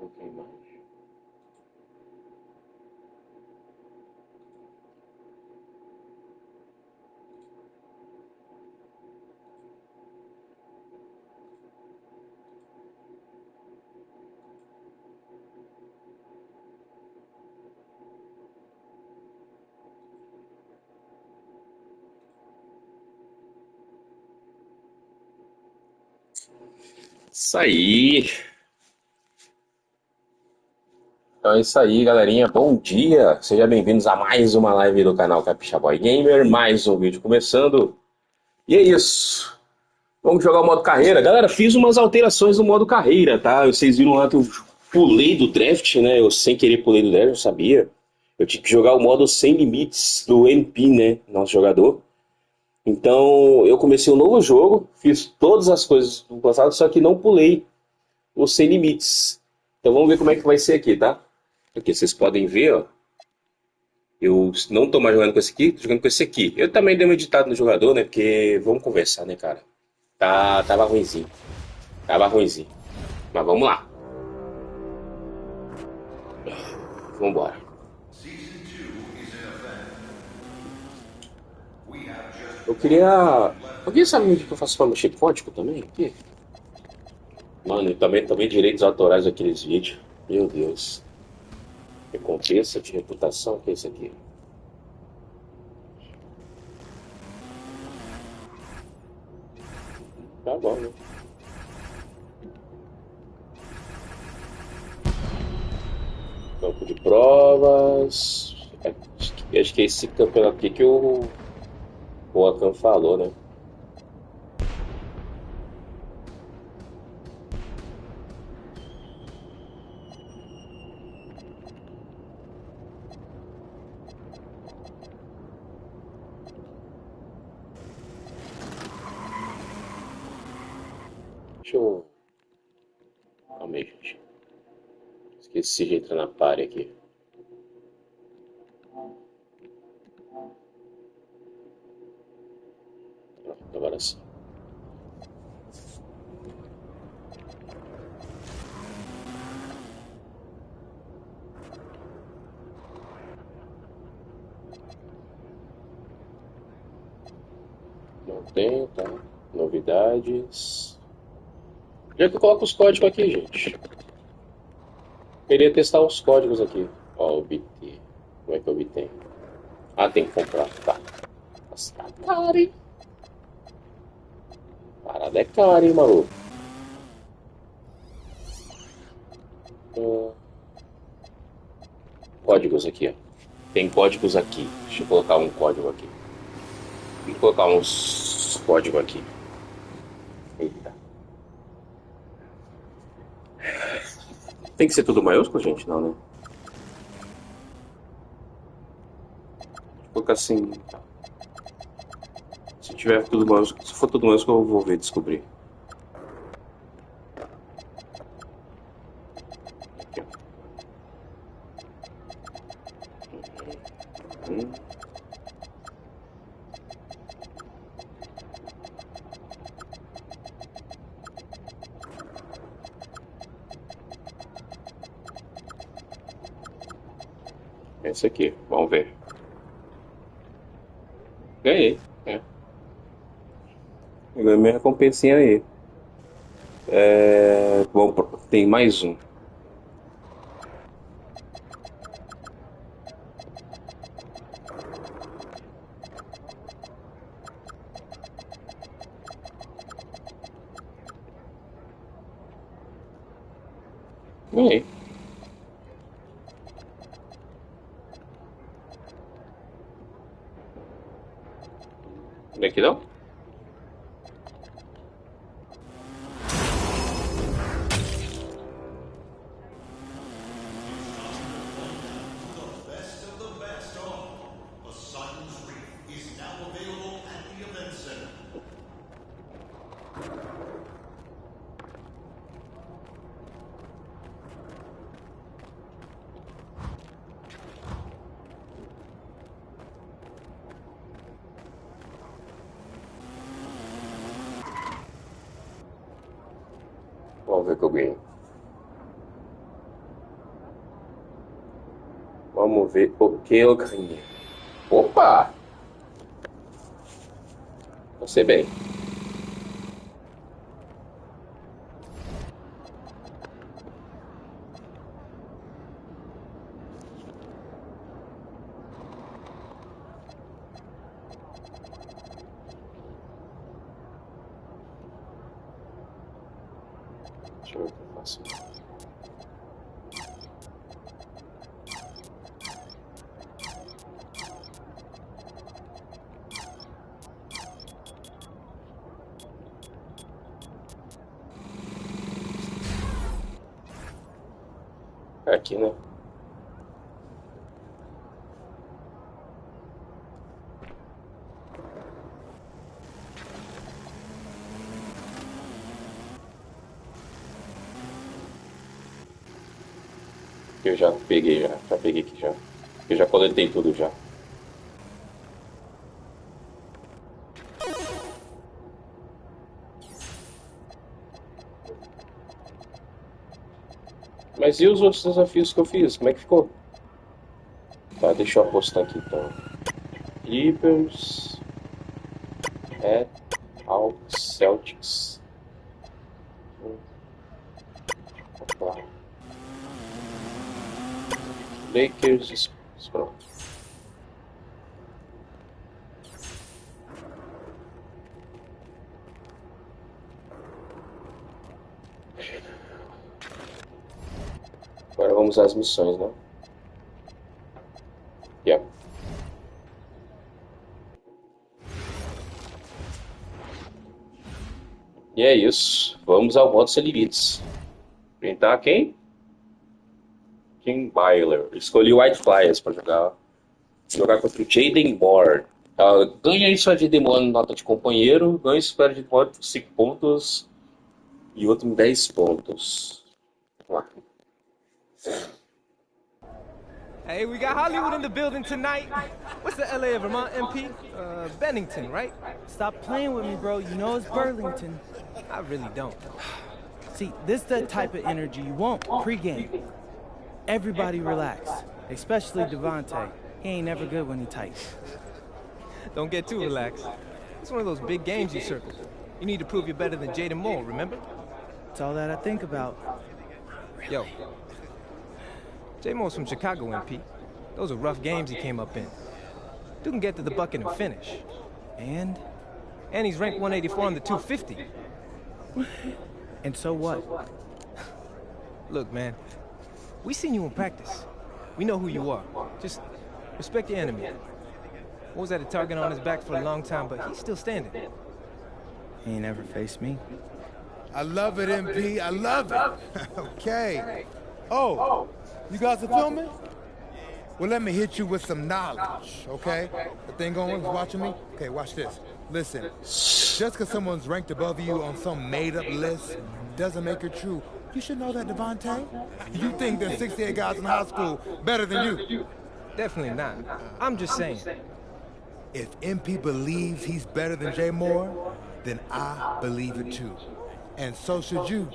pouquinho mais. Isso aí. Então é isso aí, galerinha. Bom dia. Sejam bem-vindos a mais uma live do canal Capixaba Gamer. Mais um vídeo começando. E é isso. Vamos jogar o modo carreira. Galera, fiz umas alterações no modo carreira, tá? Vocês viram lá que eu pulei do draft, né? Eu sem querer pulei do draft, eu sabia. Eu tinha que jogar o modo sem limites do NP, né? Nosso jogador. Então eu comecei um novo jogo, fiz todas as coisas do passado, só que não pulei o sem limites. Então vamos ver como é que vai ser aqui, tá? Aqui vocês podem ver, ó. Eu não tô mais jogando com esse aqui, tô jogando com esse aqui. Eu também dei uma editada no jogador, né? Porque vamos conversar, né, cara? Tava ruinzinho. Tava ruinzinho. Mas vamos lá. Vambora. Eu queria. Alguém sabe o que eu faço pra mexer código também? Aqui? Mano, eu também tomei direitos autorais daqueles vídeos. Meu Deus. Recompensa de reputação, o que é isso aqui? Tá bom, né? Campo de provas. Acho que é esse campeonato aqui que o Akan falou, né? Deixa eu. Calma aí, gente. Esqueci de entrar na party aqui. Pronto, agora sim. Não tem, tá? Novidades. Já que eu coloco os códigos aqui, gente. Queria testar os códigos aqui. Ó, obter. Como é que obtém? Ah, tem que comprar. Tá. Nossa, tá caro, hein? Parada é cara, hein, maluco? Hum, Códigos aqui, ó. Tem códigos aqui. Deixa eu colocar um código aqui. Vou colocar uns códigos aqui. Eita. Tem que ser tudo maiúsculo, gente? Não, né? Vou colocar assim. Se tiver tudo maiúsculo, se for tudo maiúsculo, eu vou ver descobrir. Aqui, ó. Esse aqui, vamos ver. Ganhei. É. Ganhei minha recompensinha aí. Bom, tem mais um. Ganhei. Daqui não? The best of the best of Poseidon's Reef is now available at the Event Center. Vamos ver o que eu ganhei. Vamos ver o que eu ganhei. Opa! Você bem. Deixa eu ver o que eu faço. Aqui, né? Eu já peguei, já peguei aqui já. Eu já coletei tudo já. Mas e os outros desafios que eu fiz? Como é que ficou? Tá, deixa eu apostar aqui então. Clippers, Red, Hawks, Celtics. Opa. Lakers, pronto. Agora vamos às missões, né? Yeah. E é isso. Vamos ao modo sem limites. Enfrentar quem? Kim Byler. Escolhi o White Flyers para jogar contra o Jaden Moore. Ganha isso de demora nota de companheiro, ganha isso de demora por 5 pontos e outro em 10 pontos. Vamos lá. Hey, we got Hollywood in the building tonight. What's the LA of Vermont, MP? Bennington, right? Stop playing with me, bro. You know it's Burlington. I really don't. See, this the type of energy you want pre-game. Everybody relax, especially Devontae. He ain't never good when he tight. Don't get too relaxed. It's one of those big games you circled. You need to prove you're better than Jaden Moore, remember? It's all that I think about. Yo, J Moore's from Chicago, MP. Those are rough games he came up in. Dude can get to the bucket and finish. And And he's ranked 184 on the 250. so what? Look, man, we seen you in practice. We know who you are. Just respect your enemy. What was that, a target on his back for a long time, but he's still standing. He ain't never faced me. I love it, MP. I love it. Okay. Oh, you guys are filming? Well, let me hit you with some knowledge, okay? The thing going is watching me? Okay, watch this. Listen, just because someone's ranked above you on some made-up list doesn't make it true. You should know that, Devontae. You think there's 68 guys in high school better than you. Definitely not. I'm just saying. If MP believes he's better than Jay Moore, then I believe it too. And so should you,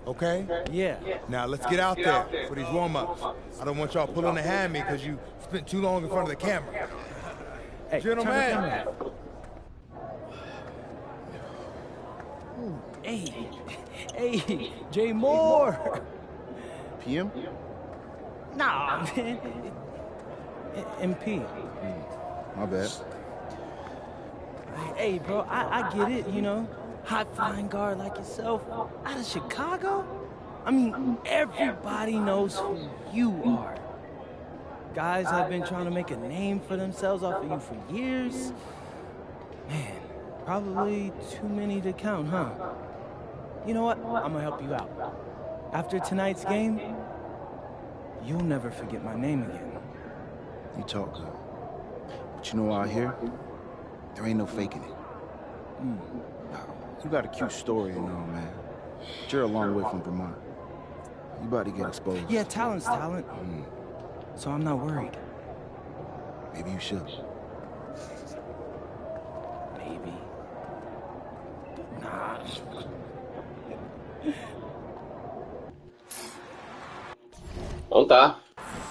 okay? Yeah. Now let's get out there for these warm-ups. I don't want y'all pulling a hammy because you spent too long in front of the camera. Hey, Gentlemen. turn the camera on. Hey, hey, Jay Moore. PM? Nah, man. MP. My bad. Hey, bro, I get it, you know. High-flying guard like yourself. Out of Chicago? I mean, everybody knows who you are. Guys have been trying to make a name for themselves off of you for years. Man, probably too many to count, huh? You know what? I'm gonna help you out. After tonight's game, you'll never forget my name again. You talk good. But you know out here, there ain't no faking it. You got a cute story and all, man. But you're a long way from Vermont. You about to get exposed. Yeah, talent's talent. So I'm not worried. Maybe you should. Maybe. Nah. Então tá.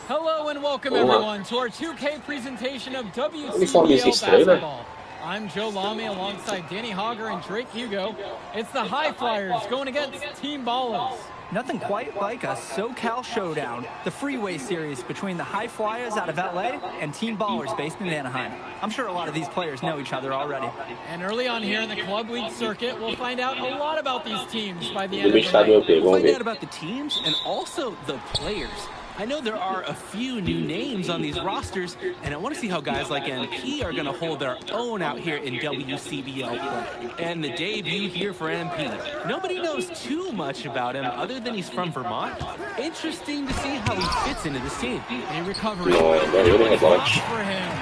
Hello and welcome everyone to our 2K presentation of Uniformezinho WCBL estranho, né? basketball. I'm Joe Lamy alongside Danny Hogger and Drake Hugo. It's the High Flyers going against Team Ballers. Nothing quite like a SoCal showdown, the freeway series between the High Flyers out of LA and Team Ballers based in Anaheim. I'm sure a lot of these players know each other already. And early on here in the Club League circuit, we'll find out a lot about these teams by the end of the Está night. do We'll find out about the teams and also the players. I know there are a few new names on these rosters, and I want to see how guys like MP are going to hold their own out here in WCBL play. And the debut here for MP. Nobody knows too much about him other than he's from Vermont. Interesting to see how he fits into this team. A recovery. Não, ganhou no rebote. For him.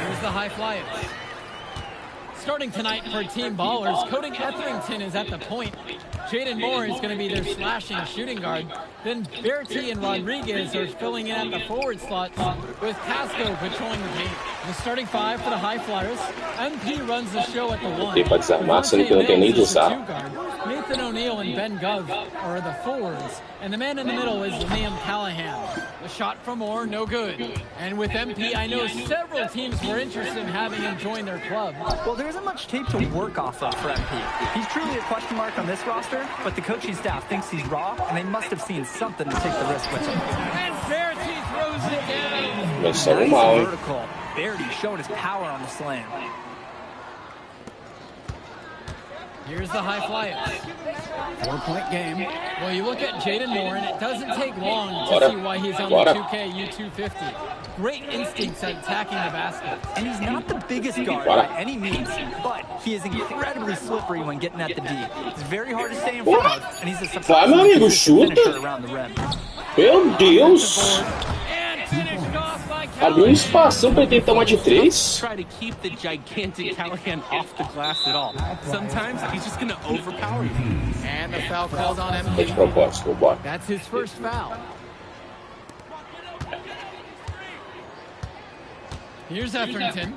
Here's the High Flyers. Starting tonight for Team Ballers, Cody Etherington is at the point. Jaden Moore is going to be their slashing shooting guard. Then Bertie and Rodriguez are filling in at the forward slots, with Casco patrolling the paint. The starting five for the High Flyers. MP runs the show at the one. Tem pra desarmar, sendo que não tem nem desarme. Nathan O'Neill and Ben Gov are the forwards, and the man in the middle is Liam Callahan. The shot from Moore, no good. And with MP, I know several teams were interested in having him join their club. Well, there isn't much tape to work off of for MP. He's truly a question mark on this roster, but the coaching staff thinks he's raw, and they must have seen something to take the risk with him. And Bertie throws it down. Começamos mal, hein? Vertical. Bertie showing his power on the slam. Here's the High Flyers. 4-point game. Well, you look at Jaden Moore, and it doesn't take long to see why he's on the 2K U250. Great instincts at attacking the basket. And he's not the biggest guard by any means, but he is incredibly slippery when getting at the D. It's very hard to stay in front of, and he's a surprisingly consistent finisher around the rim. Meu Deus! And finished off by Abriu um espação pra ele tentar uma de três. Try to keep the gigantic Callahan off the glass at all. Sometimes he's just going to overpower you. And the foul called on Foi de MP. propósito, bora. That's his first foul. Here's Etherington.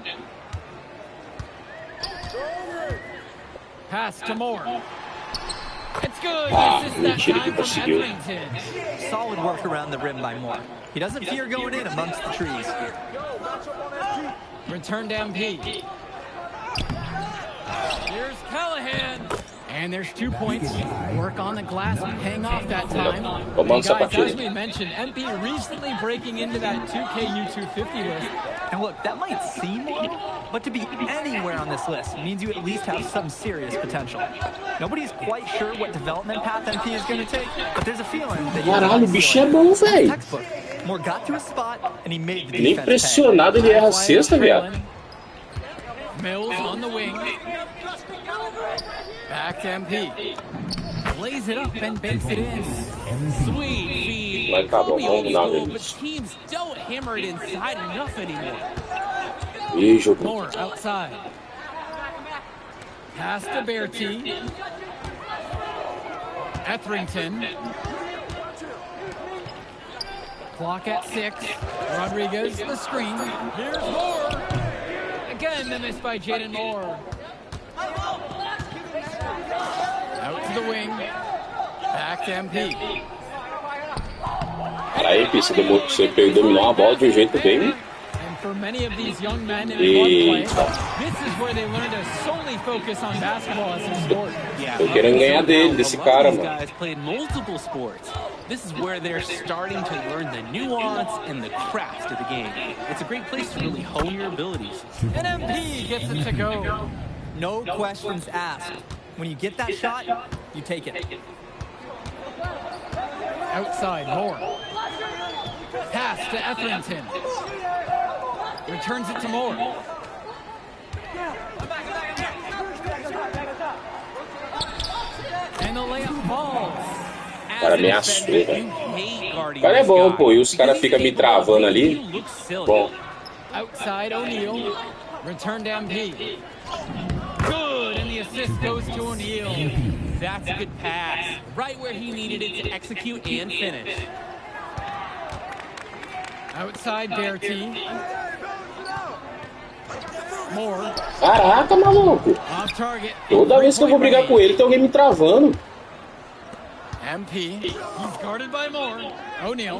Pass to Moore. It's good. Ah, Assist that mentira que time from conseguiu. Etherington. Solid work around the rim by Moore. He doesn't fear going in amongst the trees. Return to MP. Here's Callahan. And there's 2 points. Work on the glass, paying off that time. Vamos And essa guys, partida. as we mentioned, MP recently breaking into that 2K U250 list. And look, that might seem low, but to be anywhere on this list means you at least have some serious potential. Nobody's quite sure what development path MP is going to take, but there's a feeling that Caralho, o bicho é bom, velho. textbook. Moore got to a spot, and he made the Nem defense pay. pressionado ele erra a cesta, viado. Mills on the wing. Back to MP. Lays it up and banks it in. Sweet feed. Vai acabar, Call me vamos old lá, school, velho. but teams don't hammer it inside enough anymore. Ih, jogou. Moore outside. Pass to Bertie. Etherington. Clock at 6. Rodriguez, the screen. Here's Moore. Again, the miss by Jaden Moore. Out to the wing. Back to MP. Cara aí, você dominou a bola de um jeito bem. And for many of these young men in club play, Eita. this is where they learn to solely focus on basketball as a sport. Tô querendo ganhar dele, desse cara, These mano. guys played multiple sports. This is where they're starting to learn the nuance and the craft of the game. It's a great place to really hone your abilities. And MP gets it to go. No questions asked. When you get that shot, you take it. Outside, Moore. Pass to Etherington. Returns it to Moore. And the layup falls. O cara ameaçou, velho. O cara é bom, pô, e os caras ficam me travando ali. Bom, Outside, O'Neill. Return to MP. Good, and the assist goes to O'Neill. That's a good pass. Right where he needed it to execute and finish. Outside, Bertie. Moore. caraca, maluco. Off target. Toda vez que eu vou brigar com ele, tem alguém me travando. MP, he's guarded by Moore. O'Neal,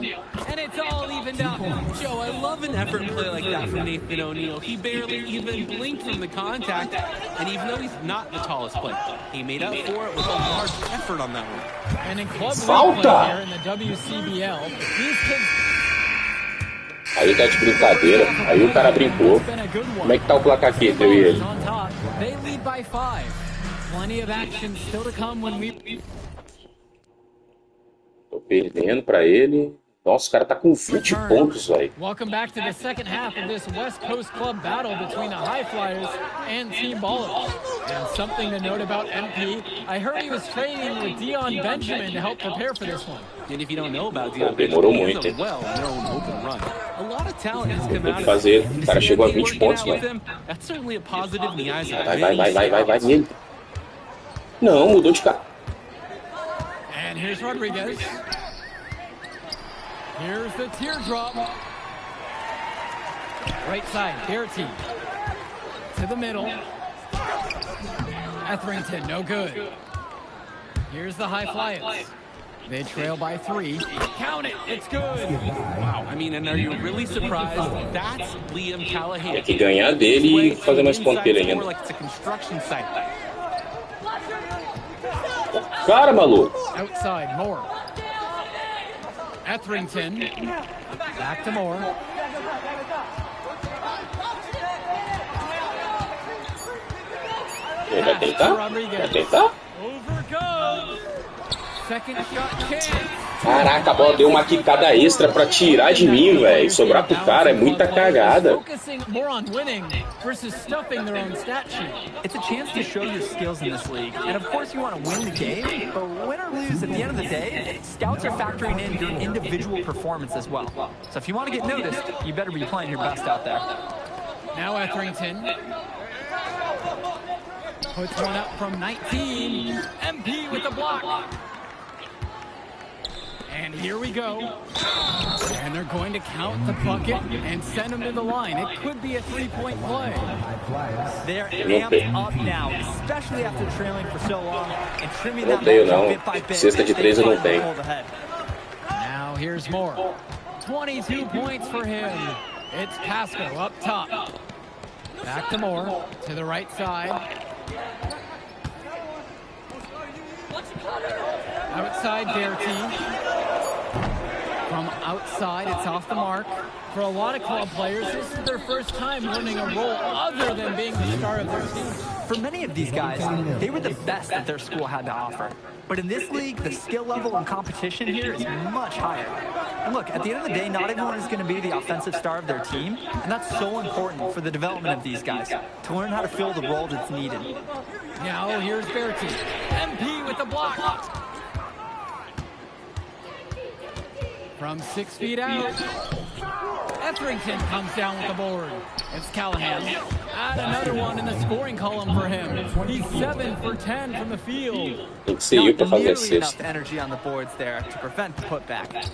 and it's all evened up. Joe, I love an effort play like that from Nathan O'Neal. He barely even blinked from the contact, and even though he's not the tallest player, he made up for it with a large effort on that one. And in club league play here in the WCBL, these kids... Aí tá de brincadeira. Aí o cara brincou. Como é que tá o placar aqui, eu e ele? They lead by 5. Plenty of action still to come when we... Tô perdendo pra ele. Nossa, o cara tá com 20 pontos, velho. Welcome back to the second half of this West Coast Club battle between the High Flyers and Team Ballers. And something to note about MP, I heard he was training with Dion Benjamin to help prepare for this one. And if you don't know about Dion demorou Benjamin, muito, he's a well-known open run. A lot of talent has come out of fazer. it. O cara chegou a 20 pontos, velho. That's certainly a positive in the eyes of Vai nele. Não, mudou de cara. And here's Rodriguez. Here's the teardrop. Right side, Garrity. To the middle. Etherington, no good. Here's the High Flyers. They trail by 3. Count it, it's good. Wow, I mean, and are you really surprised? That's Liam Callahan. Tem que ganhar dele e fazer mais ponteiro ainda. Like it's a construction site. Cara, maluco. Outside, Moore. Etherington. Back to Moore. Vai tentar? Vai tentar? Over goes. Second shot chance. Caraca, a bola deu uma quicada extra pra tirar de mim, velho. Sobrar pro cara é muita cagada. It's a chance to show your skills in this league. And of course you want to win the game, but win or lose, at the end of the day, scouts are factoring in your individual performance as well. So if you want to get noticed, you better be playing your best out there. Now Etherington puts one up from 19. MP with the block. And here we go. And they're going to count the bucket and send them to the line. It could be a 3-point play. They're amped up now, especially after trailing for so long and trimming that margin bit by bit. Cesta de 3 eu não tenho. Now here's Moore. 22 points for him. It's Pasco up top. Back to Moore, to the right side. Outside Garrity. From outside, it's off the mark. For a lot of club players, this is their first time learning a role other than being the star of their team. For many of these guys, they were the best that their school had to offer. But in this league, the skill level and competition here is much higher. And look, at the end of the day, not everyone is going to be the offensive star of their team, and that's so important for the development of these guys, to learn how to fill the role that's needed. Now here's Berti. MP with the block. From 6 feet out, Etherington comes down with the board. It's Callahan. Add another one in the scoring column for him. He's 7 for 10 from the field. Tem que ser eu pra fazer a Nearly enough cesta. energy on the boards there to prevent the putback.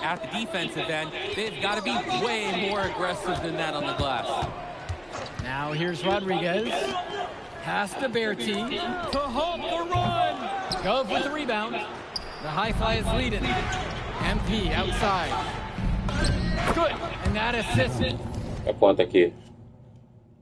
At the defensive end, they've got to be way more aggressive than that on the glass. Now here's Rodriguez. Pass to Berti to halt the run. Gove with the rebound. The High Fly is leading. MP outside. Good. And that assist É quanto aqui?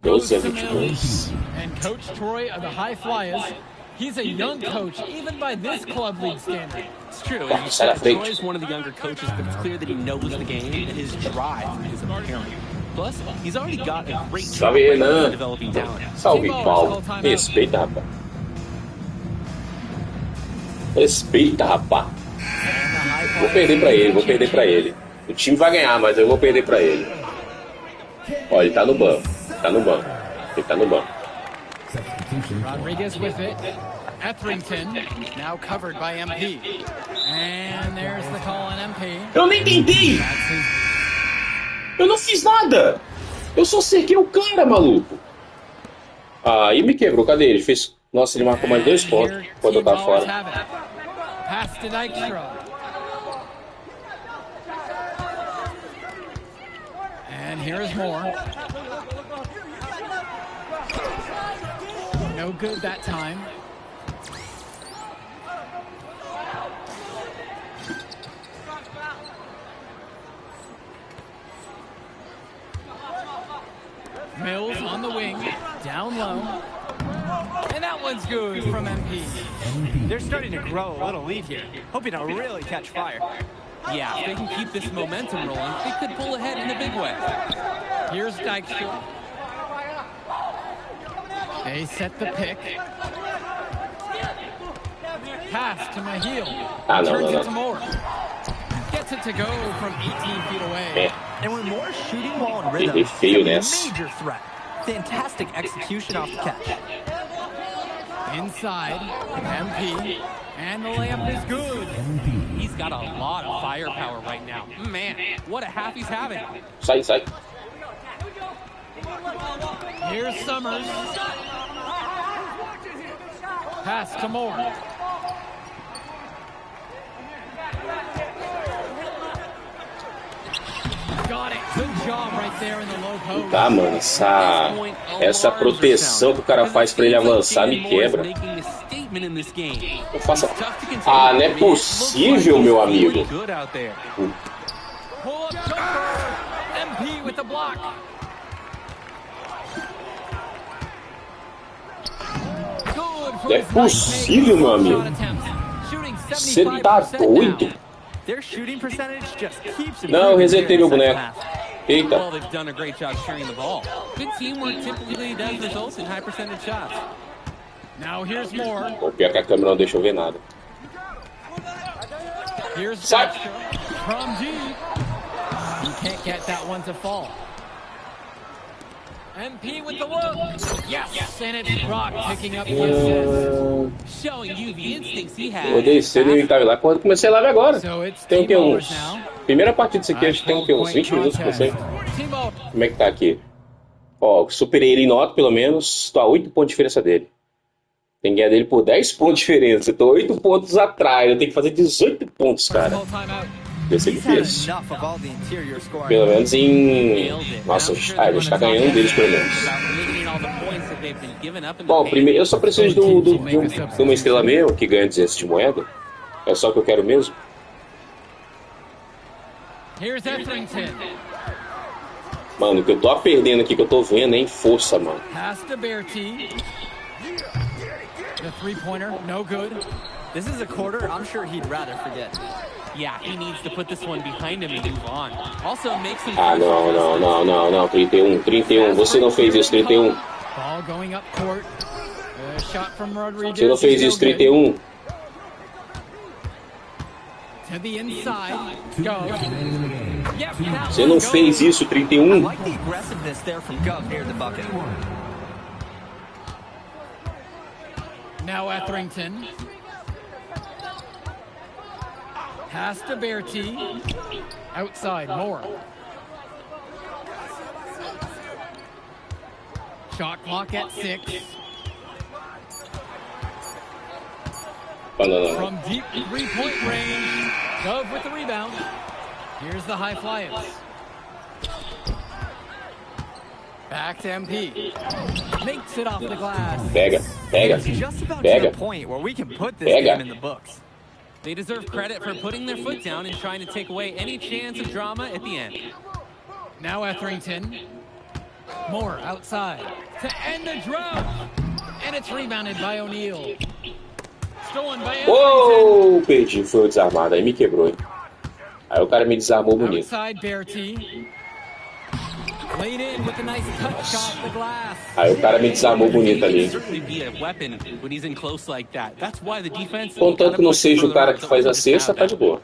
goes 12 a to 22. Mills. And Coach Troy of the High Flyers, he's a young coach, even by this club league standard. It's true. Vai, sai da frente. Troy's one of the younger coaches, but it's clear that he knows the game and his drive is apparent. Plus, he's already got a great track Salve, record Renan. of developing talent. Salve, Paulo. Respeita, rapaz. Respeita, rapaz. Vou perder pra ele, vou perder pra ele. O time vai ganhar, mas eu vou perder pra ele. Ó, ele tá no banco. Tá no banco. Ele tá no banco. Rodriguez with it. Etherington, now covered by MP. And there's the call on MP. Eu nem tentei! Eu não fiz nada! Eu só cerquei o cara, maluco! Aí me quebrou, cadê ele? Fez... Nossa, ele marcou mais 2 pontos quando eu tava fora. Pass to Dykstra. And here's Moore. No good that time. on the wing, down low. And that one's good from MP. They're starting to grow a little lead here, hoping to really catch fire. Yeah, if they can keep this momentum rolling, they could pull ahead in a big way. Here's Dykstra. They set the pick. Pass to Mahil. Ah, no, Turns no, it to no. Moore. Gets it to go from 18 feet away. And when Moore's shooting while in rhythm, Ele he's feio a nessa. major threat. Fantastic execution off the catch. Inside, MP. And the layup is good. He's got a lot of firepower right now. Man, what a half he's having. Sai, sai. Here's Summers. Pass to Moore. Got it. Good job right there in the low post. Tá, mano, essa proteção que o cara faz pra ele avançar me quebra. Eu faço... Ah, não é possível, meu amigo. Pull up jumper. MP with the block. Não é possível, meu amigo. Você tá doido? Their shooting percentage just keeps Não, eu resetei meu boneco. Eita. Well, they've done a great job sharing the ball. Good teamwork typically does result in high percentage shots. Now here's Moore. O pior que a câmera não deixa eu ver nada. Here's Sai. Dykstra from deep. You can't get that one to fall. MP with the look. Yes, and it's Brock picking up the assist. Showing you the instincts he Eu has. desci e tava lá. Quando comecei a live agora. So it's Tem o que? Team Uns. Ballers now. Primeira partida disso aqui, acho que tem o que? Uns 20 minutos que eu sei. Team Ballers. Como é que tá aqui? Ó, superei ele em nota, pelo menos. Tô a 8 pontos de diferença dele. Tem que ganhar dele por 10 pontos de diferença. Eu tô 8 pontos atrás. Eu tenho que fazer 18 pontos, cara. Personal timeout. Vai ser He's had difícil. enough of all the interior scoring. Pelo menos em... Nossa, a gente tá ganhando um deles, pelo menos. Bom, primeiro, eu só preciso de uma estrela mesmo, que ganha 200 de moeda. É só o que eu quero mesmo. Here's Etherington. Mano, o que eu tô perdendo aqui, que eu tô vendo, é em força, mano. Pass to Bertie. The three-pointer, no good. This is a quarter I'm sure he'd rather forget. Yeah, he needs to put this one behind him and move on. Also makes some... Ah, não. 31. Você não fez isso, 31. Ball going up court. Shot from Rodriguez. Você não fez isso, 31. To the inside. Go. Yep, that Você one não goes. fez isso, I 31. like the aggressiveness there from Gov near the bucket. Now Etherington. Pass to Bertie. Outside, Moore. Shot clock at 6. Não. From deep three-point range. Dove with the rebound. Here's the high flyers. Back to MP. Makes it off the glass. Pega. It's just about to the point where we can put this game in the books. They deserve credit for putting their foot down and trying to take away any chance of drama at the end. Now Etherington. Moore outside to end the drought. And it's rebounded by O'Neal. Stolen by Etherington. Uou, perdi, foi o desarmado, aí me quebrou, hein? Aí o cara me desarmou bonito. Outside Bertie. Laid in with a nice touch shot the glass. Aí o cara me desarmou bonito ali. Certainly be a weapon when he's in close like that. That's why the defense... Contanto que não seja o cara que faz a cesta, tá de boa.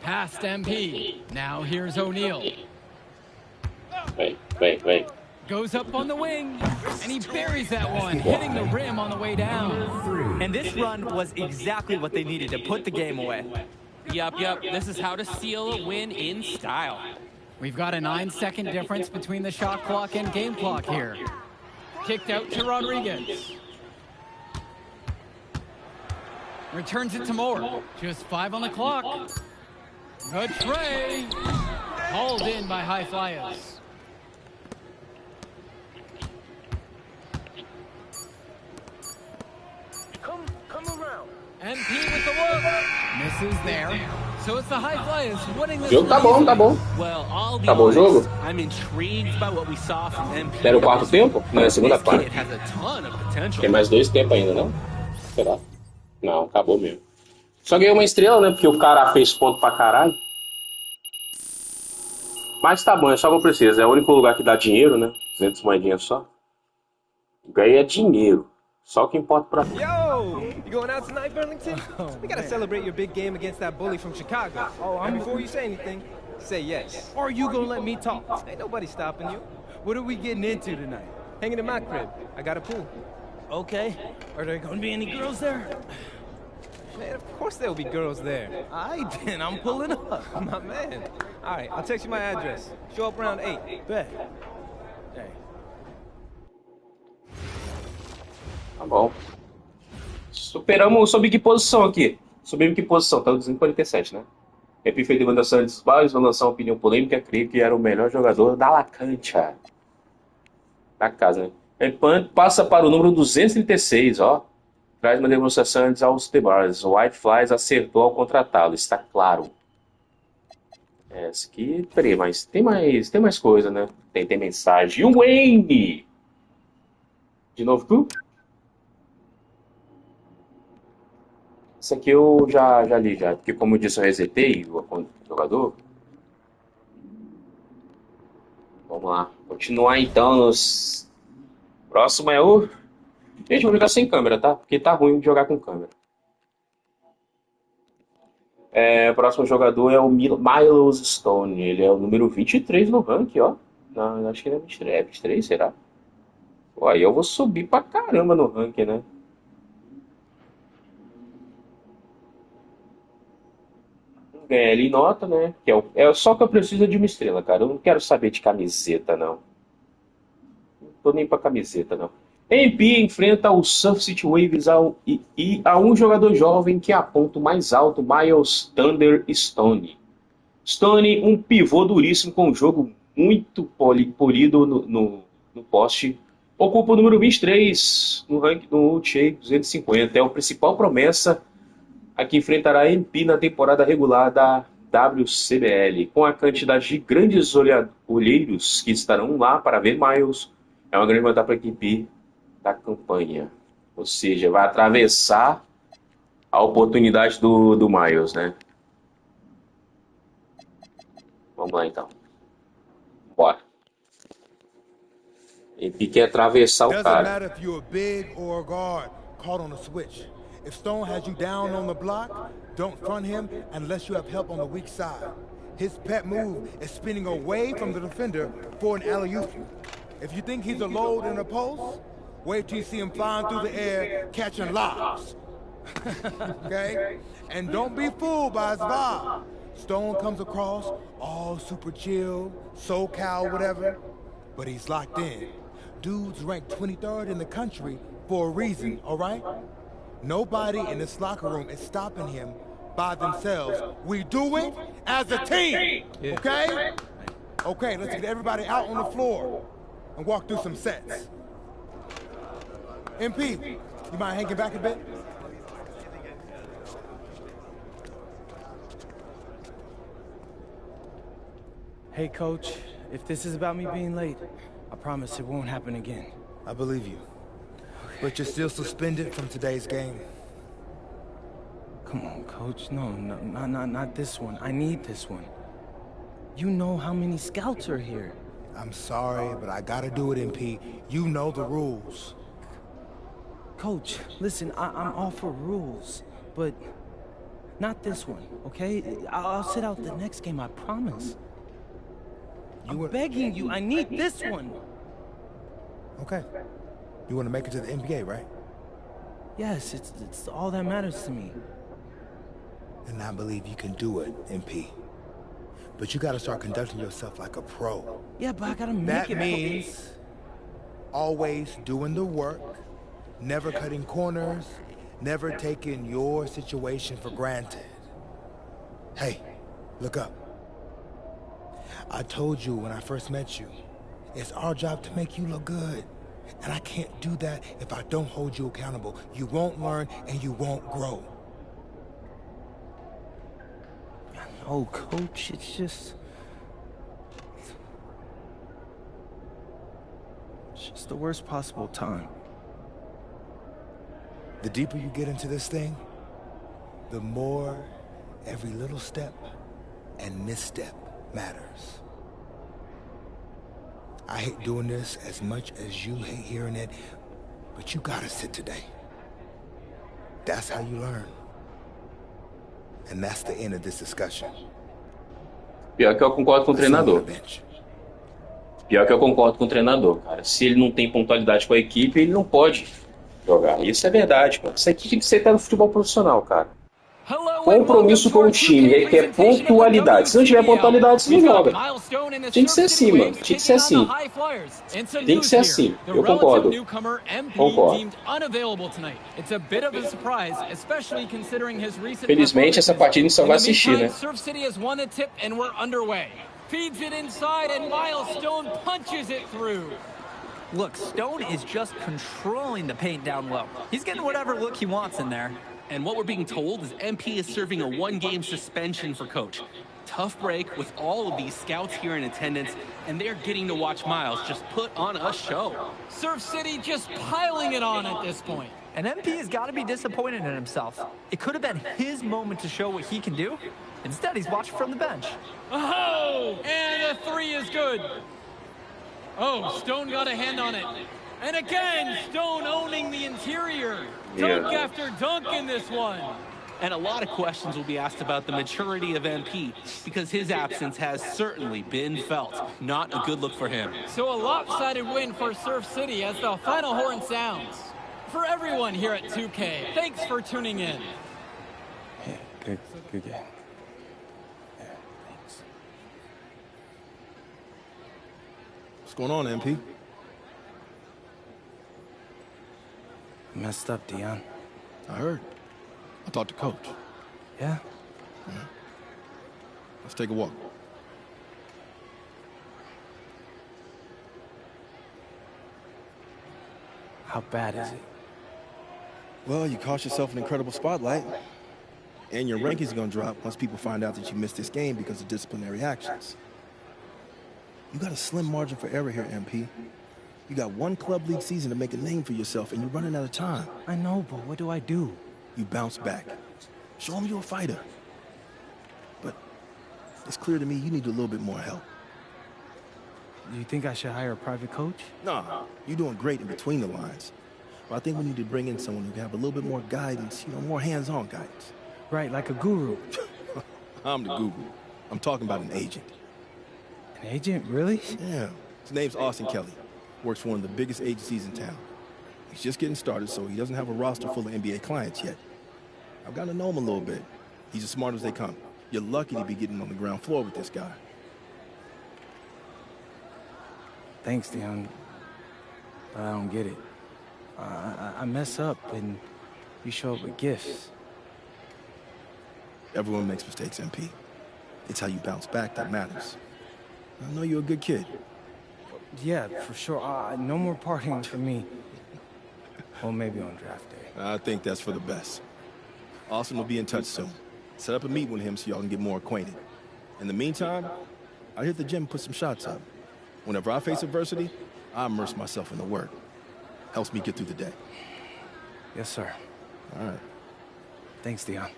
Past MP. Now here's O'Neal. Vem. Goes up on the wing, and he buries that one, hitting the rim on the way down. And this run was exactly what they needed to put the game away. Yep. This is how to seal a win in style. We've got a 9-second difference between the shot clock and game clock here. Kicked out to Rodriguez. Returns it to Moore. Just 5 on the clock. Good tray. Hauled in by high flyers. Come around. MP with the look. Misses there. So it's the High Flyers winning O this jogo tá one bom, tá easily. bom. Well, I'll be Tá bom o jogo? honest. I'm intrigued by what we saw from MP Era o in quarto this tempo? one. Não, é a segunda This parte. kid has a ton of potential. Tem mais 2 tempos ainda, não? Será? Não, acabou mesmo. Só ganhei uma estrela, né? Porque o cara fez ponto pra caralho. Mas tá bom, é só o que eu preciso. É o único lugar que dá dinheiro, né? 200 moedinhas só. Ganha dinheiro. Só o que importa pra mim. Yo! You going out tonight, Burlington? Oh, We gotta man. celebrate your big game against that bully from Chicago. Oh, And before you say anything, say yes. Or you gonna let me talk? Ain't nobody stopping you. What are we getting into tonight? Hanging in my crib. I got a pool. Okay. Are there gonna be any girls there? Man, of course there'll be girls there. Aight, then I'm pulling up. My man. All right, I'll text you my address. Show up around 8. Bet. Hey. Tá bom. Subi que posição aqui? Subimos que posição? Tá dizendo 47, né? Epi fez levantação de bairros, vou lançar uma opinião polêmica, creio que era o melhor jogador da La Cancha. Da casa, né? Epan passa para o número 236, ó. Traz uma demonstração aos The Bars. O White Flies acertou ao contratá-lo, está claro. Essa aqui, peraí, mas tem mais coisa, né? Tem mensagem. E o Wayne! De novo tu? Isso aqui eu já li, já. Porque como eu disse, eu resetei o jogador. Vamos lá. Continuar então nos... Próximo é o... Gente, vou jogar sem câmera, tá? Porque tá ruim de jogar com câmera. O próximo jogador é o Miles Stone. Ele é o número 23 no ranking, ó. Não, acho que ele é 23. É 23, será? Pô, aí eu vou subir pra caramba no ranking, né? Ganhar ali nota, né? Que é só que eu preciso de uma estrela, cara. Eu não quero saber de camiseta, não. Não tô nem pra camiseta, não. MP enfrenta o Surf City Waves e a um jogador jovem que aponta o mais alto, Miles Thunder Stone. Stone, um pivô duríssimo com um jogo muito polido no poste, ocupa o número 23 no ranking do UTA 250. É a principal promessa a que enfrentará a MP na temporada regular da WCBL. Com a quantidade de grandes olheiros que estarão lá para ver Miles, é uma grande vantagem para a equipe da campanha. Ou seja, vai atravessar a oportunidade do Miles, né? Vamos lá então. Bora. Ele quer atravessar o Doesn't cara. matter if you're a big or a guard caught on a switch. If Stone has you down on the block, don't front him unless you have help on the weak side. His pet move is spinning away from the defender for an alley-oop. If you think he's a load in a post, wait till you see him flying through the air catching lobs. Okay? And don't be fooled by his vibe. Stone comes across all super chill, SoCal, whatever, but he's locked in. Dude's ranked 23rd in the country for a reason, all right? Nobody in this locker room is stopping him by themselves. We do it as a team, okay? Okay, let's get everybody out on the floor and walk through some sets. MP, you mind hanging back a bit? Hey, Coach, if this is about me being late, I promise it won't happen again. I believe you. But you're still suspended from today's game. Come on, Coach. No, not this one. I need this one. You know how many scouts are here. I'm sorry, but I gotta do it, MP. You know the rules. Coach, listen, I'm all for rules, but not this one, okay? I'll sit out the next game, I promise. I'm begging you, I need this one. Okay. You want to make it to the NBA, right? Yes, it's all that matters to me. And I believe you can do it, MP. But you gotta start conducting yourself like a pro. Yeah, but I gotta make That it. means always doing the work, never cutting corners, never taking your situation for granted. Hey, look up. I told you when I first met you, it's our job to make you look good. And I can't do that if I don't hold you accountable. You won't learn and you won't grow. No, Coach, it's just the worst possible time. The deeper you get into this thing, the more every little step and misstep matters. I hate doing this as much as you hate hearing it, but you gotta sit today. That's how you learn. And that's the end of this discussion. Pior que eu concordo com o treinador. Pior que eu concordo com o treinador, cara. Se ele não tem pontualidade com a equipe, ele não pode jogar. Isso é verdade, cara. Isso aqui tem que ser no futebol profissional, cara. Compromisso com o time requer pontualidade. Se não tiver pontualidade, você não joga. Tinha que ser assim, mano. Tinha que ser assim. Tem que ser assim. Eu concordo. Concordo. Felizmente, essa partida só vai assistir, né? Feeds it inside and Miles Stone punches it through. Look, Stone is just controlling the paint down low. He's getting whatever look he wants in there. And what we're being told is MP is serving a one-game suspension for Coach. Tough break with all of these scouts here in attendance, and they're getting to watch Miles just put on a show. Surf City just piling it on at this point. And MP has got to be disappointed in himself. It could have been his moment to show what he can do. Instead, he's watching from the bench. Oh, and a three is good. Oh, Stone got a hand on it. And again, Stone owning the interior. Dunk after dunk in this one. And a lot of questions will be asked about the maturity of MP because his absence has certainly been felt. Not a good look for him. So a lopsided win for Surf City as the final horn sounds. For everyone here at 2K, thanks for tuning in. Yeah, good game. What's going on, MP? Messed up, Dion. I heard. I talked to Coach. Yeah? Yeah. Let's take a walk. How bad is it? Well, you cost yourself an incredible spotlight. And your rankings are going to drop once people find out that you missed this game because of disciplinary actions. You got a slim margin for error here, MP. You got one club league season to make a name for yourself, and you're running out of time. I know, but what do I do? You bounce back. Show them you're a fighter. But it's clear to me you need a little bit more help. Do you think I should hire a private coach? Nah, you're doing great in between the lines. But I think we need to bring in someone who can have a little bit more guidance, more hands-on guidance. Right, like a guru. I'm the guru. I'm talking about an agent. An agent, really? Yeah. His name's Austin Kelly. Works for one of the biggest agencies in town. He's just getting started, so he doesn't have a roster full of NBA clients yet. I've gotten to know him a little bit. He's as smart as they come. You're lucky to be getting on the ground floor with this guy. Thanks, Dion. But I don't get it. I mess up, and you show up with gifts. Everyone makes mistakes, MP. It's how you bounce back that matters. I know you're a good kid. Yeah, for sure. No more partying for me. Well, maybe on draft day. I think that's for the best. Austin will be in touch soon. Set up a meet with him so y'all can get more acquainted. In the meantime, I hit the gym and put some shots up. Whenever I face adversity, I immerse myself in the work. Helps me get through the day. Yes, sir. All right. Thanks, Dion.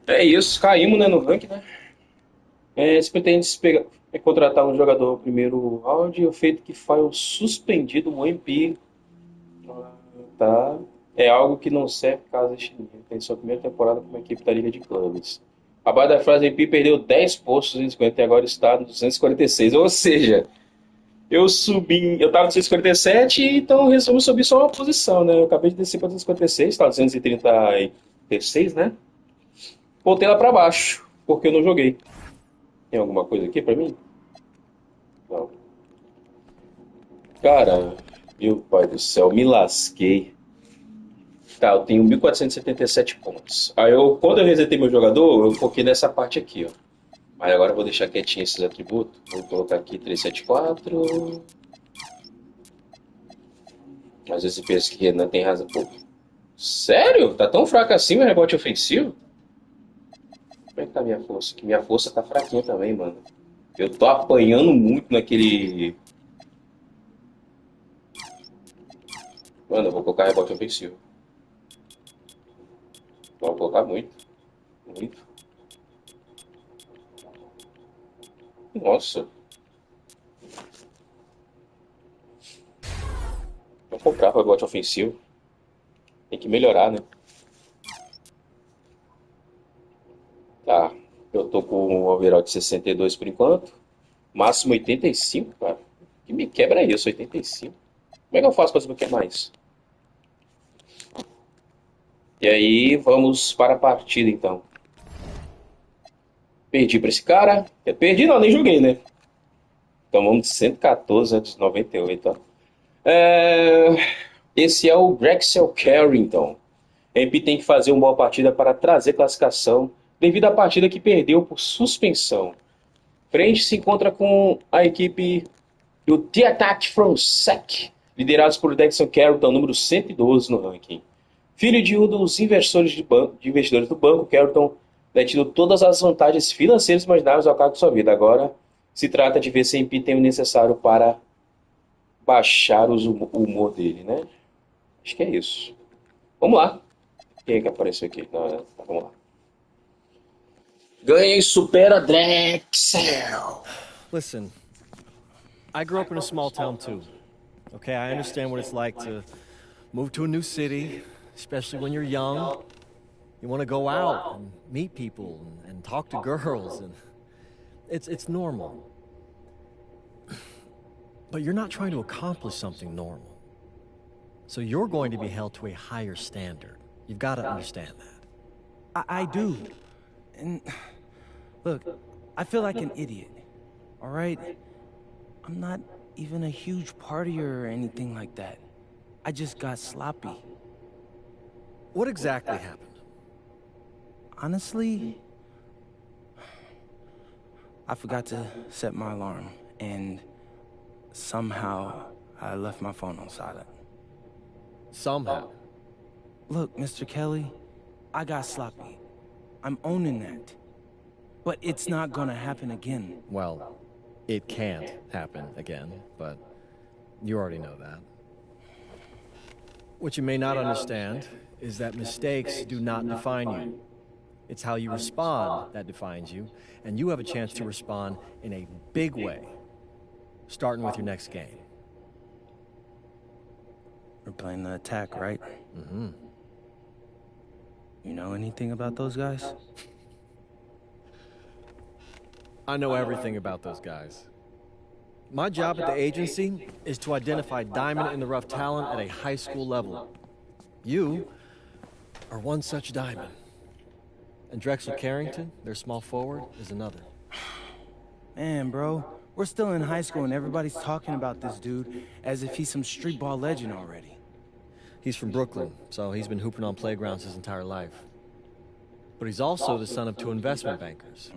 É isso, caímos, né, no ranking, né? Se pretende contratar um jogador no primeiro round, o feito que foi o suspendido, o MP, tá? É algo que não serve caso este nível. Tem sua primeira temporada como equipe da Liga de Clubes. Abaixo da frase, o MP perdeu 10 postos em 250 e agora está no 246. Ou seja, eu tava no 247, então eu subi só uma posição, né? Eu acabei de descer para 256, tá 236, né? Voltei lá pra baixo, porque eu não joguei. Tem alguma coisa aqui pra mim? Não. Cara, meu pai do céu, me lasquei. Tá, eu tenho 1.477 pontos. Aí quando eu resetei meu jogador, eu foquei nessa parte aqui, ó. Mas agora eu vou deixar quietinho esses atributos. Vou colocar aqui 374. Às vezes você pensa que Renan tem razão. Pô, sério? Tá tão fraco assim o rebote ofensivo? Como é que tá a minha força? Que minha força tá fraquinha também, mano. Eu tô apanhando muito naquele. Mano, eu vou colocar rebote ofensivo. Vou colocar muito. Muito. Nossa. Vou comprar rebote ofensivo. Tem que melhorar, né? Tá. Eu tô com um overall de 62 por enquanto. Máximo 85, cara. Que me quebra isso, 85. Como é que eu faço pra desbloquear mais? E aí, vamos para a partida então. Perdi pra esse cara. Perdi não, nem joguei, né? Então vamos de 114 a 98, ó. Esse é o Drexel Carrington. MP tem que fazer uma boa partida para trazer classificação devido à partida que perdeu por suspensão. Frente se encontra com a equipe do The Attack from Sec, liderados por Drexel Carrington, número 112 no ranking. Filho de um dos investidores do banco, Carrington tem tido todas as vantagens financeiras imagináveis ao cargo de sua vida. Agora se trata de ver se a MP tem o necessário para baixar o humor dele, né? Acho que é isso. Vamos lá. Quem é que apareceu aqui? Não, tá, vamos lá. Ganha e supera Drexel. Listen, I grew up in a small town too. Okay, I understand what it's like to move to a new city, especially when you're young. You want to go out and meet people and talk to girls, and it's normal. But you're not trying to accomplish something normal. So you're going to be held to a higher standard. You've got to understand that. I do. And look, I feel like an idiot. All right? I'm not even a huge partier or anything like that. I just got sloppy. What exactly happened? Honestly, I forgot to set my alarm, and somehow I left my phone on silent. Somehow? Look, Mr. Kelly, I got sloppy. I'm owning that. But it's not gonna happen again. Well, it can't happen again, but you already know that. What you may not understand is that mistakes do not define you. It's how you respond that defines you, and you have a chance to respond in a big way, starting with your next game. We're playing the Attack, right? Mm-hmm. You know anything about those guys? I know everything about those guys. My job at the agency is to identify diamond-in-the-rough talent at a high school level. You are one such diamond. And Drexel Carrington, their small forward, is another. Man, bro, we're still in high school and everybody's talking about this dude as if he's some street ball legend already. He's from Brooklyn, so he's been hooping on playgrounds his entire life. But he's also the son of two investment bankers.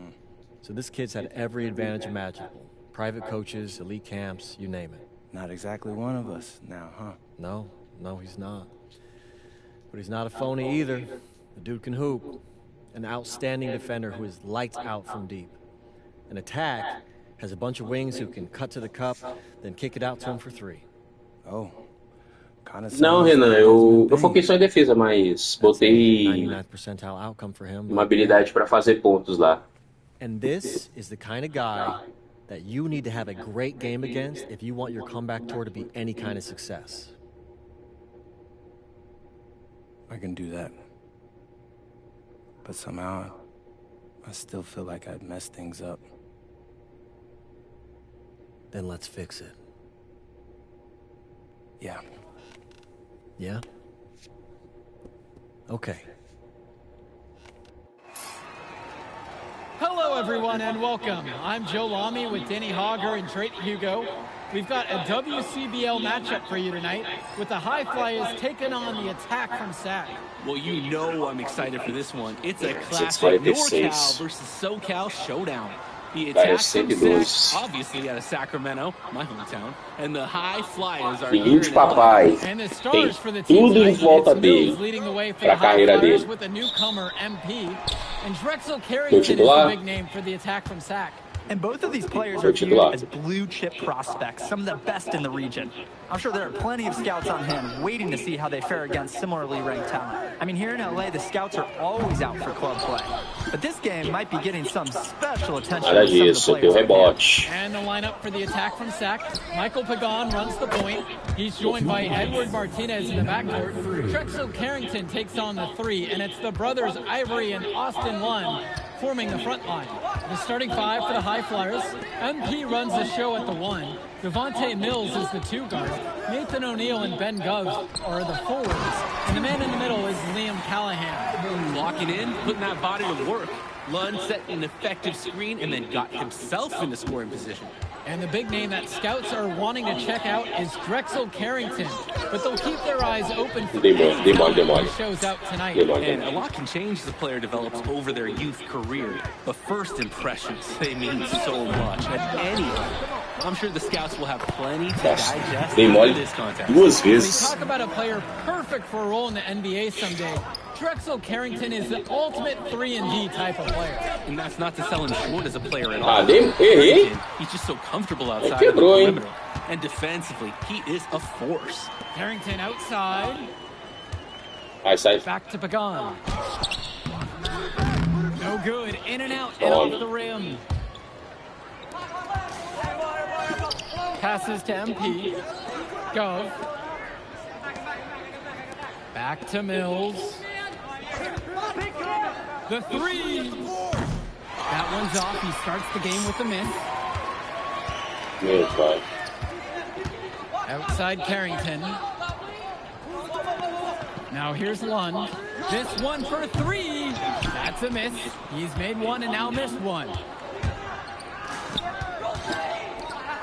So this kid's had every advantage imaginable. Private coaches, elite camps, you name it. Not exactly one of us now, huh? No, he's not. But he's not a phony either. The dude can hoop. An outstanding defender who is lights out from deep. An Attack has a bunch of wings who can cut to the cup, then kick it out to him for three. Oh. Não, Renan, eu foquei só em defesa, mas botei 99th percentile outcome for him. uma habilidade para fazer pontos lá. And this is the kind of guy that you need to have a great game against if you want your comeback tour to be any kind of success. I can do that. But somehow, I still feel like I'd messed things up. Then let's fix it. Yeah. Yeah? Okay. Hello, everyone, and welcome. I'm Joe Lamy with Denny Hogger and Drake Hugo. We've got a WCBL matchup for you tonight, with the High Flyers taking on the Attack from SAC. Well, you know I'm excited for this one. It's a classic NorCal versus SoCal showdown. The Cara, é attack from 112. Sac, obviously out of Sacramento, my hometown, and the High Flyers are Filhinho here de in LA. papai. And the Tem stars for the team tudo em tonight, volta it's Mills dele leading the way for para the a High carreira Flyers dele. with a newcomer MP, and Drexel Meu Carrington is the titular, big name for the attack from Sac. And both of these players meu are viewed titular. as blue chip prospects, some of the best in the region. I'm sure there are plenty of scouts on hand waiting to see how they fare against similarly ranked talent. I mean, here in LA, the scouts are always out for club play. But this game might be getting some special attention Nada with some of the disso, tem o players on hand. rebote. And the lineup for the attack from Sac. Michael Pagan runs the point. He's joined by Edward Martinez in the backcourt. Drexel Carrington takes on the three, and it's the brothers Ivory and Austin Lund forming the front line. The starting five for the High Flyers. MP runs the show at the one. Devontae Mills is the two guard. Nathan O'Neill and Ben Govs are the forwards. And the man in the middle is Liam Callahan. Locking in, putting that body to work. Lund set an effective screen and then got himself into scoring position. And the big name that scouts are wanting to check out is Drexel Carrington. But they'll keep their eyes open for any talent who shows out tonight. And a lot can change as the player develops over their youth career. But first impressions, they mean so much at any level. I'm sure the scouts will have plenty to digest after this contest. Duas When you vezes. talk about a player perfect for a role in the NBA someday, Drexel Carrington is the ultimate 3-and-D type of player. And that's not to sell him short as a player at all. Ah, errei. He's just so comfortable outside of the Quebrou, hein? perimeter. And defensively, he is a force. Carrington outside. Aí sai. Back to Pagan. No good. In and out and off the rim. Passes to MP. Gov. Back to Mills. The three. That one's off. He starts the game with a miss. Meu pai. Outside Carrington. Now here's Lund. This one for three. That's a miss. He's made one and now missed one.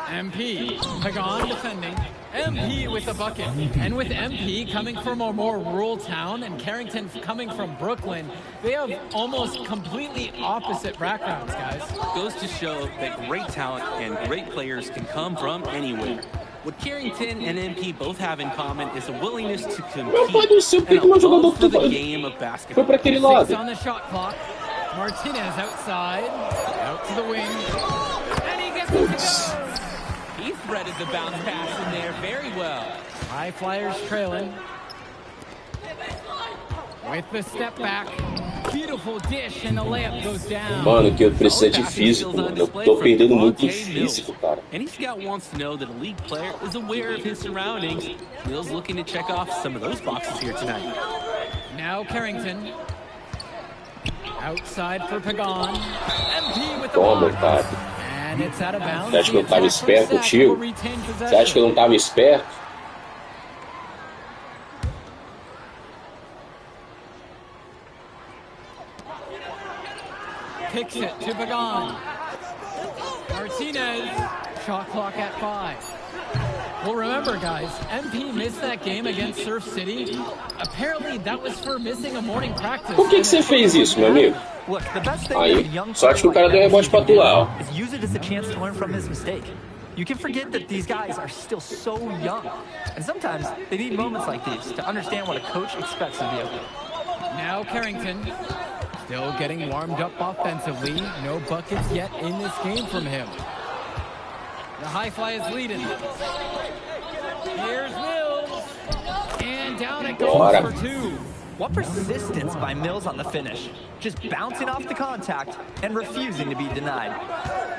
MP. Pagan defending. MP with the bucket. And with MP coming from a more rural town and Carrington coming from Brooklyn, they have almost completely opposite backgrounds, guys. Goes to show that great talent and great players can come from anywhere. What Carrington and MP both have in common is a willingness to compete and a love for the game of basketball. Foi para aquele lado. 6 on the shot clock. Martinez outside. Out to the wing. And he gets it to go. He threaded the bounce pass in there very well. High Flyers trailing. With the step back. Beautiful dish and the layup goes down. Mano, que eu preciso é de físico, mano. Eu tô perdendo muito em físico, cara. Any scout wants to know that a league player is aware of his surroundings. Mills looking to check off some of those boxes here tonight. Now Carrington. Outside for Pagan. MP with the Toma, block. cara. And it's out of bounds. Você acha que eu tava esperto contigo? Você acha que eu não tava esperto? Kicks it to Pagan. Martinez. Shot clock at 5. Well, remember, guys, MP missed that game against Surf City. Apparently, that was for missing a morning practice. Por que você fez isso, meu amigo? Look, the best thing Aí, that a young sorte que o cara deu player rebote pra tu lá, ó. is use it as a chance to learn from his mistake. You can forget that these guys are still so young. And sometimes they need moments like these to understand what a coach expects of you. Now Carrington. Still getting warmed up offensively. No buckets yet in this game from him. The High Fly is leading. Here's Mills. And down it goes for 2. What persistence by Mills on the finish. Just bouncing off the contact and refusing to be denied.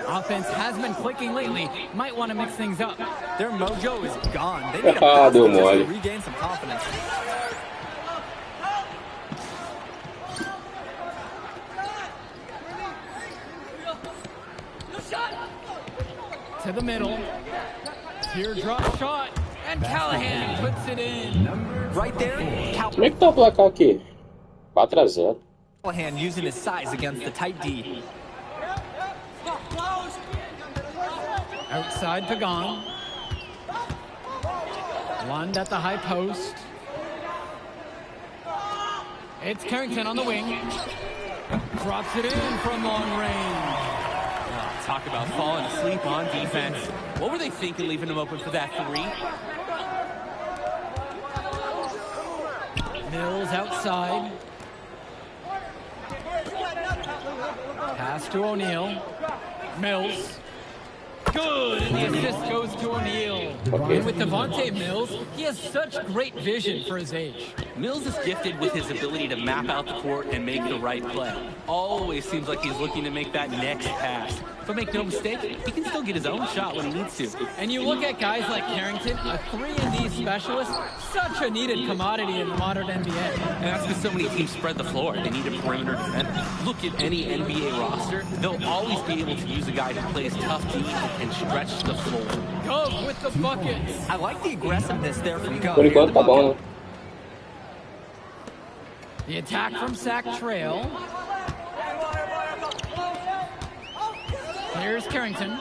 Offense has been clicking lately. Might want to mix things up. Their mojo is gone. They need a basket Deu just to mole. regain some confidence. To the middle. Teardrop shot. And Callahan puts it in. Right there, Como é que tá o placar aqui? 4-0. Callahan using his size against the tight D. Outside Pagan. Lund at the high post. It's Carrington on the wing. Drops it in from long range. Talk about falling asleep on defense. What were they thinking leaving him open for that three? Mills outside. Pass to O'Neal. Mills. Good, and the assist goes to O'Neal. And with Devontae Mills, he has such great vision for his age. Mills is gifted with his ability to map out the court and make the right play. Always seems like he's looking to make that next pass. But make no mistake, he can still get his own shot when he needs to. And you look at guys like Carrington, a 3-and-D specialist, such a needed commodity in the modern NBA. And that's because so many teams spread the floor. They need a perimeter defender. Look at any NBA roster. They'll always be able to use a guy who plays tough D and stretch the floor. Gov with the buckets. I like the aggressiveness there from Gov. Por enquanto tá bom, né? The attack from Sack Trail. Here's Carrington.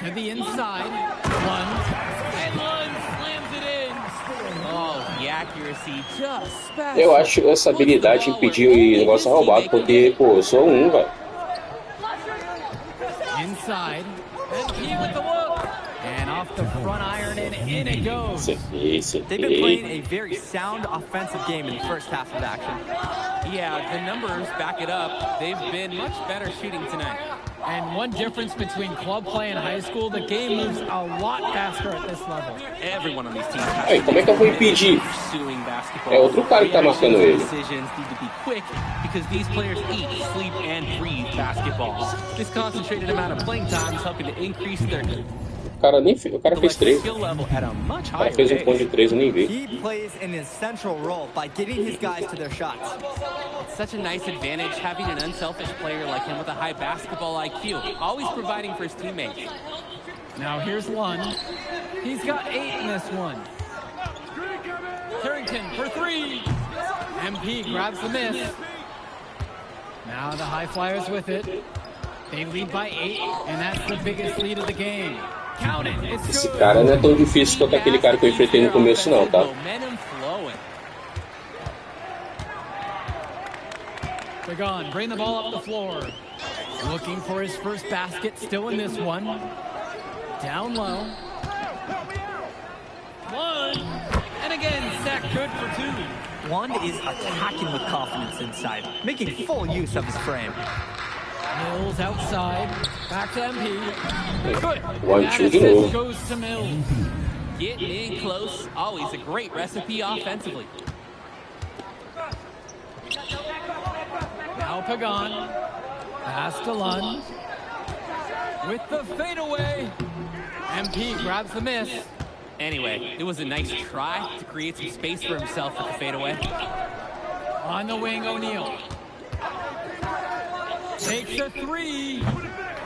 To the inside. Lund. And Lund slams it in. Oh, the accuracy just special. Eu acho essa habilidade impedir o negócio roubado, porque, pô, eu sou um, velho. Inside. And he with the look. And off the front iron and in it goes. They've been playing a very sound offensive game in the first half of action. Yeah, the numbers back it up. They've been much better shooting tonight. And one difference between club play and high school, the game moves a lot faster at this level. Everyone on these teams has Aí, como é que eu vou impedir? pursuing basketball. É outro cara que tá marcando ele. Decisions need to be quick because these players eat, sleep, and breathe basketball. This concentrated amount of playing time is helping to increase their O cara fez 3. skill level at a much O cara higher fez um rate. ponto de 3, eu nem vi. He plays an essential role by getting his guys to their shots. It's such a nice advantage having an unselfish player like him with a high basketball IQ, always providing for his teammates. Now here's Lund. He's got 8 in this one. Carrington for 3. MP grabs the miss. Now the High Flyers with it. They lead by 8, and that's the biggest lead of the game. Count it. It's Esse good. cara não é tão difícil quanto aquele cara que eu enfrentei no começo, não, tá? Momentum flowing. Pagan, bring the ball up the floor. Looking for his first basket, still in this one. Down low. 1. And again, Sack good for 2. One is attacking with confidence inside, making full use of his frame. Mills outside. Back to MP. Good. One, That two, assist no. goes to Mills. Getting in close, always a great recipe offensively. Now Pagan. Pass to Lund. With the fadeaway. MP grabs the miss. Anyway, it was a nice try to create some space for himself with the fadeaway. On the wing, O'Neal. Takes a 3.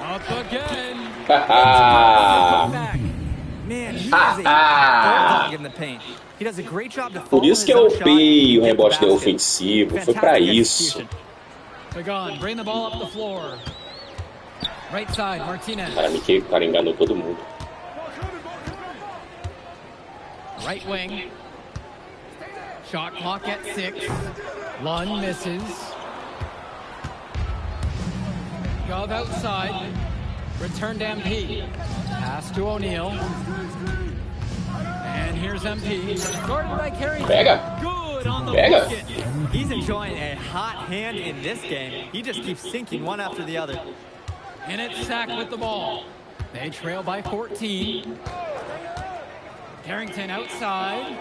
Up again. Haha! Back. Man, he is a bulldog in the paint. He does a great job to Por follow isso his que é own OP shot and o get the rebote dele basket. ofensivo. Foi pra Fantastic isso. execution. Pagan, bring the ball up the floor. Right side, Martinez. O cara enganou todo mundo. Right wing. Shot clock at 6. Lund misses. Gov outside. Return to MP. Pass to O'Neal. And here's MP. Guarded by Carrington. Pega. Good on the Pega. bucket. He's enjoying a hot hand in this game. He just keeps sinking one after the other. And it's Sack with the ball. They trail by 14. Carrington outside.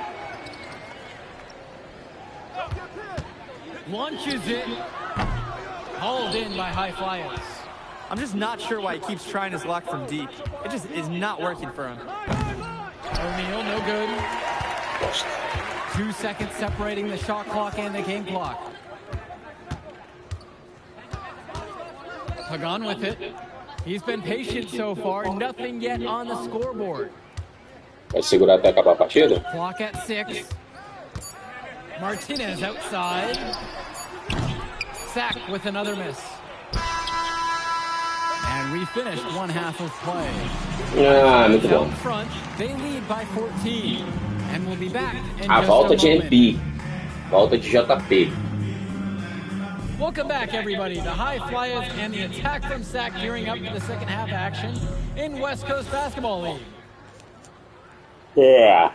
Launches it. Hauled in by High Flyers. I'm just not sure why he keeps trying his luck from deep. It just is not working for him. O'Neal, no good. 2 seconds separating the shot clock and the game clock. Pagan with it. He's been patient so far. Nothing yet on the scoreboard. Vai segurar até acabar a partida? Clock at 6. Martinez outside. Sack with another miss. And we finished one half of play. Ah, muito bom. Out front, they lead by 14. And we'll be back in A just volta a de moment. MP. Volta de JP. Welcome back, everybody. The High Flyers and the attack from Sac gearing up for the second half action in West Coast Basketball League. Yeah.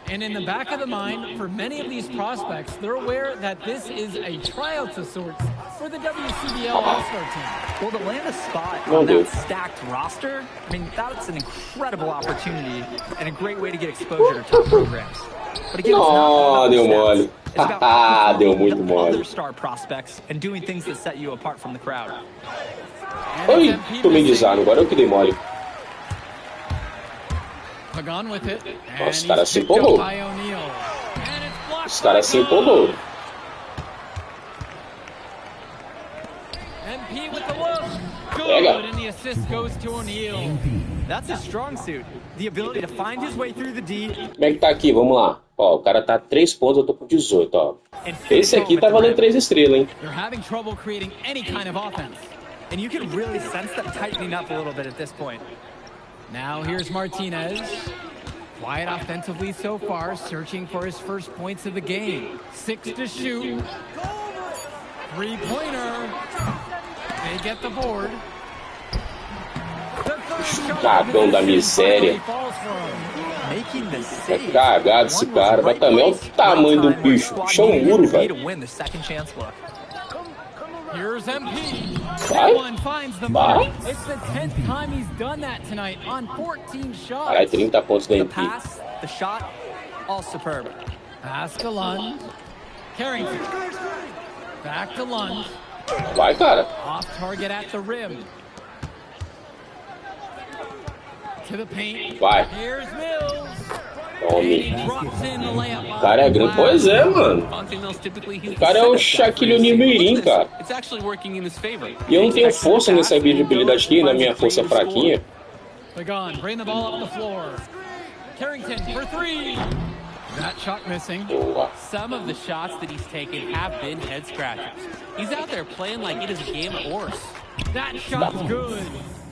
And in the back of the mind, for many of these prospects, they're aware that this is a tryout of sorts for the WCBL All-Star team. Well, to land a spot on that stacked roster, I mean, that's an incredible opportunity and a great way to get exposure to top programs. But again, it's not about deu stats. mole. It's about Deu muito the mole. other star prospects and doing things that set you apart from the crowd. Oi, tomei desarme, agora eu que dei mole. Pagan with it. Nossa, os caras se empolgou. Os caras se empolgou. MP with the look. Pega. Good, and the assist goes to O'Neal. That's his strong suit. The ability to find his way through the D. Como é que tá aqui? Vamos lá. Ó, o cara tá 3 pontos, eu tô com 18, ó. Esse aqui tá valendo 3 estrelas, hein? They're having trouble creating any kind of offense. And you can really sense them tightening up a little bit at this point. Now here's Martinez. Quiet offensively so far, searching for his first points of the game. 6 to shoot. Three-pointer. They get the board. Cagão da miséria. É cagado esse cara, mas também é o tamanho do bicho. Bicho é um muro, velho. Here's MP. Vai? One finds the Vai? mark. It's the 10th time he's done that tonight on 14 shots. Caralho, 30 pontos da The MP. pass, the shot, all superb. Pass to Lund. Carrington. Back to Lund. Vai, cara. Off target at the rim. To the paint. Vai. Here's Mills. Tome. Drops in the layup. O cara é grande. Pois é, mano. O cara é o Shaquille O'Neal, cara. It's actually working in his favor. E eu não tenho força nessa habilidade aqui, na minha força fraquinha. Pagan, bring the ball up the floor. Carrington for 3. That shot missing. Boa. Some of the shots that he's taken have been head scratchers. He's out there playing like it is a game of horse. That shot's good.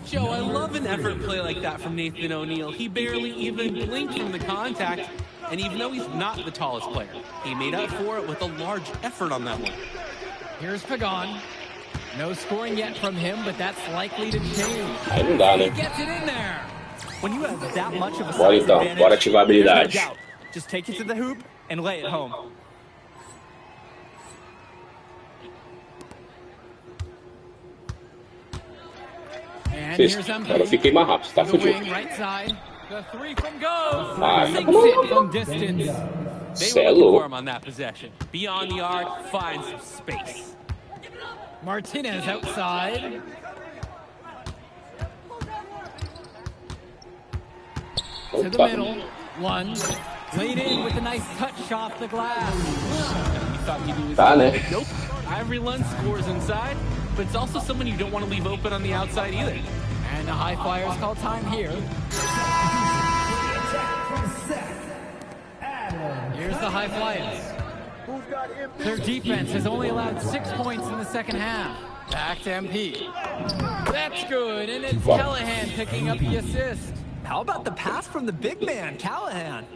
Joe, I love an effort play like that from Nathan O'Neal. He barely even blinked from the contact, and even though he's not the tallest player, he made up for it with a large effort on that one. Here's Pagan. No scoring yet from him, but that's likely to change. Aí não dá, né? He gets it in there. When you have that much of a Bora size então, advantage, bora ativar a there's no habilidade. doubt. Just take it to the hoop and lay it home. And Fez. here's MP. Agora eu fiquei mais rápido, tá The fudido. wing, right side. The 3 from go. Vai. Sinks it from distance. They Cê é were looking louco. for him on that possession. Beyond the arc, finds some space. Martinez outside. To the Opa. middle. One. Laid in with a nice touch off the glass. You thought he knew his Tá, né? Nope. Ivory Lund scores inside, but it's also someone you don't want to leave open on the outside either. And the High Flyers call time here. Here's the High Flyers. Their defense has only allowed 6 points in the second half. Back to MP. That's good, and it's Callahan picking up the assist. How about the pass from the big man, Callahan?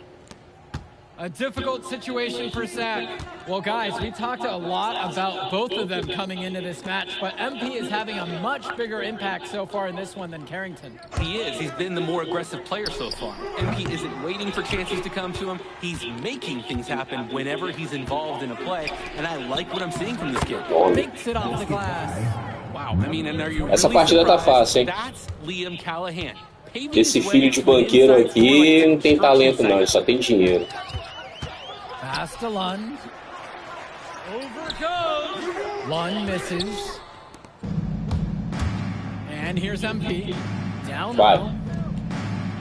A difficult situation for Sac. Well, guys, we talked a lot about both of them coming into this match, but MP is having a much bigger impact so far in this one than Carrington. He is. He's been the more aggressive player so far. MP isn't waiting for chances to come to him. He's making things happen whenever he's involved in a play, and I like what I'm seeing from this kid. Makes it off the glass. Wow, I mean, and are you Essa really partida tá surprised? fácil, hein? That's Liam Callahan. Paving Esse his way filho de to an banqueiro inside aqui score like não tem construction talento não, ele site. só tem dinheiro. Pass to Lund. Over goes. Lund misses. And here's MP. Down Vai. low.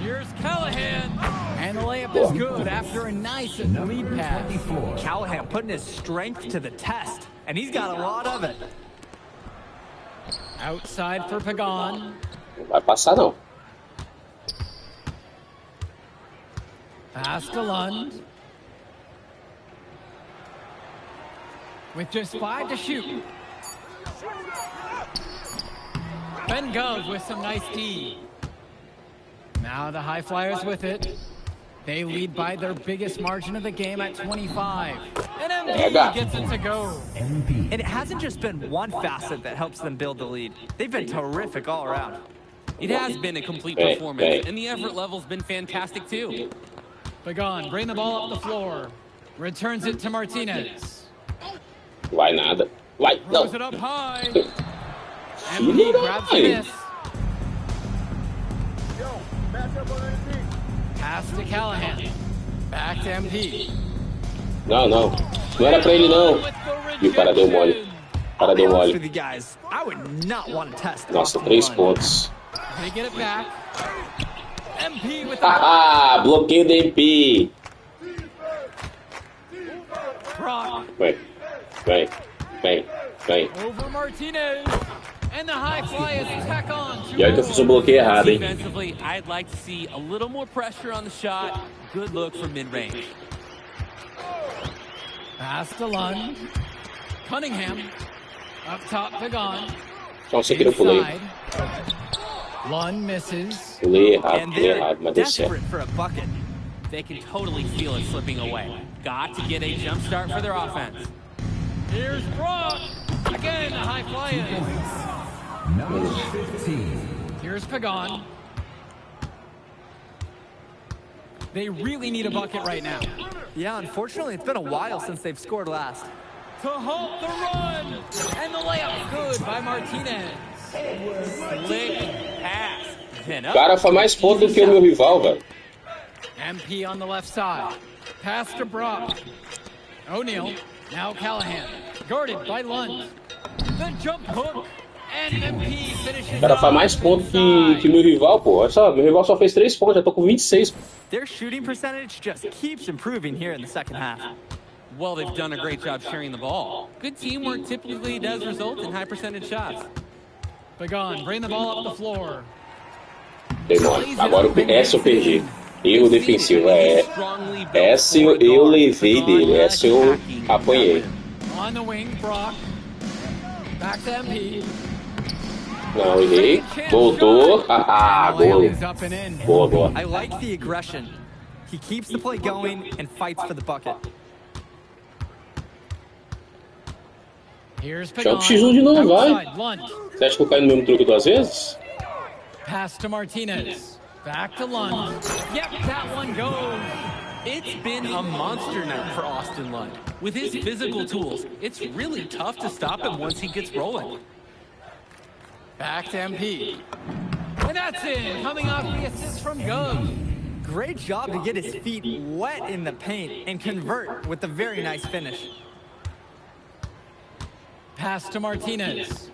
Here's Callahan. And the layup is good after a nice lead pass. Callahan putting his strength to the test, and he's got a lot of it. Outside for Pagan. Não vai passar não. Pass to Lund. With just 5 to shoot. Ben Gove with some nice D. Now the High Flyers with it. They lead by their biggest margin of the game at 25. And MP Pega. gets it to go. And it hasn't just been one facet that helps them build the lead. They've been terrific all around. It has been a complete Hey, performance, hey. and the effort level's been fantastic too. Pagan, bring the ball up the floor. Returns it to Martinez. Vai nada. Vai, não. Throws it up high. Filho MP da grabs the mãe. miss. Pass to Callahan. Back to MP. Não, não. Não era pra ele, não. E o cara deu mole. O cara I'll be deu honest with mole. you guys, I would not want to test Nossa, Austin 3 Lund. pontos. They get it back. MP with the Haha, bloqueio do MP. Brock Vem, vem, vem, vem. over Martinez. And the high fly is tack on. E aí que eu fiz um bloqueio errado, hein? Defensively, I'd like to see a little more pressure on the shot. Good look from mid-range. Pass to Lund. Cunningham. Up top, Pagan. Então, você queria eu pulei. Inside. Lund misses. Pulei And errado, they're mas deu certo. desperate for a bucket. They can totally feel it slipping away. Got to get a jump start for their offense. Here's Brock. Again, the high fly is. Here's Pagan. They really need a bucket right now. Yeah, unfortunately, it's been a while since they've scored last. To halt the run. And the layup's good by Martinez. Slick pass. Then O up. cara faz mais ponto do que o meu rival, velho. MP on the left side. Pass to Brock. O'Neal. Now Callahan. Guarded by Lund. The jump hook. And MP finishes O cara faz mais ponto que meu rival, pô. Olha só, meu rival só fez 3 pontos, já tô com 26. Their shooting percentage just keeps improving here in the second half. Well, they've done a great job sharing the ball. Good teamwork typically does result in high percentage shots. Pagan, bring the ball up the floor. Dei mole. Agora essa eu perdi. Erro defensivo. Essa eu levei dele. Essa eu apanhei. On the wing, Brock. Back to MP. Não, errei. Voltou. Ah, gol. Layup is up and in. Boa, boa. I like the aggression. He keeps the play going and fights for the bucket. Here's Joga o Pagan. X1 de novo, vai. Outside, Lund. Você acha que eu caio no mesmo truque 2 vezes? Pass to Martinez. Back to Lund. Yep, that one goes. It's been a monster night for Austin Lund. With his physical tools, it's really tough to stop him once he gets rolling. Back to MP. And that's in. Coming off the assist from Gov. Great job to get his feet wet in the paint and convert with a very nice finish. Pass to Martinez.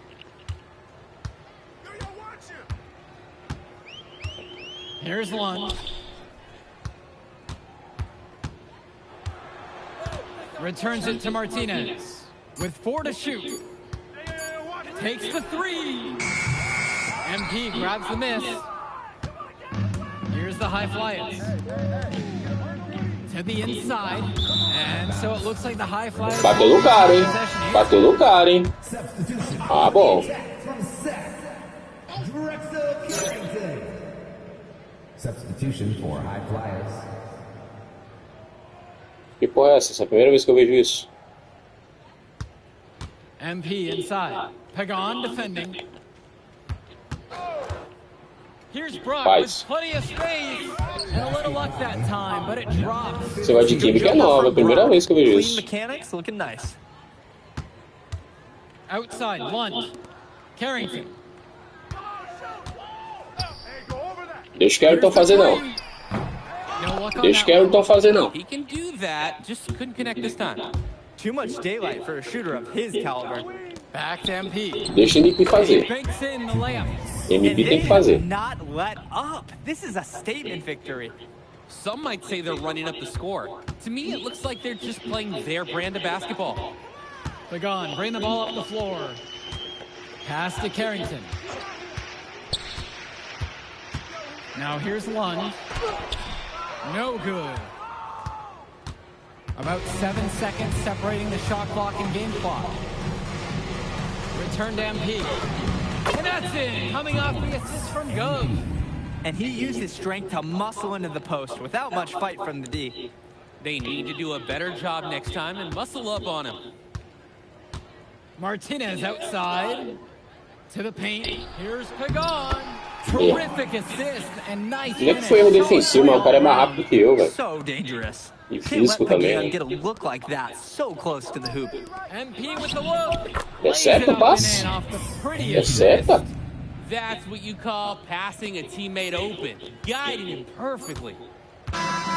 Here's Lund. Returns it to Martinez. With 4 to shoot. Takes the 3. MP grabs the miss. Here's the high flyers. To the inside. And so it looks like the high flyers. Bateu no cara, hein? Bateu no cara, hein? Ah, bom. Substitution for high flyers. Que porra é essa? Essa é a primeira vez que eu vejo isso. MP inside. Pagan defending. Here's Brock Faz. with plenty of space. And a little luck that time, but it drops. Esse negócio de química é nova, é a primeira vez que eu vejo Clean isso. mechanics, looking nice. Outside, Lund. Carrington. Deixa o Carrington fazer, não. No luck on Deixa o that one. Carrington fazer, não. He can do that, just couldn't connect this time. Too much daylight for a shooter of his caliber. Back to MP. Deixa o MP fazer. Banks in the layup. And MP they tem que fazer. have not let up. This is a statement victory. Some might say they're running up the score. To me, it looks like they're just playing their brand of basketball. Pagan, bring the ball up the floor. Pass to Carrington. Now here's Lund. No good. About 7 seconds separating the shot clock and game clock. Return to MP. And that's in. Coming off the assist from Gov. and he used his strength to muscle into the post without much fight from the D. They need to do a better job next time and muscle up on him. Martinez outside to the paint. Here's Pagan. Terrific assist and nice Não é que foi erro defensivo, mas o cara é mais rápido que eu, velho. So dangerous. E Can't let físico também, Pagan né? get a look like that so close to the hoop. MP with the look. É certo o passe? É certo? That's what you call passing a teammate open, guiding him perfectly.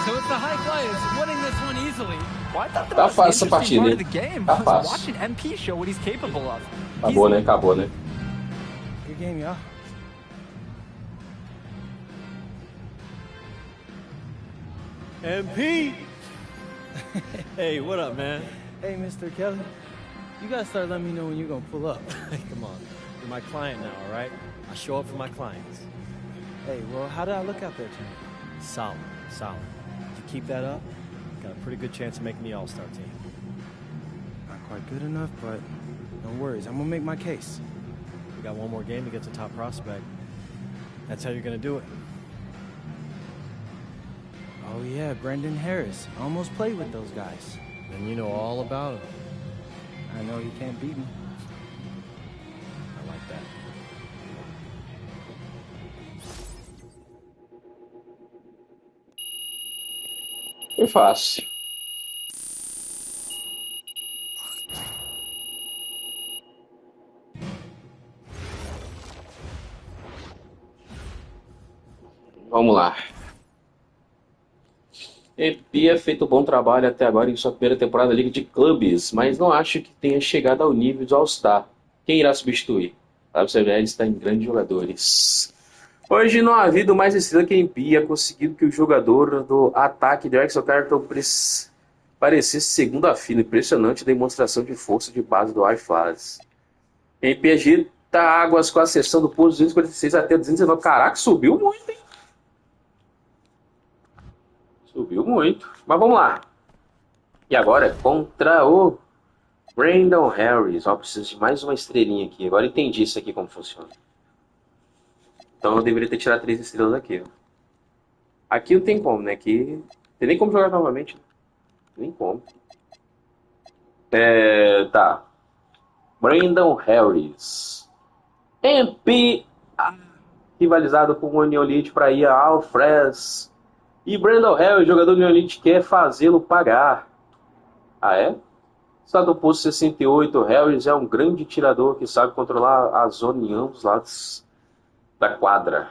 So it's the high flyers winning this one easily. Well, I thought the Tá most fácil essa interesting partida, part hein? of the game Tá was fácil. watching MP show what he's capable of. Acabou, né? Acabou, né? Good game, y'all. MP! Hey, what up, man? Hey, Mr. Kelly. You gotta start letting me know when you're gonna pull up. Come on. You're my client now, all right? I show up for my clients. Hey, well, how did I look out there tonight? Solid, solid. If you keep that up, got a pretty good chance of making the All-Star team. Not quite good enough, but no worries. I'm gonna make my case. We got one more game against a top prospect. That's how you're gonna do it. Oh, yeah, Brendan Harris. Almost played with those guys. Then you know all about him. I know you can't beat me. I like that. Foi fácil. Vamos lá. EP é feito um bom trabalho até agora em sua primeira temporada da Liga de Clubes, mas não acho que tenha chegado ao nível do All-Star. Quem irá substituir? Para você ver, ele está em grandes jogadores. Hoje não ha havido mais estrela que MP ha conseguido que o jogador do ataque de Axel Carter parecesse segunda fila. Impressionante demonstração de força de base do Flash. MP agita águas com a seção do posto 246 até 219. Caraca, subiu muito, hein? Subiu muito. Mas vamos lá. E agora é contra o Brandon Harris. Ó, preciso de mais uma estrelinha aqui. Agora entendi isso aqui como funciona. Então eu deveria ter tirado 3 estrelas aqui. Ó. Aqui não tem como, né? Aqui não tem nem como jogar novamente. Nem como. Tá. Brandon Harris. MP rivalizado com o Neolite para ir a Alfres. E Brandon Harris, jogador do Neolite, quer fazê-lo pagar. Ah, é? Está no posto 68. Harris é um grande tirador que sabe controlar a zona em ambos lados da quadra.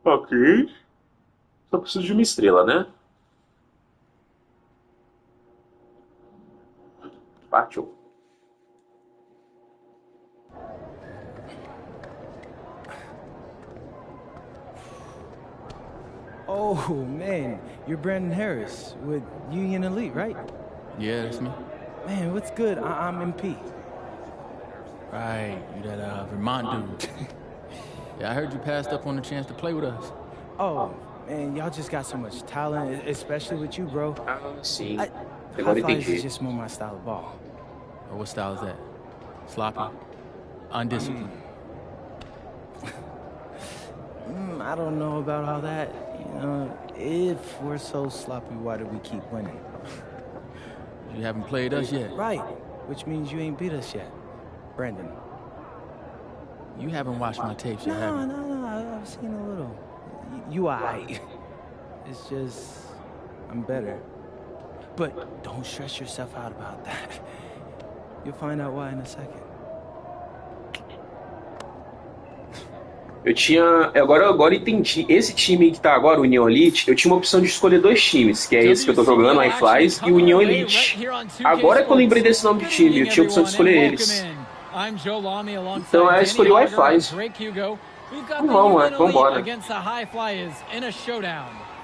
Ok. Só preciso de uma estrela, né? Partiu. Oh, man, you're Brandon Harris with Union Elite, right? Yeah, that's me. Man, what's good? I'm MP. Right, you that Vermont dude. Yeah, I heard you passed up on the chance to play with us. Oh, man, y'all just got so much talent, especially with you, bro. Sim. High flyers is just more my style of ball. Oh, what style is that? Sloppy? Undisciplined? I don't know about all that. You know, if we're so sloppy, why do we keep winning? You haven't played us yet. Right, which means you ain't beat us yet, Brandon. You haven't watched my tapes yet, have you? No, I've seen a little. You aight. It's just, I'm better. But don't stress yourself out about that. You'll find out why in a second. Agora entendi. Esse time que tá agora, o Union Elite, eu tinha uma opção de escolher 2 times, que é esse que eu tô jogando, o iFlies, e o Union Elite. Agora que eu lembrei desse nome de time, eu tinha a opção de escolher eles. Então eu escolhi o iFlies. Vamos embora.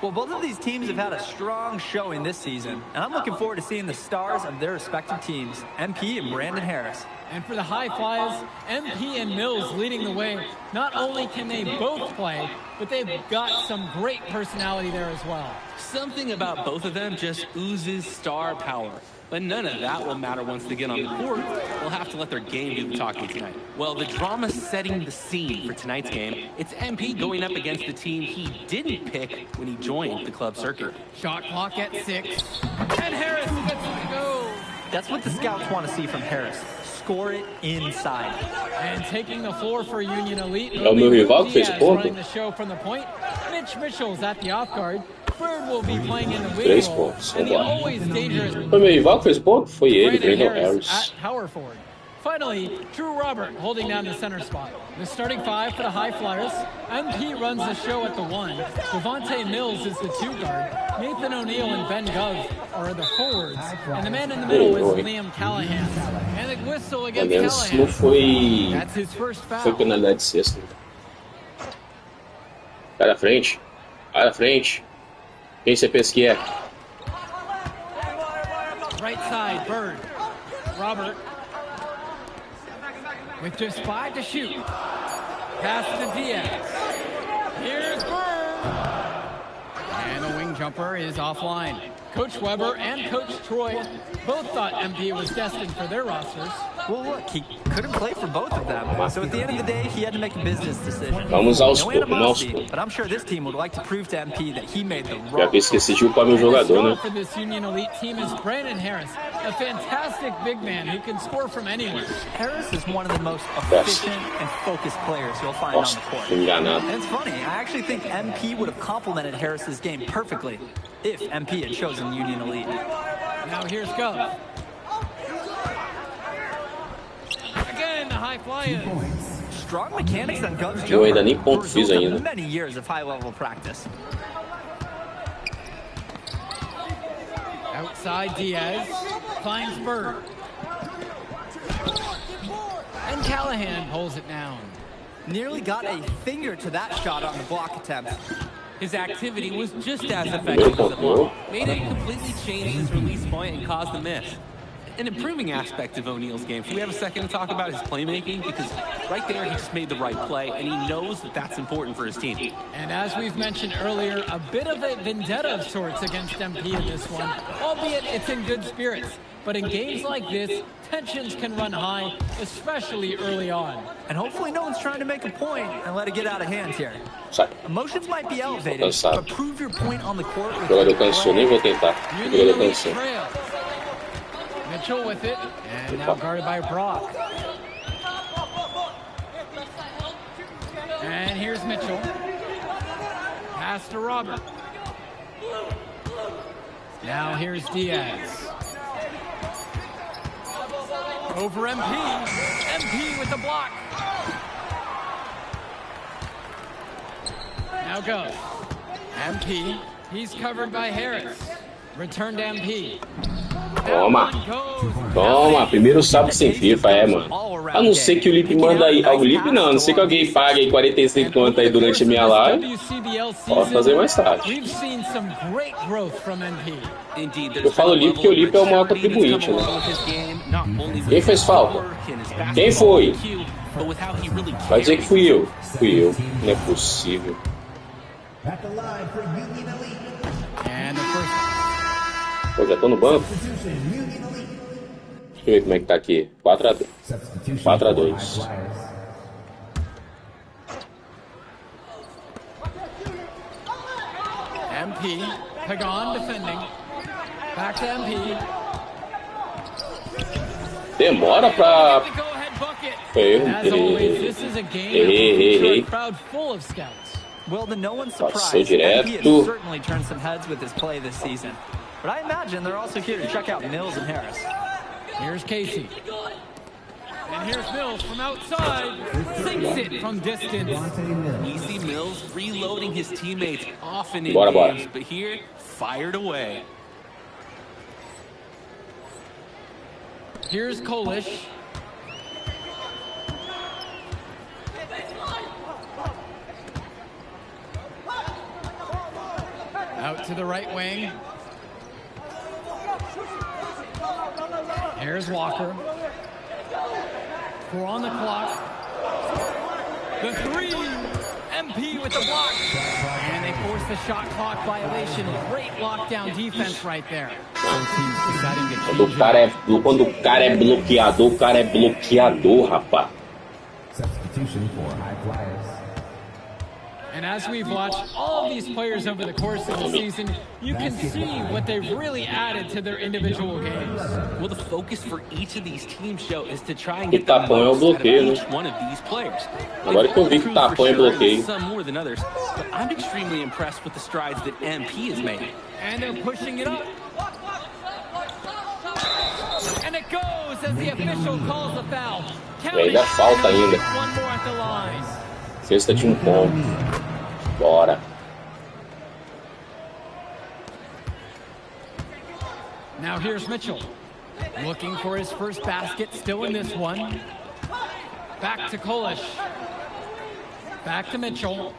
Well, both of these teams have had a strong showing this season, and I'm looking forward to seeing the stars of their respective teams, MP and Brandon Harris. And for the High Flyers, MP and Mills leading the way. Not only can they both play, but they've got some great personality there as well. Something about both of them just oozes star power. But none of that will matter once they get on the court. They'll have to let their game do the talking tonight. Well, the drama setting the scene for tonight's game. It's MP going up against the team he didn't pick when he joined the club circuit. Shot clock at 6. And Harris gets it to go. That's what the scouts want to see from Harris. Score it inside. And taking the floor for Union Elite. É o meu rival que fez ponto. Running the show from the point. Mitch Mitchell's at the off guard. Bird will be playing in the wing 3 role. pontos. And the always dangerous Foi meu rival que fez ponto? Foi ele, Brandon Harris Harris. at power forward. Finally, Drew Robert holding down the center spot. The starting 5 for the High Flyers. MP runs the show at the 1. Devontae Mills is the 2 guard. Nathan O'Neal and Ben Gov are the forwards. And the man in the middle is Liam Callahan. And the whistle against Aliás, não Callahan. foi. That's his first foul. Foi penalidade de sexta. Vai na frente. Vai na frente. Quem você pensa que é? Right side, Bird. Robert. With just 5 to shoot. Pass to Diaz. Here's Bird. And the wing jumper is offline. Coach Weber and Coach Troy both thought MP was destined for their rosters. Well, look, he couldn't play for both of them. So at the end of the day, he had to make a business decision. Vamos aos No poucos, animosity, but I'm sure this team would like to prove to MP that he made the Já wrong que esqueci de upar meu jogador, né? For this Union Elite team is Brandon Harris, a fantastic big man who can score from anywhere. Harris is one of the most efficient and focused players you'll find on the court. Enganado. And it's funny, I actually think MP would have complemented Harris's game perfectly if MP had chosen Union Elite. Now here's Gov. Again, the High Flyers. Strong mechanics on Gov's Eu ainda jumper. nem ponto The fiz result ainda. of many years of high-level practice. Outside Diaz finds Bird. And Callahan pulls it down. Nearly got a finger to that shot on the block attempt. His activity was just as effective as the block. Made it completely change his release point and caused the miss. An improving aspect of O'Neal's game. Can we have a second to talk about his playmaking? Because right there, he just made the right play, and he knows that that's important for his team. And as we've mentioned earlier, a bit of a vendetta of sorts against MP in this one, albeit it's in good spirits. But in games like this, tensions can run high, especially early on. And hopefully no one's trying to make a point and let it get out of hand here. Sai. Emotions might be elevated, Cansado. but prove your point on the court with O jogador cansou, nem vou tentar. O jogador cansou. Trails. Mitchell with it, and now guarded by Brock. And here's Mitchell. Pass to Robert. Now here's Diaz. Over MP. MP with the block. Now go. MP. He's covered by Harris. Return to MP. Toma. Toma, primeiro sábado sem FIFA, mano. A não ser que o Lipe manda aí. O Lipe não, a não ser que alguém pague aí 45 conto aí durante a minha live. Posso fazer mais tarde. Eu falo Lipe porque o Lipe é o maior contribuinte, né? Quem fez falta? Quem foi? Vai dizer que fui eu. Fui eu. Não é possível. Pô, já tô no banco? Deixa eu ver como é que tá aqui. 4-2. MP, Pagan defending. Back to MP. Demora pra... Foi erro. Errei. Well, to no one's surprise, Passou direto. MP has certainly turned some heads with his play this season. But I imagine they're also here to check out Mills and Harris. Here's Casey. And here's Mills from outside. Sinks it from distance. You see Mills reloading his teammates often in Bora. games, but here, fired away. Here's Kolish. Out to the right wing. Here's Walker. 4 on the clock. The 3. MP with the block. And they force a shot clock violation. Great lockdown defense right there. Both teams deciding to change Quando o cara é bloqueador, o cara é bloqueador, rapaz. Substitution for high flyers. And as we've watched all of these players over the course of the season, you can see what they've really added to their individual games. Well, the focus for each of these teams show is to try and get the most out of each one of these players. Agora que eu vi que tapão é bloqueio. Some more than others, but I'm extremely impressed with the strides that MP has made. And they're pushing it up. And it goes as the official calls a foul. Ainda falta ainda. One more at the line. Sexta de ponto. Bora. Now here's Mitchell. Looking for his first basket, still in this one. Back to Kolish. Back to Mitchell.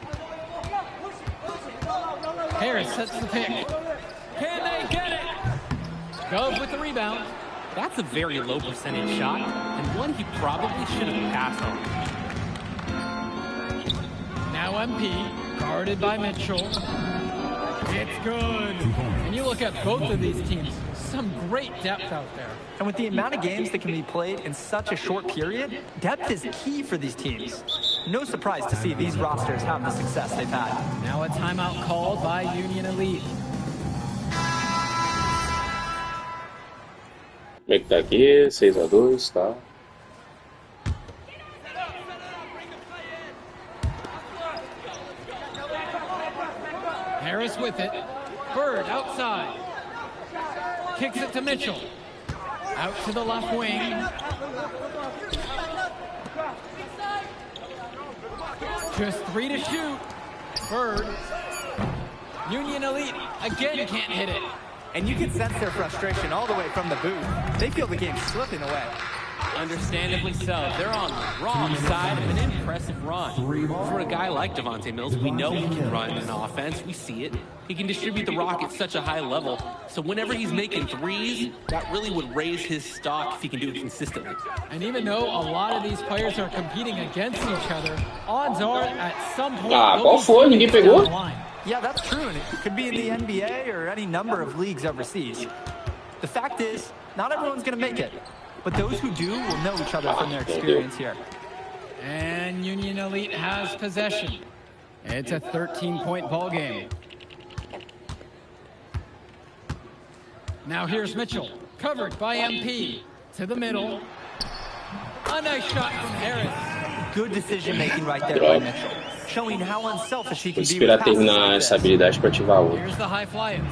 Harris sets the pick. Can they get it? Gove with the rebound. That's a very low percentage shot, and one he probably should have passed on. Now MP, guarded by Mitchell. It's good. And you look at both of these teams, some great depth out there. And with the amount of games that can be played in such a short period, depth is key for these teams. No surprise to see these rosters have the success they've had. Now a timeout called by Union Elite. Como é que tá aqui? 6-2, tá? Harris with it. Bird outside. Kicks it to Mitchell. Out to the left wing. Just 3 to shoot. Bird. Union Elite again can't hit it. And you can sense their frustration all the way from the booth. They feel the game slipping away. Understandably so. They're on the wrong side of an impressive run. For a guy like Devontae Mills, we know he can run an offense. We see it. He can distribute the rock at such a high level. So whenever he's making threes, that really would raise his stock if he can do it consistently. And even though a lot of these players are competing against each other, odds are at some point... qual foi? Ninguém pegou? Yeah, that's true, and it could be in the NBA or any number of leagues overseas. The fact is, not everyone's going to make it, but those who do will know each other from their experience here. And Union Elite has possession. It's a 13-point ball game. Now here's Mitchell, covered by MP. To the middle. A nice shot from Harris. Good decision-making right there by Mitchell. Showing how unselfish he can be. Esperar terminar essa habilidade para ativar outra. Here's the high flyers.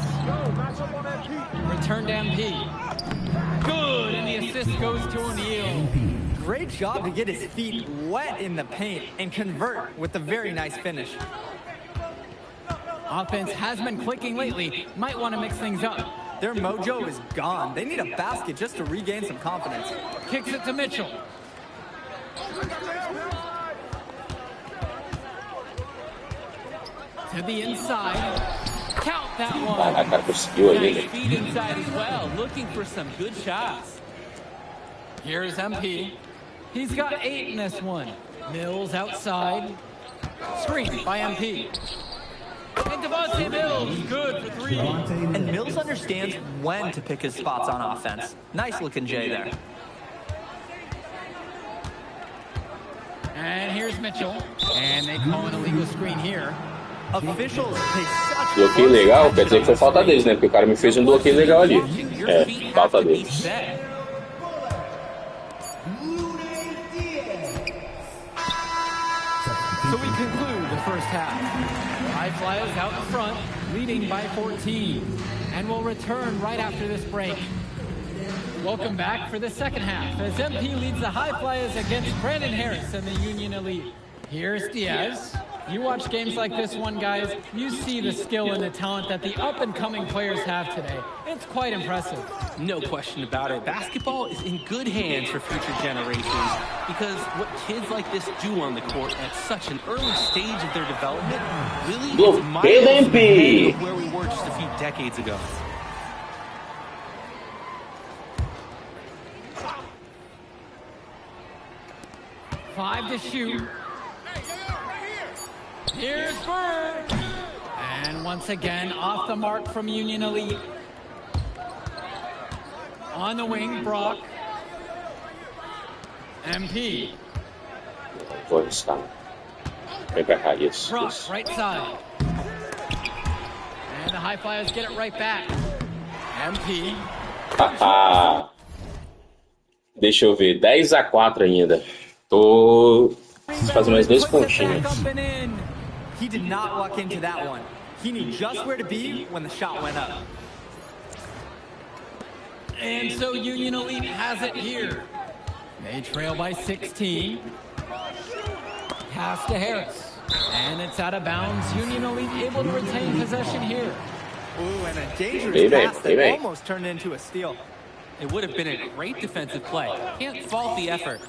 Return to MP. Good, and the assist goes to O'Neal. Great job to get his feet wet in the paint and convert with a very nice finish. Offense has been clicking lately. Might want to mix things up. Their mojo is gone. They need a basket just to regain some confidence. Kicks it to Mitchell. To the inside. Count that one. Nice feet inside as well. Looking for some good shots. Here's MP. He's got 8 in this one. Mills outside. Screen by MP. And Devontae Mills, good for 3. And Mills understands when to pick his spots on offense. Nice looking J there. And here's Mitchell. And they call an illegal screen here. Officials take such Bloqueio legal, quer dizer que foi falta deles, né? Porque o cara me fez bloqueio legal ali. É, falta deles. So we conclude the first half. High Flyers out in front, leading by 14. And we'll return right after this break. Welcome back for the second half as MP leads the High Flyers against Brandon Harris and the Union Elite. Here's Diaz. You watch games like this one, guys, you see the skill and the talent that the up-and-coming players have today. It's quite impressive. No question about it. Basketball is in good hands for future generations because what kids like this do on the court at such an early stage of their development really is miles ahead of where we were just a few decades ago. Five to shoot. Here's Bird. And once again, off the mark from Union Elite. On the wing, Brock. MP. Vou arriscar. Vem pra cá, isso. Brock, Isso. right side. And the High Flyers get it right back. MP. Haha. Deixa eu ver, 10-4 ainda. Tô. Preciso fazer mais 2 pontinhos. He did not luck into that one. He knew just where to be when the shot went up. And so Union Elite has it here. They trail by 16. Pass to Harris. And it's out of bounds. Union Elite able to retain possession here. Ooh, and a dangerous pass that almost turned into a steal. It would have been a great defensive play. Can't fault the effort.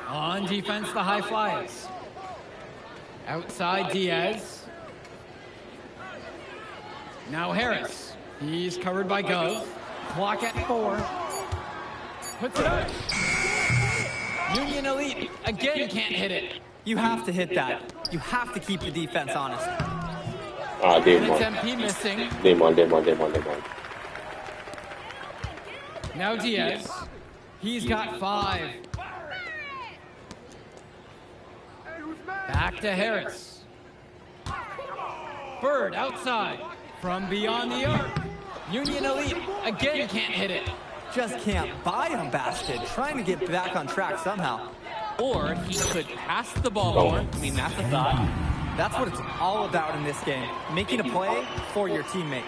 On defense, the High Flyers. Outside Diaz. Now Harris. He's covered by Gov. Clock at 4. Puts it up. Union Elite again can't hit it. You have to hit that. You have to keep the defense honest. Ah, dei And it's mole. MP missing. Dei mole. Now Diaz. He's got 5. Back to Harris. Bird outside. From beyond the arc. Union Elite again can't hit it. Just can't buy him, Basket. Trying to get back on track somehow. Or he could pass the ball more. I mean, that's a thought. That's what it's all about in this game. Making a play for your teammate.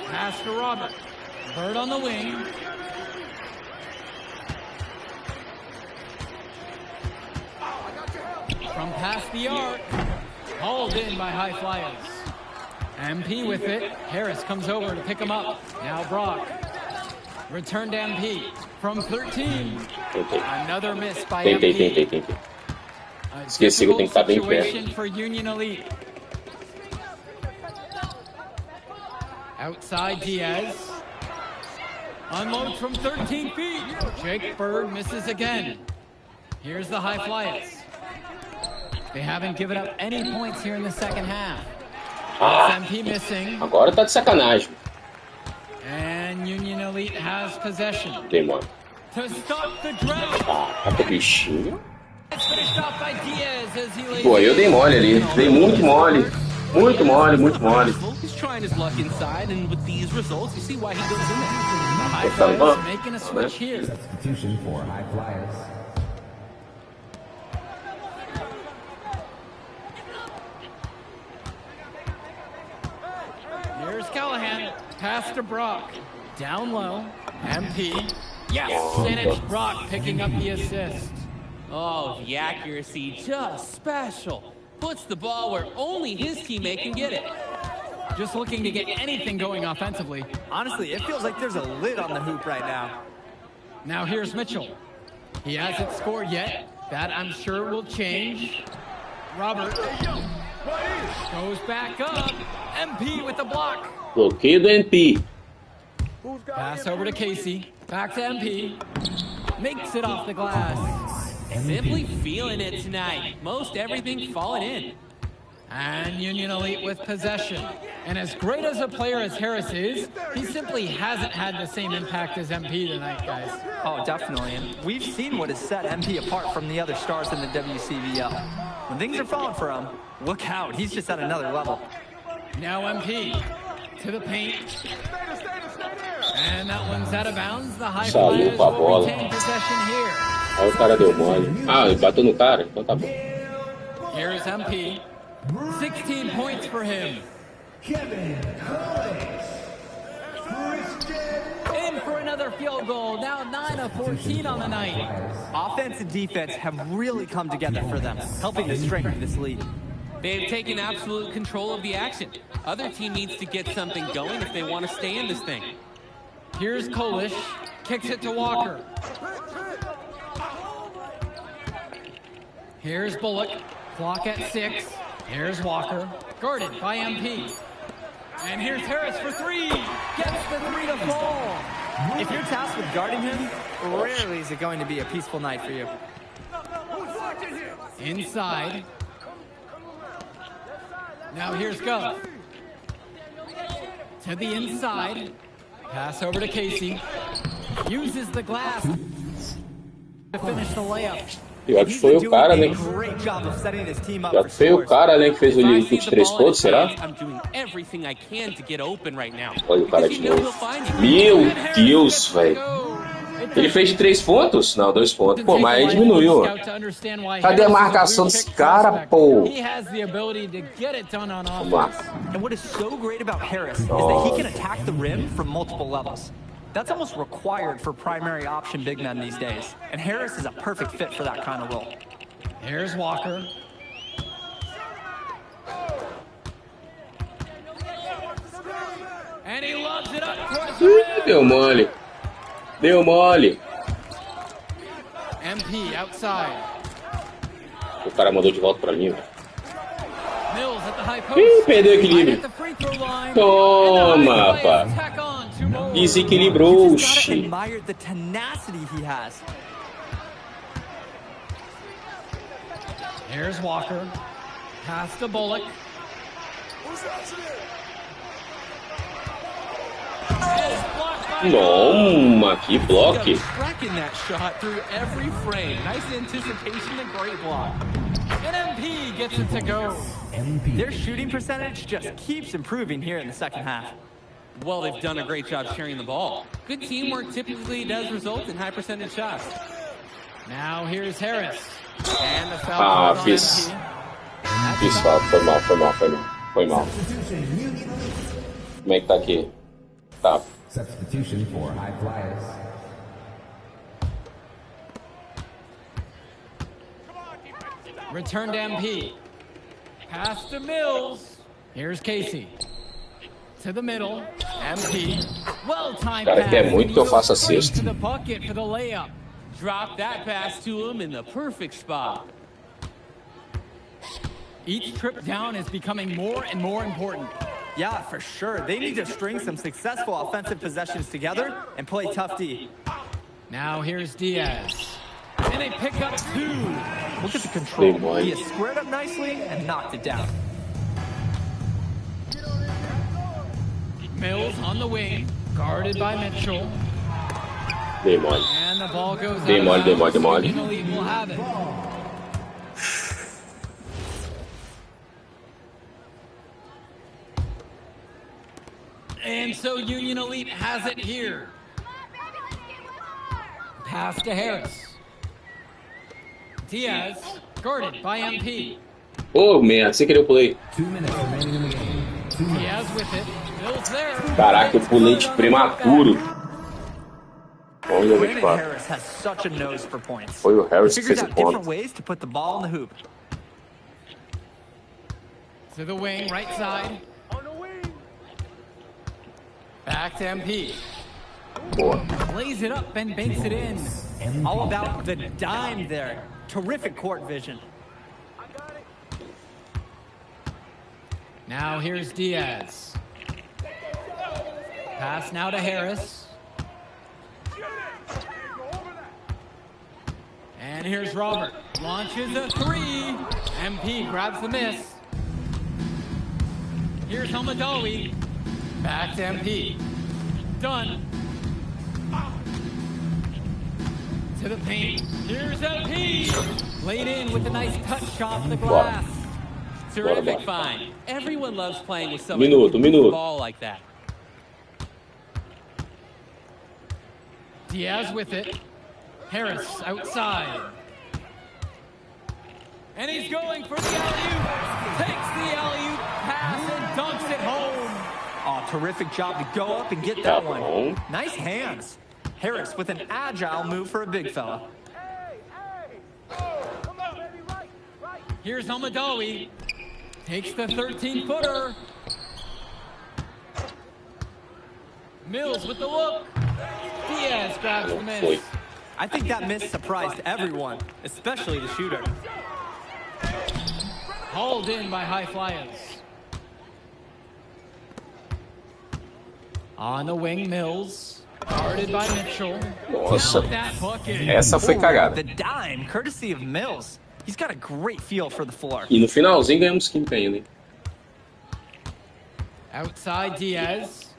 Pass to Robert. Bird on the wing. From past the arc. Hauled in by High Flyers. MP with it. Harris comes over to pick him up. Now Brock. Return to MP. From 13. Another miss by MP. Tem. A Esqueci que eu tenho que estar bem situation perto. for Union Elite. Outside Diaz. Unloads from 13 feet. Jake Bird misses again. Here's the High Flyers. They haven't given up any points here in the second half. MP missing. Agora tá de sacanagem. And Union Elite has possession. Dei mole. To stop the drought. Caraca, bichinho. It's finished off by Diaz as he lays. Pô, eu dei mole ali. Dei muito mole. Muito mole. He's trying his luck inside, and with these results, you see why he goes in there. The High Flyers making a switch here. Substitution for High Flyers. Here's Callahan. Pass to Brock. Down low. MP. Yes! And it's Brock picking up the assist. Oh, the accuracy, just special. Puts the ball where only his teammate can get it. Just looking to get anything going offensively. Honestly, it feels like there's a lid on the hoop right now. Now here's Mitchell. He hasn't scored yet. That, I'm sure, will change. Robert goes back up. MP with the block. Bloqueio do MP. Pass over to Casey. Back to MP. Makes it off the glass. Simply feeling it tonight. Most everything falling in. And Union Elite with possession. And as great as a player as Harris is, he simply hasn't had the same impact as MP tonight, guys. Oh, definitely. And we've seen what has set MP apart from the other stars in the WCBL. When things are falling for him, look out. He's just at another level. Now MP to the paint. And that one's out of bounds. The High Flyers will retain possession here. Aí o cara deu mole. Ah, ele bateu no cara? Então tá bom. Here's MP. 16 points for him. In for another field goal. Now 9 of 14 on the night. Offense and defense have really come together for them, helping to strengthen this lead. They've taken absolute control of the action. Other team needs to get something going if they want to stay in this thing. Here's Kolish. Kicks it to Walker. Here's Bullock. Clock at 6. Here's Walker. Guarded by MP. And here's Harris for three. Gets the three to fall. If you're tasked with guarding him, rarely is it going to be a peaceful night for you. Inside. Now here's Gov. To the inside. Pass over to Casey. Uses the glass to finish the layup. Eu acho que foi o cara, né? Já foi o cara, né, que fez o chute de 3 pontos, será? Olha o cara de novo. Meu Deus, velho. Ele fez de 3 pontos? Não, 2 pontos. Pô, mas aí diminuiu. Cadê a marcação desse cara, pô? Vamos lá. And what is so great about Harris is that he can attack the rim from multiple levels. That's almost required for primary option big men these days. And Harris is a perfect fit for that kind of role. Here's Walker. And he loves it up towards the rim. Deu mole. Deu mole. MP outside. O cara mandou de volta pra mim, velho. Mills at the high post. Ih, perdeu o equilíbrio. Toma, pá. Desequilibrou, xi. Here's Walker. Pass to Bullock. Toma, que bloque. Tracking that shot through every frame. Nice anticipation and great block. And MP gets it to go. Their shooting percentage just keeps improving here in the second half. Well, they've done a great job sharing the ball. Good teamwork typically does result in high percentage shots. Now here's Harris. And the foul Ah, on fiz. MP. Fiz falta. Foi mal. Como é que tá aqui? Tá. Substitution for high flyers. Return to MP. Pass to Mills. Here's Casey. To the middle. MP. Well-timed Cara, pass. quer muito que eu faça Straight sexto. to the bucket for the layup. Drop that pass to him in the perfect spot. Each trip down is becoming more and more important. Yeah, for sure. They need to string some successful offensive possessions together and play tough D. Now here's Diaz. And they pick up 2. Look at the control. He has squared up nicely and knocked it down. Mills on the wing, guarded by Mitchell. Dei mole. And the ball goes Dei mole. Union will have it. And so Union Elite has it here. Pass to Harris. Diaz, guarded by MP. Oh, merda, sem querer eu pulei. 2 minutes remaining in the game. Diaz with it. Mills there. Caraca, eu pulei de prematuro. Vamos ver o que faz. Harris has such a nose for points. Foi o Harris He que figures fez o out different ponto. ways to put the ball in the hoop. To the wing, right side. Back to MP. Boa. Plays it up and banks it in. All about the dime there. Terrific court vision. Now here's Diaz. Pass now to Harris. And here's Robert. Launches a 3. MP grabs the miss. Here's Hamadawi. Back to MP. Done. To the paint. Here's MP. Laid in with a nice touch off the glass. Terrific find. Everyone loves playing with someone who can move the ball like that. Diaz with it. Harris outside. And he's going for the alley-oop. Takes the alley-oop pass and dunks it home. Oh, terrific job to go up and get that one. Nice hands. Harris with an agile move for a big fella. Here's Hamadawi. Takes the 13-footer. Mills with the look. Diaz grabs the miss. I think that miss surprised everyone, especially the shooter. Hauled in by high flyers. On the wing, Mills. Guarded by Mitchell. Nossa, That bucket. essa foi cagada. The dime, courtesy of Mills. He's got a great feel for the floor. E no finalzinho ganhamos química ainda, hein? Outside Diaz.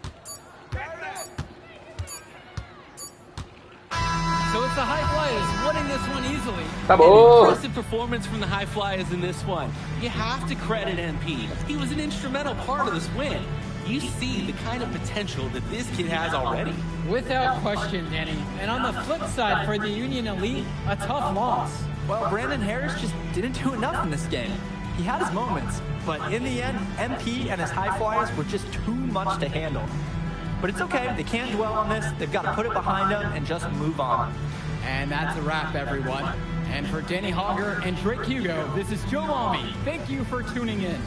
So it's the High Flyers winning this one easily. Tá bom. Impressive performance from the High Flyers in this one. You have to credit MP. He was an instrumental part of this win. You see the kind of potential that this kid has already. Without question, Danny. And on the flip side, for the Union Elite, a tough loss. Well, Brandon Harris just didn't do enough in this game. He had his moments, but in the end, MP and his High Flyers were just too much to handle. But it's okay, they can't dwell on this, they've got to put it behind them and just move on. And that's a wrap, everyone. And for Danny Hogger and Drake Hugo, this is Joe Mommy. Thank you for tuning in.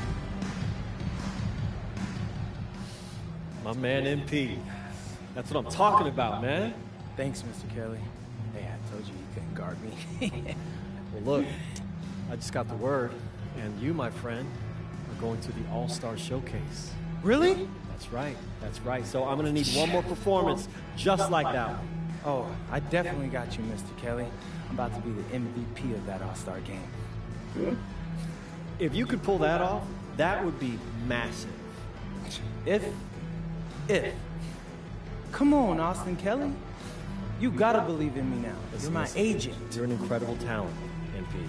My man MP. That's what I'm talking about, man. Thanks, Mr. Kelly. Hey, I told you you couldn't guard me. Well, look, I just got the word, and you, my friend, are going to the All-Star Showcase. Really? That's right, that's right. So I'm gonna need one more performance just like that one. Oh, I definitely got you, Mr. Kelly. I'm about to be the MVP of that All-Star game. If you could pull that off, that would be massive. If. Come on, Austin Kelly. You gotta believe in me now. You're my agent. You're an incredible talent, MP.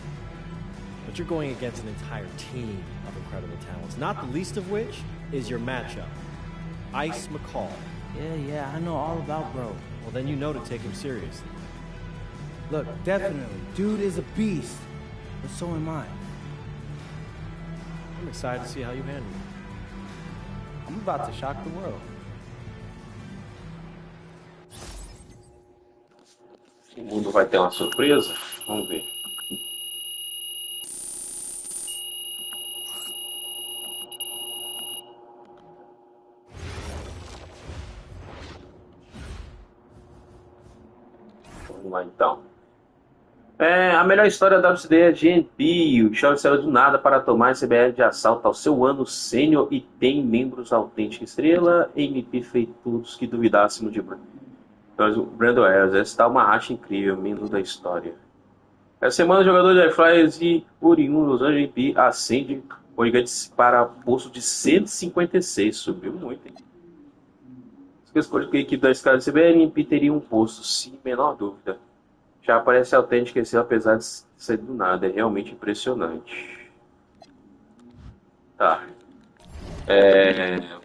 But you're going against an entire team of incredible talents, not the least of which is your matchup, Ice McCall. Yeah, I know all about bro. Well, then you know to take him seriously. Look, definitely. Dude is a beast. But so am I. I'm excited to see how you handle it. I'm about to shock the world. O mundo vai ter uma surpresa? Vamos ver. Vamos lá então. A melhor história da WCD é GNP. O Chave saiu do nada para tomar esse CBR de assalto ao seu ano sênior e tem membros autêntica estrela. MP fez todos que duvidássemos de Brandon Harris. Essa está uma racha incrível, membro da história. Essa semana, o jogador de Flyers e oriundo Los Angeles MP ascende o gigante para posto de 156. Subiu muito, hein? Se escolhe que a equipe da escala de CBR, MP teria um posto, sem menor dúvida. Já parece autêntico esse, apesar de ser do nada. É realmente impressionante. Tá.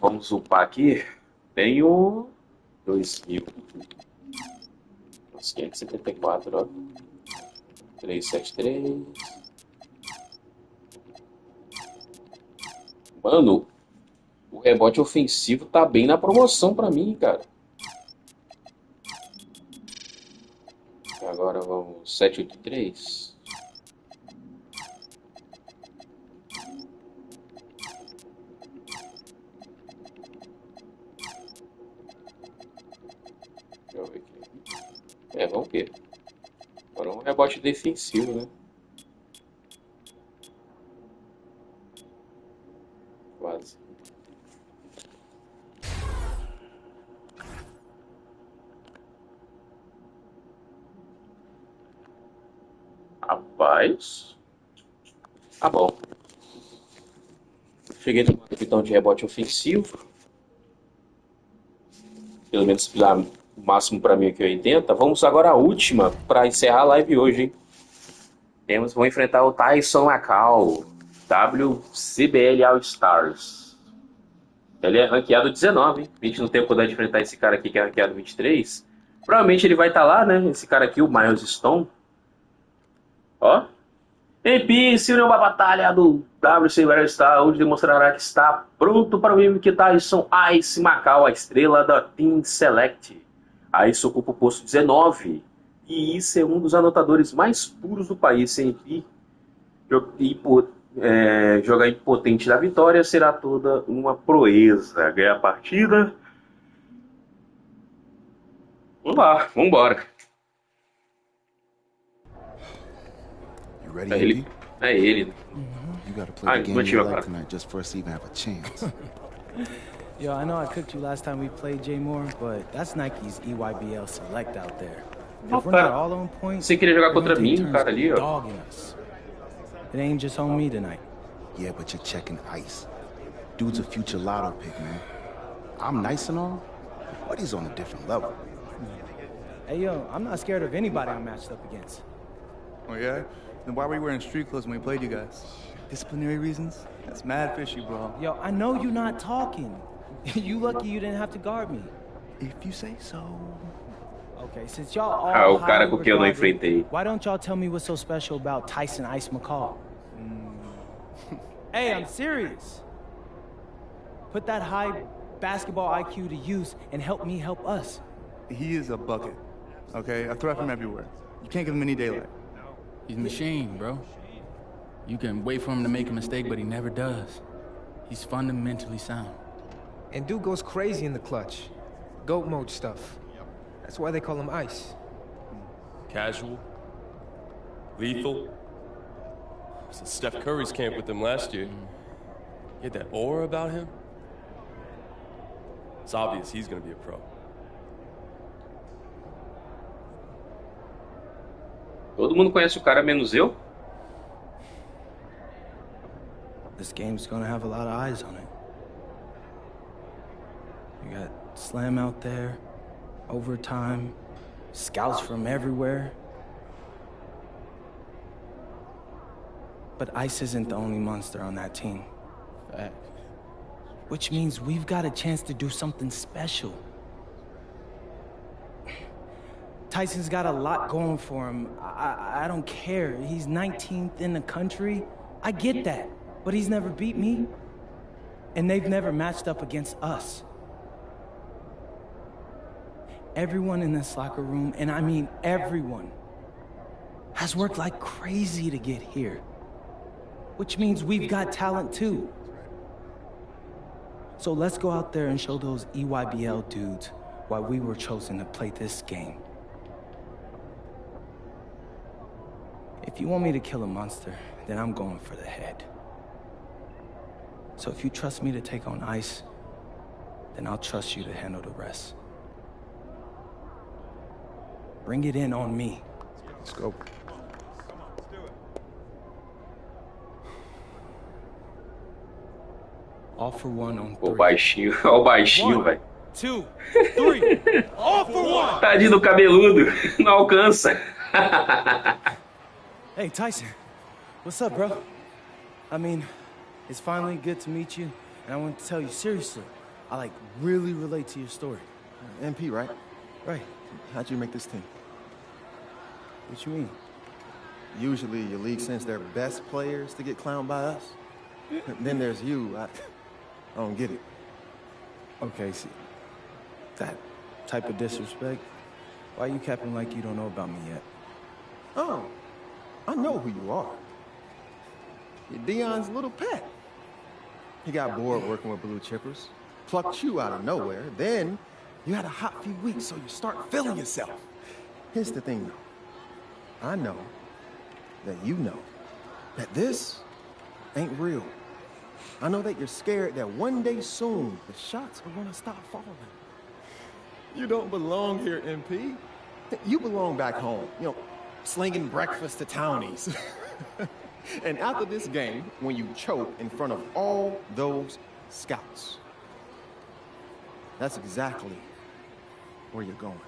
Vamos upar aqui. Tenho 2.000. 574, ó. 373. Mano, o rebote ofensivo tá bem na promoção pra mim, cara. Agora vamos 783. Deixa eu ver aqui. Vamos ver. Agora um rebote defensivo, né? Quase. Rapaz. Tá bom. Cheguei no capitão de rebote ofensivo. Pelo menos o máximo para mim aqui é 80. Vamos agora à última para encerrar a live hoje, hein? Vamos enfrentar o Tyson Macau, WCBL All Stars. Ele é ranqueado 19, hein? A gente não tem o poder de enfrentar esse cara aqui que é ranqueado 23. Provavelmente ele vai estar lá, né? Esse cara aqui, o Miles Stone. Ó. MP se uniu uma batalha do WCBL Star, onde demonstrará que está pronto para o mesmo que Tyson Ice Macau, a estrela da Team Select. Ice ocupa o posto 19 e isso é um dos anotadores mais puros do país. MP jogar impotente da vitória será toda uma proeza. Ganhar a partida. Vamos lá, vamos embora. Ready, ele. You gotta play the game you like tonight just for us to even have a chance. Yo, I know I cooked you last time we played J Moore, but that's Nike's EYBL Select out there. If we're not all on point, Sem querer jogar we're gonna contra take mim, turns cara, ali, ó. dogging us. It ain't just on me tonight. Yeah, but you're checking ice. Dude's a future lotto pick, man. I'm nice and all, but he's on a different level. Hey, yo, I'm not scared of anybody I'm matched up against. Oh, yeah? Then why were you wearing street clothes when we played you guys? Disciplinary reasons? That's mad fishy, bro. Yo, I know you're not talking. You lucky you didn't have to guard me. If you say so. Okay, since y'all all O cara highly com quem eu não regarded, enfrentei. why don't y'all tell me what's so special about Tyson Ice McCall? Hey, I'm serious. Put that high basketball IQ to use and help me help us. He is a bucket, okay? I threat him everywhere. You can't give him any daylight. He's a machine, bro. You can wait for him to make a mistake, but he never does. He's fundamentally sound. And dude goes crazy in the clutch. Goat mode stuff. That's why they call him Ice. Casual. Lethal. I was at Steph Curry's camp with him last year. He had that aura about him. It's obvious he's gonna be a pro. Todo mundo conhece o cara menos eu? This game's gonna have a lot of eyes on it. You got Slam out there, overtime, scouts from everywhere. But Ice isn't the only monster on that team. Fact. Which means we've got a chance to do something special. Tyson's got a lot going for him. I don't care. He's 19th in the country. I get that. But he's never beat me. And they've never matched up against us. Everyone in this locker room, and I mean everyone, has worked like crazy to get here. Which means we've got talent too. So let's go out there and show those EYBL dudes why we were chosen to play this game. If you want me to kill a monster, then I'm going for the head. So if you trust me to take on Ice, then I'll trust you to handle the rest. Bring it in on me. Let's go. All for one on O three. baixinho, olha o baixinho, velho. 2, 3, all for one! Tadinho do cabeludo, não alcança. Hey, Tyson. What's up, bro? I mean, it's finally good to meet you, and I want to tell you seriously, I really relate to your story. MP, right? Right. How'd you make this team? What you mean? Usually your league sends their best players to get clowned by us. Then there's you. I don't get it. Okay, see, that type of disrespect, why you capping like you don't know about me yet? Oh, I know who you are. You're Dion's little pet. He got bored working with blue chippers, plucked you out of nowhere, then you had a hot few weeks, so you start feeling yourself. Here's the thing, though. I know that you know that this ain't real. I know that you're scared that one day soon, the shots are gonna stop falling. You don't belong here, MP. You belong back home, you know, slinging breakfast to townies. And after this game, when you choke in front of all those scouts, that's exactly where you're going.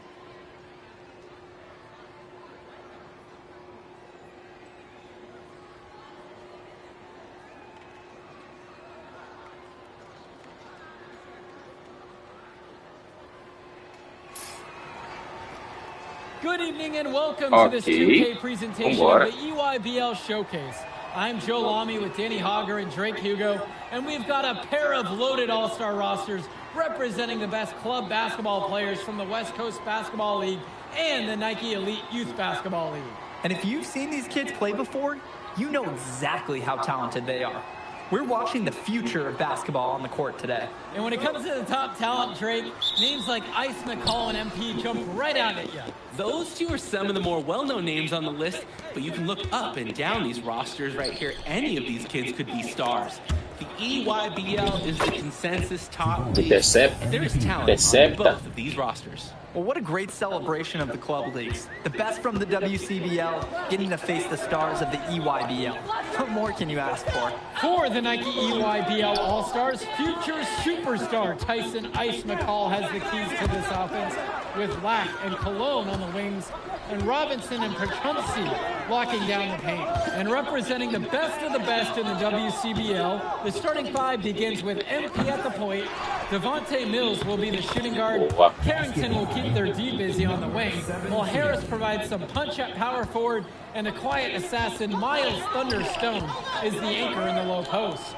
Good evening and welcome to this 2K presentation Vambora. of the EYBL Showcase. I'm Joe Lamy with Danny Hogger and Drake Hugo, and we've got a pair of loaded all-star rosters representing the best club basketball players from the West Coast Basketball League and the Nike Elite Youth Basketball League. And if you've seen these kids play before, you know exactly how talented they are. We're watching the future of basketball on the court today. And when it comes to the top talent, Drake, names like Ice McCall and MP jump right out at you. Those two are some of the more well-known names on the list, but you can look up and down these rosters right here. Any of these kids could be stars. The EYBL is the consensus top league. Intercept. There is talent on Intercepta. both of these rosters. Well, what a great celebration of the club leagues. The best from the WCBL getting to face the stars of the EYBL. What more can you ask for? For the Nike EYBL All-Stars, future superstar Tyson Ice McCall has the keys to this offense, with Lack and Cologne on the wings, and Robinson and Perchunsi locking down the paint. And representing the best of the best in the WCBL, the starting five begins with MP at the point. Devontae Mills will be the shooting guard. Carrington will keep their D busy on the wing, while Harris provides some punch at power forward, and a quiet assassin, Miles Thunderstone, is the anchor in the low post.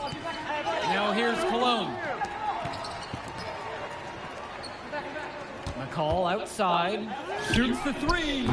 Now here's Cologne. McCall outside, shoots the three.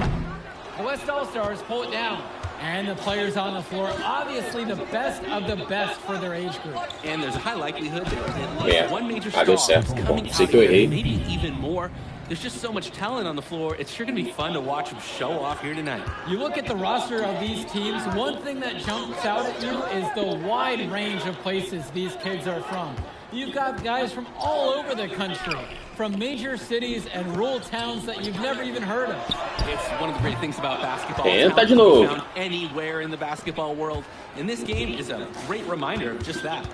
The West All-Stars pull it down. And the players on the floor, obviously the best of the best for their age group. And there's a high likelihood that at least one major star deu is certo. coming Sei out que eu here, errei. maybe even more. There's just so much talent on the floor. It's sure going to be fun to watch them show off here tonight. You look at the roster of these teams, one thing that jumps out at you is the wide range of places these kids are from. You've got guys from all over the country, from major cities and rural towns that you've never even heard of. It's one of the great things about basketball. Entra Talent de can be novo. found anywhere in the basketball world. And this game is a great reminder of just that.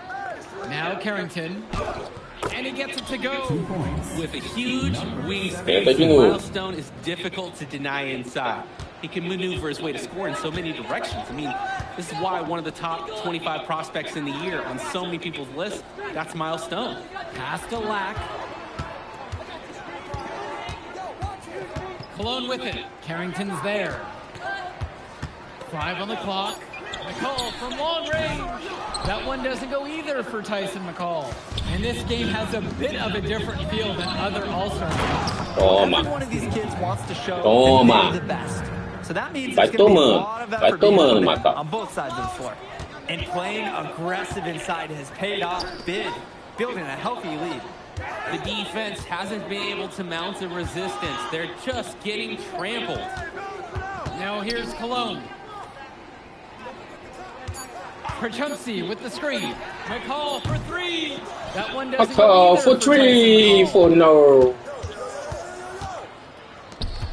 Now Carrington. And he gets it to go. With a huge Entra wingspan, de novo. Milestone is difficult to deny inside. He can maneuver his way to score in so many directions. I mean, this is why one of the top 25 prospects in the year on so many people's lists, that's Milestone. Pass to Lack. Cologne with it. Carrington's there. 5 on the clock. McCall from long range. That one doesn't go either for Tyson McCall. And this game has a bit of a different feel than other All-Star games. Toma. Every one of these kids wants to show Toma. that they're the best. So that means Vai there's going to be a tomando. lot of Vai effort being tomando, put in Macau. on both sides of the floor. And playing aggressive inside has paid off big, building a healthy lead. The defense hasn't been able to mount a resistance. They're just getting trampled. Now here's Cologne. Perchunsi with the screen. McCall for 3. That one doesn't go McCall either for Tyson 3 McCall. for no.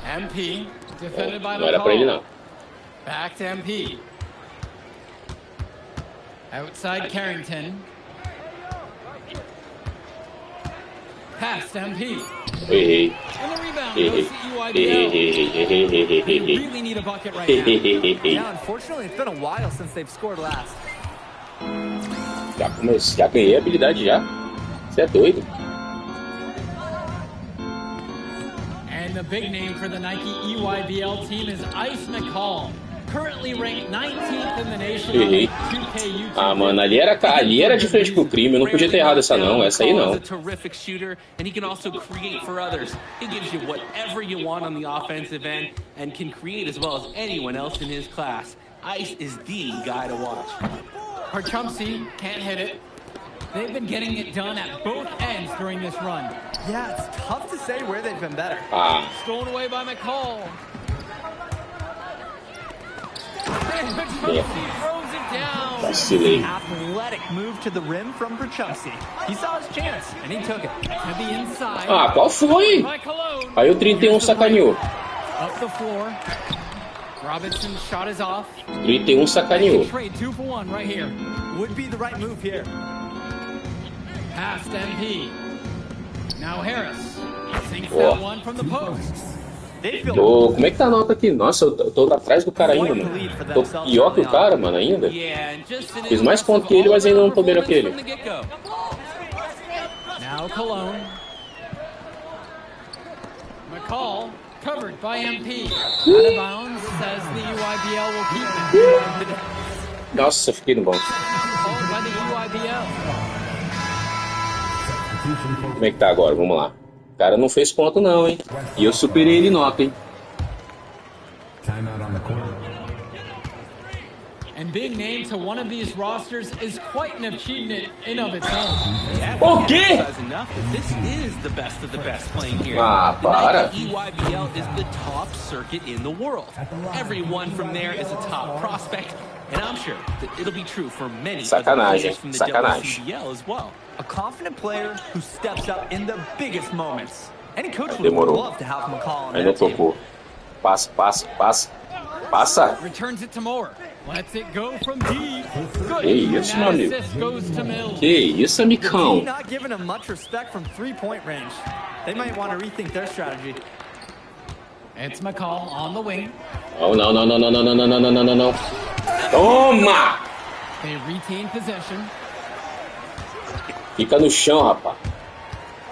MP defended by Não era pra ele McCall. não. Back to MP. Outside Carrington. Pass to MP. Errei. And the rebound Errei. goes to EYBL. They really need a bucket right now. Yeah, unfortunately, it's been a while since they've scored last. Já ganhei a habilidade já. Você é doido. And the big name for the Nike EYBL team is Ice McCall. Currently ranked 19th in the nation on the Errei. 2K YouTube. Ah, mano, ali era de frente pro crime. Eu não podia ter errado essa não. Essa aí não. He's a terrific shooter, and he can also create for others. He gives you whatever you want on the offensive end and can create as well as anyone else in his class. Ice is the guy to watch. Perchunsi can't hit it. They've been getting it done at both ends during this run. Yeah, it's tough to say where they've been better. Ah, Stolen away by McCall. And Yeah. Perchunsi throws it down. vacilei. Athletic move to the rim from Perchunsi. He saw his chance, and he took it. To the inside. Ah, qual foi? By Cologne. Aí o 31 sacaneou. Up the floor. Robinson's shot is off. 31 sacaneou. Trade 2 for 1 right here. Would be the right move here. Pass to MP. Now Harris sinks Boa. that one from the post. They feel Ô, como é que tá a nota aqui? Nossa, eu tô atrás do cara ainda, mano. Tô pior que o cara, mano, ainda. Yeah, and just an Fiz mais ponto que ele, mas ainda não tô melhor que ele. from the get-go. Now Cologne. McCall covered by MP. Out of bounds, says the EYBL will keep it. Nossa, fiquei no banco. Called by the EYBL. Como é que tá agora? Vamos lá. O cara não fez ponto não, hein? E eu superei ele em nota, hein? Timeout on the court. And being named to one of these rosters is quite an achievement in of its own. Yeah, O we quê? can't emphasize enough that this is the best of the best playing here. Ah, The para. Nike EYBL is the top circuit in the world. Everyone from there is a top prospect, And I'm sure that it'll be true for many Sacanagem, other players from the sacanagem. WCBL as well. A confident player who steps up in the biggest moments. Any coach would Demorou. love to have McCall on Aí their não team. tocou. Passa, passa, passa. Passa. Returns it to Moore. Lets it go from deep. Good. Que isso, meu amigo? Assist goes to Mills. Que isso, amicão? Team not giving him much respect from three-point range. They might want to rethink their strategy. It's McCall on the wing. Oh, não, não, não, não, não, não, não, não, não, não, não. Toma! They retain possession. Fica no chão, rapaz.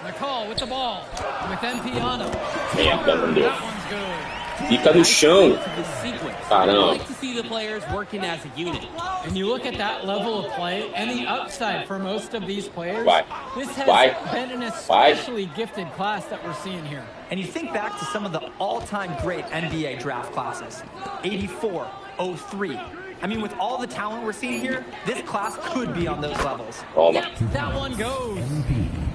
McCall with the ball. With MP on him. Merda, não deu. That one's good. Fica no chão. I Caramba. like to see the players working as a unit. And you look at that level of play and the upside for most of these players. Vai. This has Vai. been an especially gifted class that we're seeing here. And you think back to some of the all-time great NBA draft classes. 84, 03. I mean, with all the talent we're seeing here, this class could be on those levels. Toma. That one goes.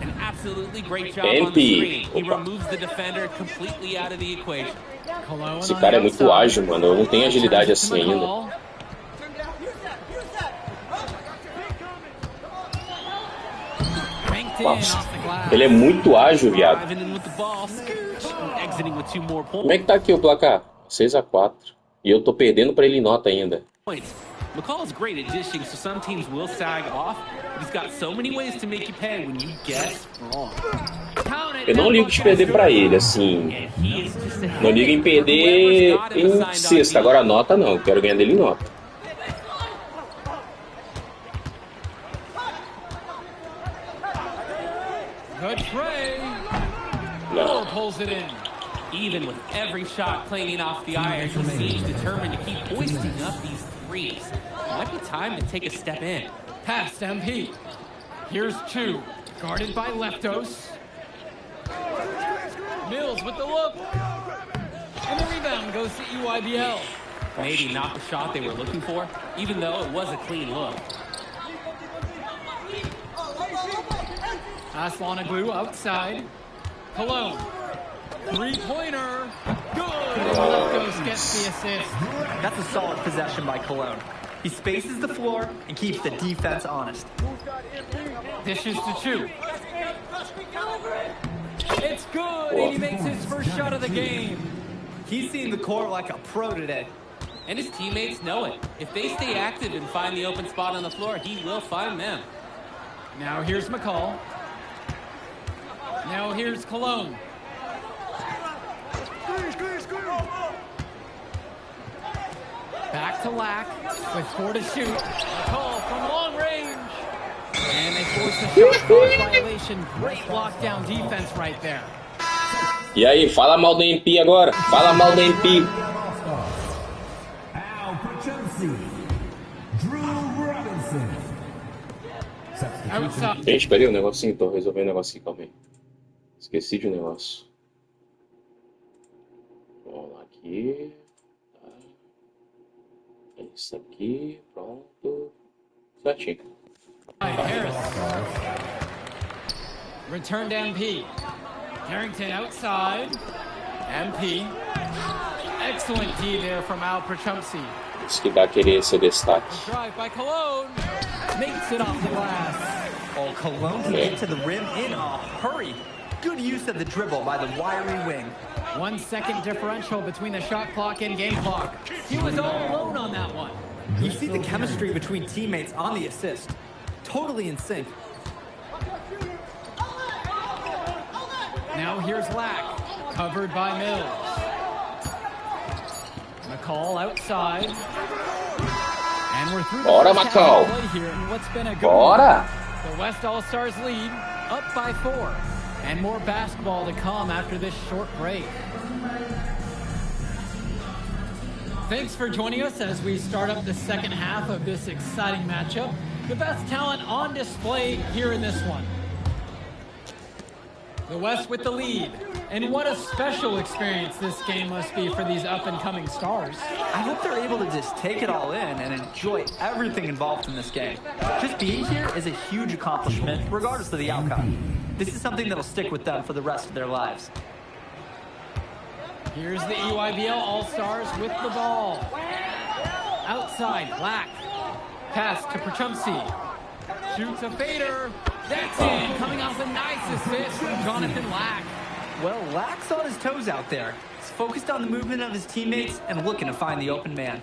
An absolutely great job on the screen. He removes the defender completely out of the equation. Esse cara é muito ágil, mano. Eu não tenho agilidade assim ainda. Nossa. Ele é muito ágil, viado. Como é que tá aqui o placar? 6-4. E eu tô perdendo pra ele em nota ainda. McCall is great at dishing, so some teams will sag off, but he's got so many ways to make you pay when you guess wrong. Eu não ligo de perder pra ele, assim. Não ligo em perder em sexta. Agora a nota não. Eu quero ganhar dele em nota. Good tray. Não. Pulls it in. Even with every shot clanging off the iron, he seems determined to keep hoisting up these threes. Might be time to take a step in. Past MP. Here's two. Guarded by Leftos. Mills with the look. And the rebound goes to EYBL. Maybe not the shot they were looking for, even though it was a clean look. Aslanoglu outside. Cologne. Three-pointer. Good. Leftos gets the assist. That's a solid possession by Cologne. He spaces the floor and keeps the defense honest. Dishes to two. It's good, and he makes his first shot of the game. He's seeing the court like a pro today. And his teammates know it. If they stay active and find the open spot on the floor, he will find them. Now here's McCall. Now here's Cologne. Back to Lack with 4 to shoot. McCall from long range. And they force the shot clock violation. Great lockdown defense right there. E aí, fala mal do MP agora. Fala mal do MP. Gente, peraí, um negocinho. Tô resolvendo um negocinho, calma aí. Esqueci de um negócio. Vamos lá aqui. Tá. Isso aqui, pronto. Certinho. Harris. Return to MP. Carrington outside. MP. Excellent D there from Al Prachumsi. Isso que vai querer ser destaque. Drive by Cologne. Makes it off the glass. Oh, Cologne can get to the rim in a hurry. Good use of the dribble by the wiry wing. 1 second differential between the shot clock and game clock. He was all alone on that one. You see the chemistry between teammates on the assist. Totally in sync. Now here's Lack, covered by Mills. McCall outside. And we're through the Bora, first half of McCall. play here in what's been a good Bora. one. The West All-Stars lead, up by 4. And more basketball to come after this short break. Thanks for joining us as we start up the second half of this exciting matchup. The best talent on display here in this one. The West with the lead. And what a special experience this game must be for these up-and-coming stars. I hope they're able to just take it all in and enjoy everything involved in this game. Just being here is a huge accomplishment, regardless of the outcome. This is something that'll stick with them for the rest of their lives. Here's the EYBL All-Stars with the ball. Outside, Black. Pass to Perchumsey. Shoots a fader. That's in. Coming off a nice assist from Jonathan Lack. Well, Lack's on his toes out there. He's focused on the movement of his teammates and looking to find the open man.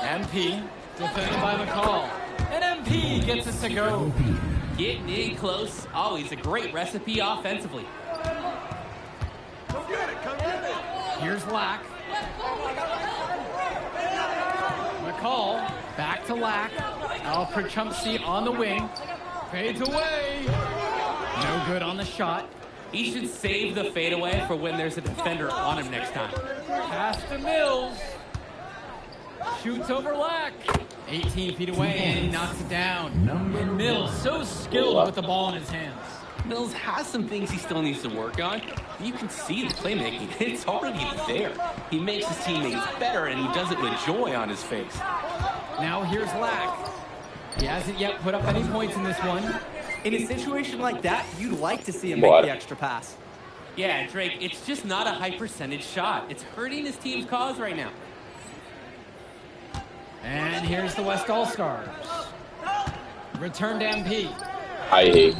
MP, defended by McCall. And MP gets us to go. Getting in close, always a great recipe offensively. Here's Lack. McCall, back to Lack. Now Perchumsey on the wing. Fades away. No good on the shot. He should save the fadeaway for when there's a defender on him next time. Pass to Mills. Shoots over Lack. 18 feet away and he knocks it down. And Mills, so skilled with the ball in his hands. Mills has some things he still needs to work on. You can see the playmaking. It's already there. He makes his teammates better, and he does it with joy on his face. Now here's Lack. He hasn't yet put up any points in this one. In a situation like that, you'd like to see him make the extra pass. Yeah, Drake, it's just not a high percentage shot. It's hurting his team's cause right now. And here's the West All-Stars. Return to MP. Aí,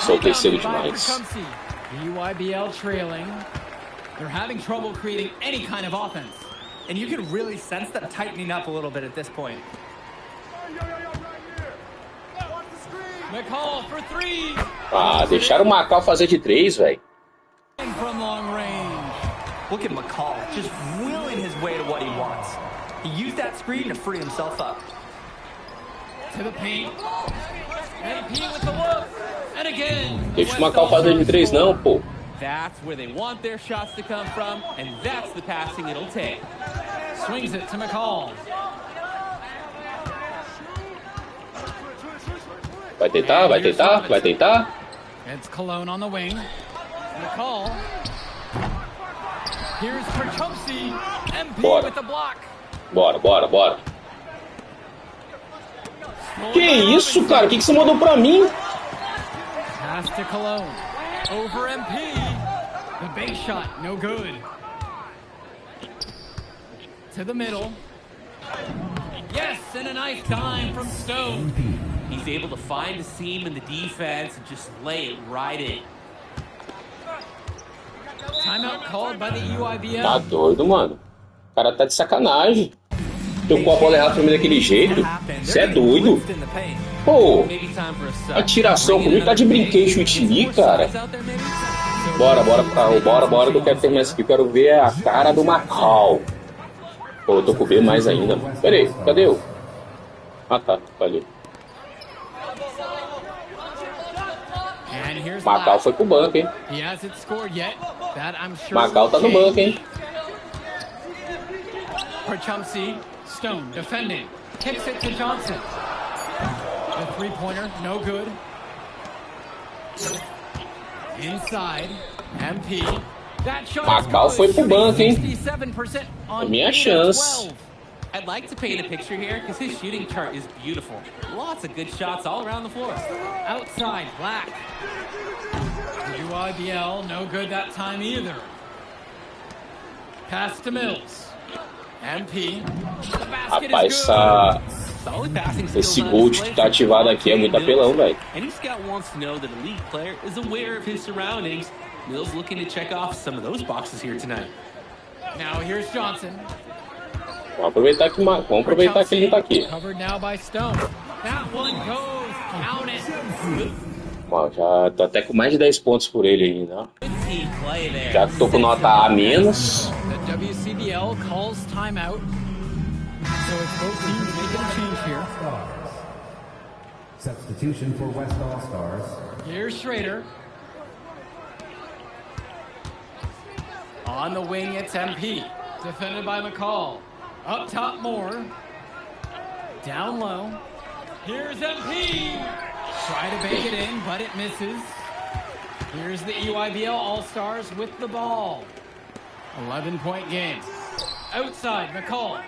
soltei cedo demais. The UIBL trailing. They're having trouble creating any kind of offense. And you can really sense them tightening up a little bit at this point. McCall for three. Ah, deixaram o Macau fazer de 3, velho. From long range. Look at McCall, just willing his way to what he wants. He used that screen to free himself up. To the paint. MP with the look. And again. Deixa o Macau fazer de 3 não, pô. That's where they want their shots to come from, and that's the passing it'll take. Swings it to McCall. Vai tentar, vai tentar, vai tentar. It's Cologne on the wing. McCall. Here's Perchumsey. MP with the block. Bora, bora, bora. Que isso, cara? O que você mandou pra mim? Pass to Cologne. Over MP. The base shot, no good. To the middle. Yes, and a nice dime from Stone. He's able to find a seam in the defense and just lay it right in. Timeout called by the UIBL. Tá doido, mano. O cara tá de sacanagem. Tocou a bola errada pra mim daquele jeito. Você é doido? Pô, atiração comigo tá de brinquedo chute em mim, cara. Bora, bora, bora, bora, que eu quero terminar isso aqui. Eu quero ver a cara do Macau. Pô, eu tô com B mais ainda. Pera aí, cadê eu? Ah, tá, valeu. Macau foi pro banco, hein? Macau tá no banco, hein? Perchumsey, Stone defending, kicks it to Johnson. The three-pointer, no good. Inside, MP. That shot Macau foi pro banco, hein? É minha chance. I'd like to paint a picture here because his shooting chart is beautiful. Lots of good shots all around the floor. Outside, Black. The UIBL, no good that time either. Pass to Mills. MP. Rapaz, esse Gold que tá ativado aqui é muito apelão, velho. Any scout wants to know that a league player is aware of his surroundings. Mills looking to check off some of those boxes here tonight. Now here's Johnson. Vamos aproveitar que ele tá aqui. Covered now by Stone. That one goes. Count it. Ó, já tô até com mais de 10 pontos por ele ainda, ó. Já tô com nota A menos. The WCBL calls timeout. So it's both teams making a change here. Substitution for West All-Stars. Here's Schrader. On the wing, it's MP. Defended by McCall. Up top, Moore. Down low. Here's MP. Try to bake it in, but it misses. Here's the UIBL All-Stars with the ball. 11-point game. Outside, McCall.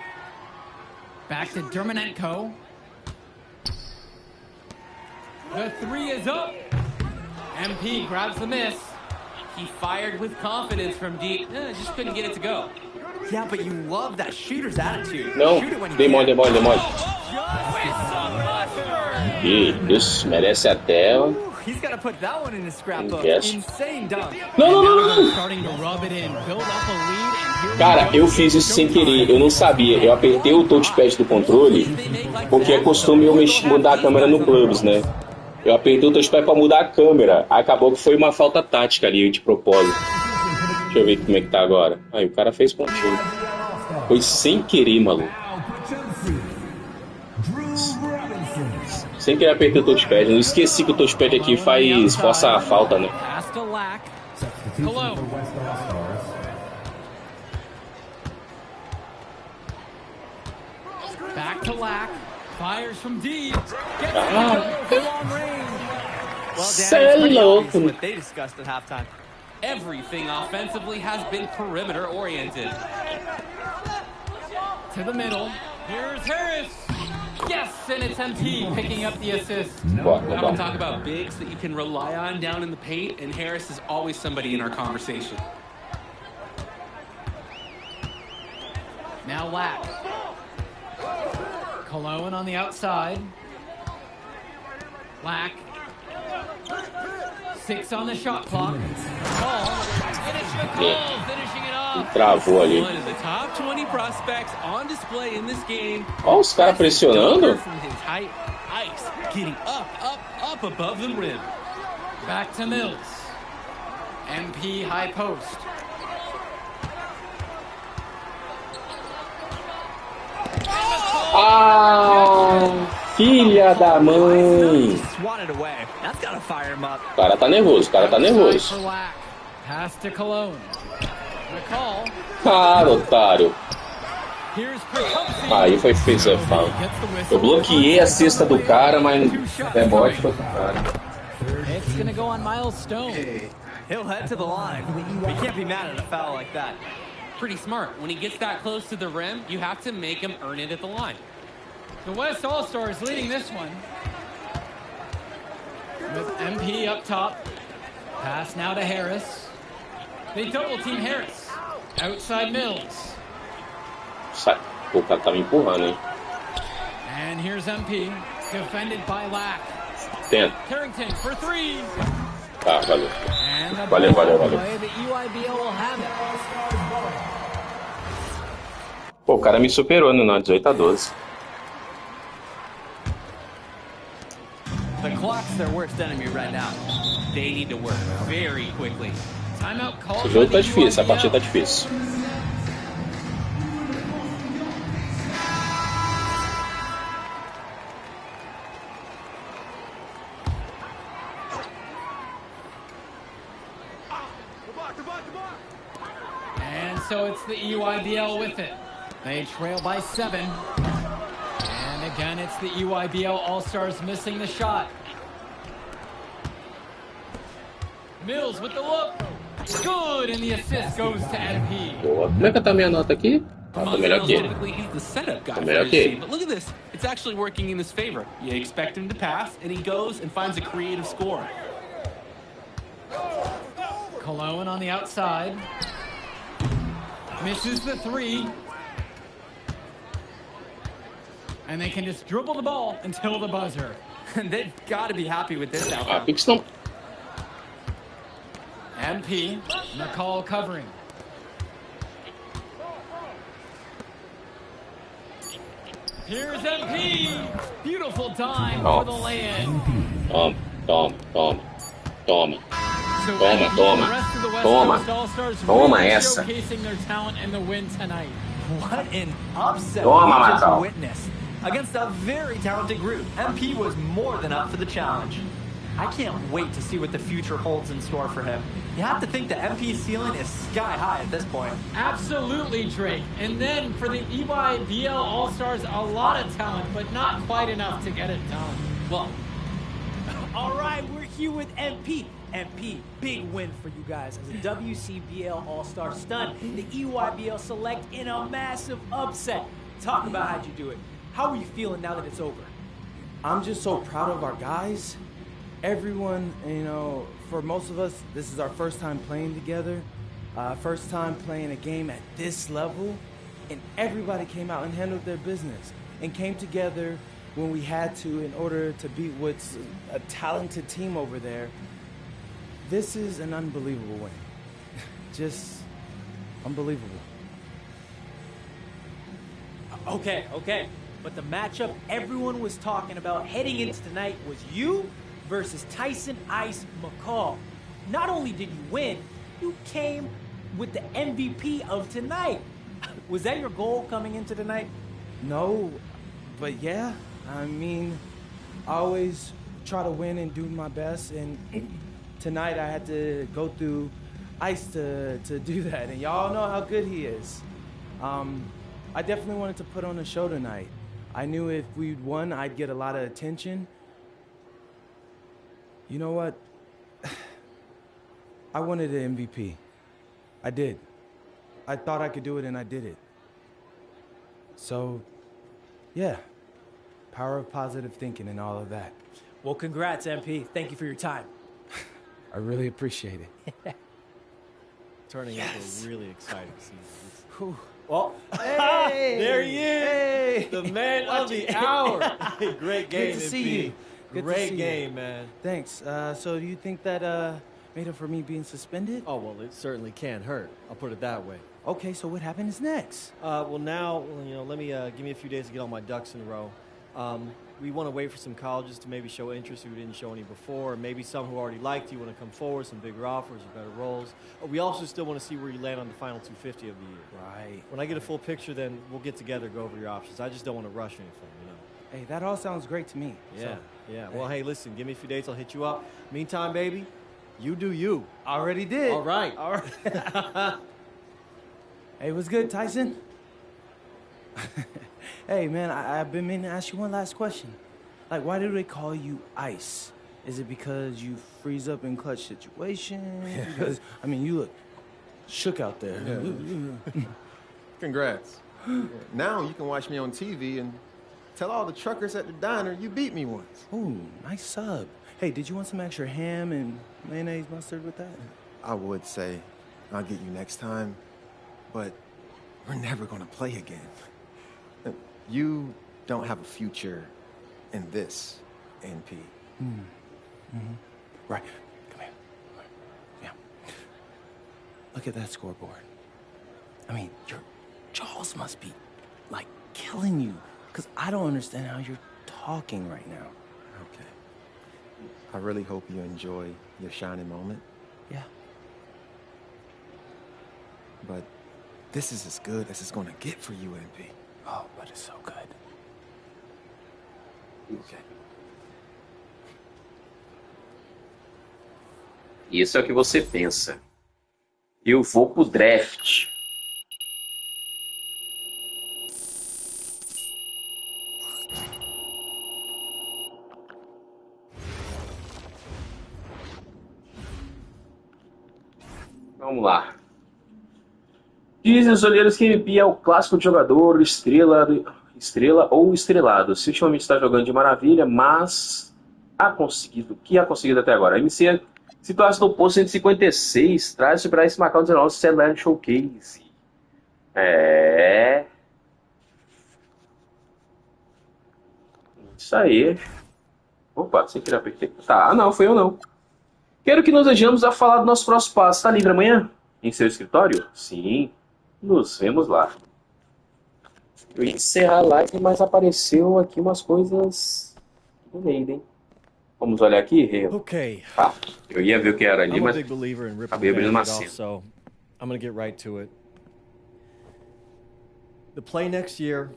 Back to Dermanenko. The three is up. MP grabs the miss. He fired with confidence from deep. Just couldn't get it to go. Yeah, but you love that shooter's attitude. Não, Shoot it when you dei mole, can. dei mole, dei mole. Ih, isso, merece até. He's got to put that one in his scrapbook. Yes. Insane dunk. Não, não, não, não, não. Starting to rub it in, build up a lead, and here Cara, eu fiz isso sem querer, eu não sabia. Eu apertei o touchpad do controle, porque é costume eu mudar a câmera no Clubs, né? Eu apertei o touchpad pra mudar a câmera. Acabou que foi uma falta tática ali, de propósito. Deixa eu ver como é que tá agora. Aí o cara fez pontinho. Foi sem querer, maluco. Sem querer apertei o touchpad. Não esqueci que o touchpad aqui força a falta, né? Back to Lack. Fires from deep. Gets from long range. Well, Dan, it's pretty obvious what they discussed at halftime. Everything offensively has been perimeter oriented. To the middle. Here's Harris. Yes, and it's MT picking up the assist. Now we talk about bigs that you can rely on down in the paint, and Harris is always somebody in our conversation. Now Lack. Cologne on the outside. Lack. 6 on the shot clock. Call. Finishing it off. Travou ali. One of the top 20 prospects on display in this game. Ó, os caras pressionando. From his height, ice, getting up above the rim. Back to Mills. MP high post. Ah, filha da mãe. Swatted away. That's gotta fire him up. O cara tá nervoso, o cara tá nervoso. Pass to Cologne. McCall. Cara, otário. Aí fez a falta. Eu bloqueei a cesta do cara, mas rebote foi pro cara. It's gonna go on Milestone. He'll head to the line. We can't be mad at a foul like that. Pretty smart. When he gets that close to the rim, you have to make him earn it at the line. The West All-Stars leading this one. With MP up top. Pass now to Harris. They double team Harris. Outside Mills. Sai. Pô, o cara tá me empurrando, hein? And here's MP. Defended by Lack. Tenta. Carrington for 3. Tá, valeu. Valeu, valeu, valeu. The EYBL will have it. Pô, o cara me superou no 18-12. The clock's their worst enemy right now. They need to work very quickly. Timeout call. O jogo tá difícil, a partida tá difícil. And so it's the EYBL with it. They trail by 7. And again, it's the EYBL All-Stars missing the shot. Mills with the look. Good, and the assist goes to MP. Boa. Como é que tá a minha nota aqui? Ah, tô melhor que ele. Typically, he's the setup guy Tô for melhor his que ele. team. But look at this. It's actually working in his favor. You expect him to pass, and he goes and finds a creative score. Cologne on the outside. Misses the 3. And they can just dribble the ball until the buzzer. And they've got to be happy with this Ah, outcome. por que estão... MP, McCall covering. Here's MP. Beautiful dime for the lay-in. Toma, toma, toma. Toma. So Toma, MP, toma. the rest of the West Toma. Coast All-Stars Toma really essa. showcasing their talent in the win tonight. What an upset Toma, we just Macau. witnessed. Against a very talented group, MP was more than up for the challenge. I can't wait to see what the future holds in store for him. You have to think the MP's ceiling is sky high at this point. Absolutely, Drake. And then for the EYBL All-Stars, a lot of talent, but not quite enough to get it done. Well, all right, we're here with MP. MP, big win for you guys as a WCBL All-Star stunned the EYBL Select in a massive upset. Talk about how'd you do it. How are you feeling now that it's over? I'm just so proud of our guys. Everyone, you know, for most of us, this is our first time playing together. First time playing a game at this level, and everybody came out and handled their business and came together when we had to in order to beat what's a talented team over there. This is an unbelievable win. Just unbelievable. Okay. But the matchup everyone was talking about heading into tonight was you versus Tyson Ice McCall. Not only did you win, you came with the MVP of tonight. Was that your goal coming into tonight? No, but yeah, I mean, I always try to win and do my best, and tonight I had to go through Ice to do that, and y'all know how good he is. I definitely wanted to put on a show tonight. I knew if we'd won, I'd get a lot of attention. You know what? I wanted an MVP. I did. I thought I could do it, and I did it. So, yeah, power of positive thinking and all of that. Well, congrats, MP. Thank you for your time. I really appreciate it. Turning into a really exciting season. Well, hey, there he is, hey, the man of the hour. Great game, Good to see MP. you. Good to Great see game, you. man. Thanks. So do you think that made up for me being suspended? Oh, well, it certainly can't hurt. I'll put it that way. Okay, so what happens next? Well, now, let me give me a few days to get all my ducks in a row. We want to wait for some colleges to maybe show interest who didn't show any before, or maybe some who already liked you want to come forward, some bigger offers or better roles. We also still want to see where you land on the final 250 of the year. Right. When I get a full picture, then we'll get together, go over your options. I just don't want to rush anything, Hey, that all sounds great to me. Yeah, So, yeah. Well, hey, listen, give me a few days, I'll hit you up. Meantime, baby, you do you. Already did. All right. All right. Hey, what's good, Tyson? Hey, man, I've been meaning to ask you one last question. Like, why do they call you Ice? Is it because you freeze up in clutch situations? Because, I mean, you look shook out there. Yeah. Congrats. Now you can watch me on TV and tell all the truckers at the diner you beat me once. Ooh, nice sub. Hey, did you want some extra ham and mayonnaise mustard with that? I would say I'll get you next time, but we're never gonna play again. You don't have a future in this, NP. Right. Come here. Yeah. Look at that scoreboard. I mean, your jaws must be, like, killing you. Because I don't understand how you're talking right now. Okay. I really hope you enjoy your shining moment. Yeah. But this is as good as it's gonna get for you, NP. Oh, but it's so good. Okay. Isso é o que você pensa. Eu vou pro draft. Vamos lá. Dizem os olheiros que MP é o clássico jogador, estrela ou estrelado. Se ultimamente está jogando de maravilha, mas o que ha conseguido até agora? A MC situação no posto 156, traz-se para esse Macau 19 Cellar Showcase. Isso aí. Opa, sem querer apertar. Tá, não, foi eu não. Quero que nos vejamos a falar do nosso próximo passo. Está livre amanhã? Em seu escritório? Sim. Nos vemos lá. Eu ia encerrar a live, mas apareceu aqui umas coisas no meio, hein? Vamos olhar aqui. Okay. Ah, eu ia ver o que era ali, I'm a mas big believer in ripping acabei abrindo uma the band-aid cena. off, so I'm going to get right to it. The play next year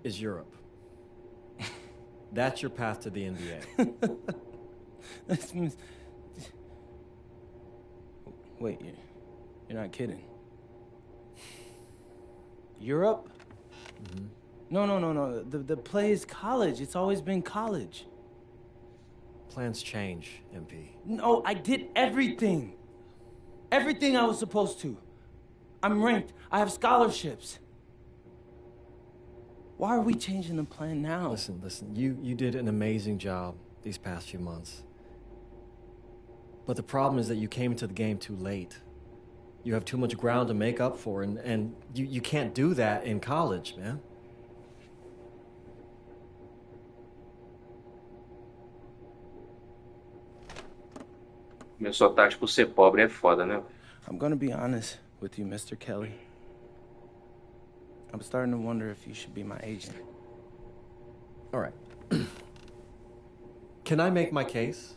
is Europe. That's your path to the NBA. This means... Wait, you're not kidding. Europe? Mm-hmm. No. The play is college. It's always been college. Plans change, MP. No, I did everything. Everything I was supposed to. I'm ranked. I have scholarships. Why are we changing the plan now? Listen. You did an amazing job these past few months. But the problem is that you came into the game too late. You have too much ground to make up for, and you can't do that in college, man. Meu sotaque por ser pobre é foda, né? I'm gonna be honest with you, Mr. Kelly. I'm starting to wonder if you should be my agent. All right. Can I make my case?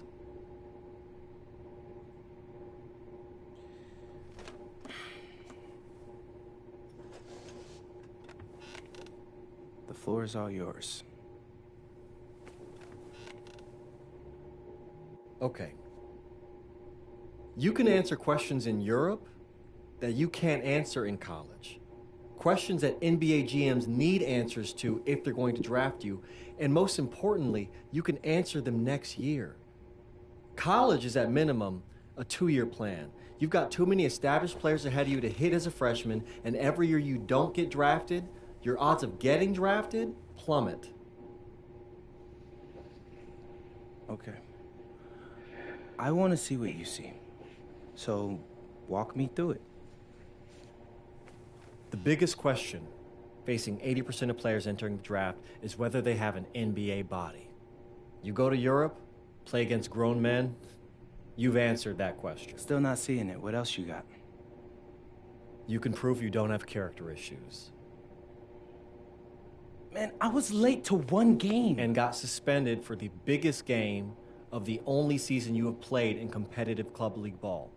The floor is all yours. Okay. You can answer questions in Europe that you can't answer in college. Questions that NBA GMs need answers to if they're going to draft you. And most importantly, you can answer them next year. College is at minimum a 2-year plan. You've got too many established players ahead of you to hit as a freshman, and every year you don't get drafted, your odds of getting drafted plummet. Okay. I want to see what you see. So, walk me through it. The biggest question facing 80% of players entering the draft is whether they have an NBA body. You go to Europe, play against grown men, you've answered that question. Still not seeing it. What else you got? You can prove you don't have character issues. Man, I was late to one game. And got suspended for the biggest game of the only season you have played in competitive club league ball.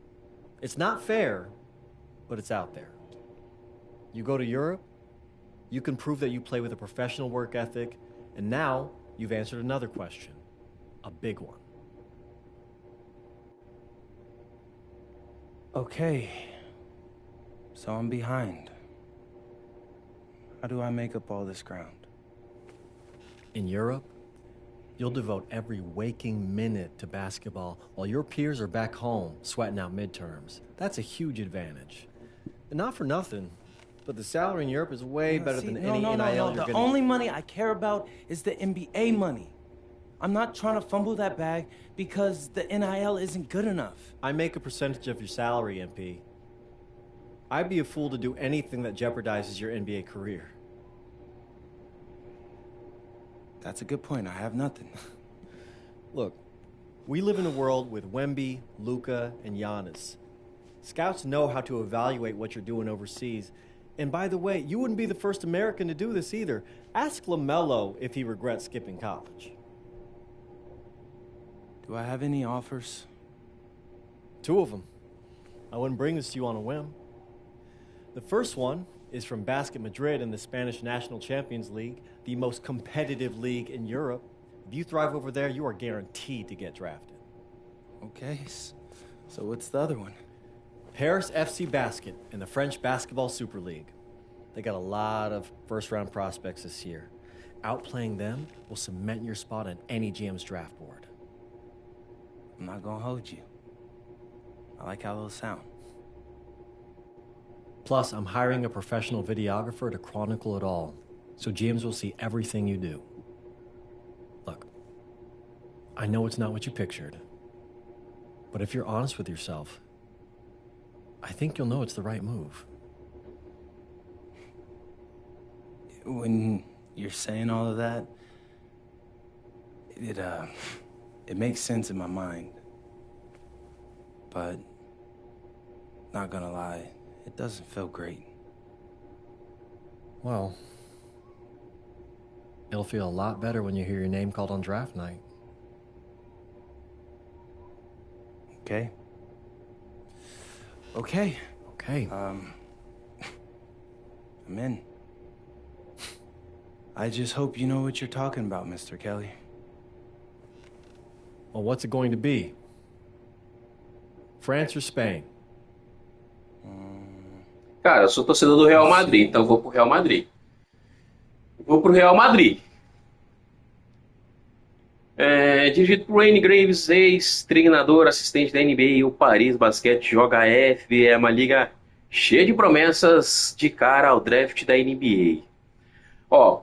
It's not fair, but it's out there. You go to Europe, you can prove that you play with a professional work ethic, and now you've answered another question, a big one. Okay. So I'm behind. How do I make up all this ground? In Europe, you'll devote every waking minute to basketball while your peers are back home sweating out midterms. That's a huge advantage. And not for nothing, but the salary in Europe is way better than any NIL you're The gonna... only money I care about is the NBA money. I'm not trying to fumble that bag because the NIL isn't good enough. I make a percentage of your salary, MP. I'd be a fool to do anything that jeopardizes your NBA career. That's a good point. I have nothing. Look, we live in a world with Wemby, Luka, and Giannis. Scouts know how to evaluate what you're doing overseas. And by the way, you wouldn't be the first American to do this either. Ask LaMelo if he regrets skipping college. Do I have any offers? 2 of them. I wouldn't bring this to you on a whim. The first one is from Basket Madrid in the Spanish National Champions League, the most competitive league in Europe. If you thrive over there, you are guaranteed to get drafted. Okay, so what's the other one? Paris FC Basket in the French Basketball Super League. They got a lot of first-round prospects this year. Outplaying them will cement your spot on any GM's draft board. I'm not gonna hold you. I like how those sound. Plus, I'm hiring a professional videographer to chronicle it all, so GMs will see everything you do. Look, I know it's not what you pictured, but if you're honest with yourself, I think you'll know it's the right move. When you're saying all of that, it makes sense in my mind. But, not gonna lie, it doesn't feel great. Well, it'll feel a lot better when you hear your name called on draft night. Okay. Okay. Okay. I'm in. I just hope you know what you're talking about, Mr. Kelly. Well, what's it going to be? France or Spain? Cara, eu sou torcedor do Real Madrid, então eu vou pro Real Madrid. Vou pro Real Madrid. Dirigido por Wayne Graves, ex-treinador, assistente da NBA, o Paris Basquete joga a FB, é uma liga cheia de promessas de cara ao draft da NBA. Ó,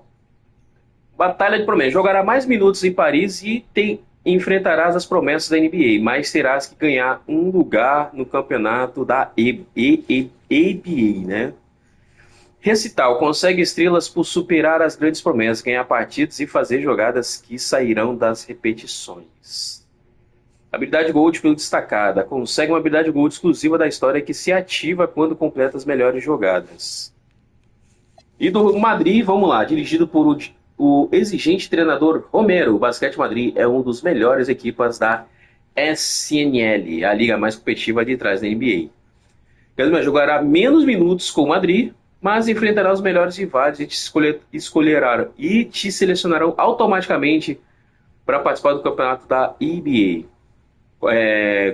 batalha de promessas, jogará mais minutos em Paris e tem enfrentarás as promessas da NBA, mas terás que ganhar um lugar no campeonato da ABA, né? Recital, consegue estrelas por superar as grandes promessas, ganhar partidas e fazer jogadas que sairão das repetições. Habilidade Gold pelo destacada, consegue uma habilidade Gold exclusiva da história que se ativa quando completa as melhores jogadas. E do Madrid, vamos lá, dirigido por o exigente treinador Romero, o Basquete Madrid é um dos melhores equipas da SNL, a liga mais competitiva de trás da NBA. Gasman jogará menos minutos com o Madrid, mas enfrentará os melhores rivais e te selecionarão automaticamente para participar do campeonato da NBA.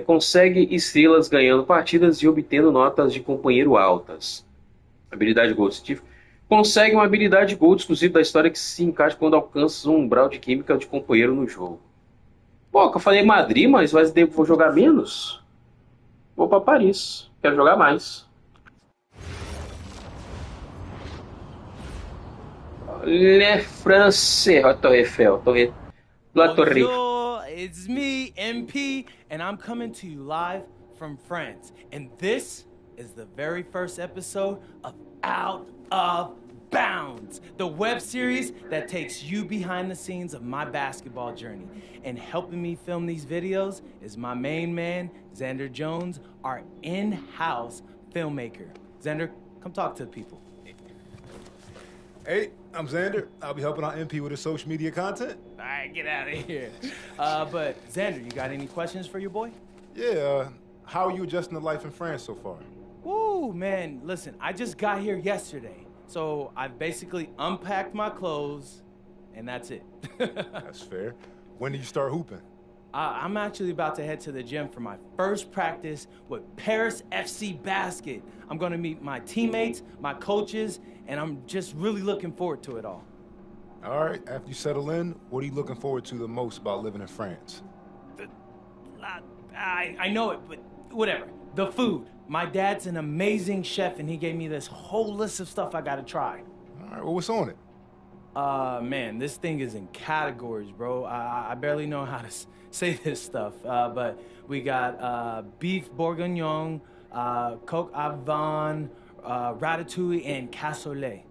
Consegue estrelas ganhando partidas e obtendo notas de companheiro altas. Habilidade Gold Steve. Consegue uma habilidade Gold exclusiva da história que se encaixa quando alcança um umbral de química de companheiro no jogo. Pô, que eu falei Madrid, mas vou jogar menos? Vou para Paris. Quero jogar mais. Le France, a Torre Eiffel, La Torre Eiffel. Bonjour, it's me, MP, and I'm coming to you live from France. And this is the very first episode of Out of Bounds, the web series that takes you behind the scenes of my basketball journey. And helping me film these videos is my main man, Xander Jones, our in-house filmmaker. Xander, come talk to the people. Hey, I'm Xander. I'll be helping out MP with his social media content. All right, get out of here. But Xander, you got any questions for your boy? Yeah, how are you adjusting to life in France so far? Woo, man, listen, I just got here yesterday. So I've basically unpacked my clothes, and that's it. That's fair. When do you start hooping? I'm actually about to head to the gym for my first practice with Paris FC Basket. I'm gonna meet my teammates, my coaches, and I'm just really looking forward to it all. All right, after you settle in, what are you looking forward to the most about living in France? I know it, but whatever. The food. My dad's an amazing chef, and he gave me this whole list of stuff I gotta try. All right, well, what's on it? Man, this thing is in categories, bro. I barely know how to say this stuff, but we got beef bourguignon, coq au vin, ratatouille, and cassoulet.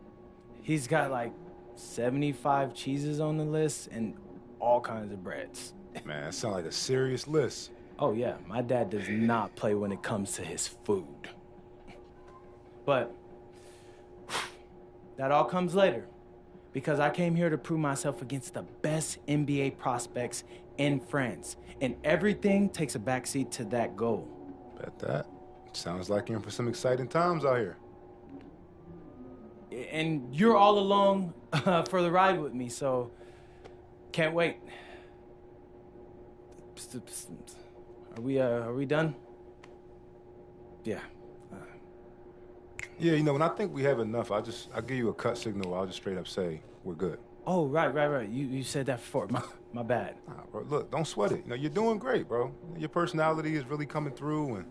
He's got like 75 cheeses on the list and all kinds of breads. Man, that sounds like a serious list. Oh yeah, my dad does not play when it comes to his food. But that all comes later, because I came here to prove myself against the best NBA prospects in France, and everything takes a backseat to that goal. Bet that. Sounds like you're in for some exciting times out here. And you're all along for the ride with me, so can't wait. Are we done? Yeah. Yeah, you know, when I think we have enough, I'll give you a cut signal. I'll just straight up say we're good. Oh, right. You said that before. My bad. Nah, bro, look, don't sweat it. You know, you're doing great, bro. Your personality is really coming through, and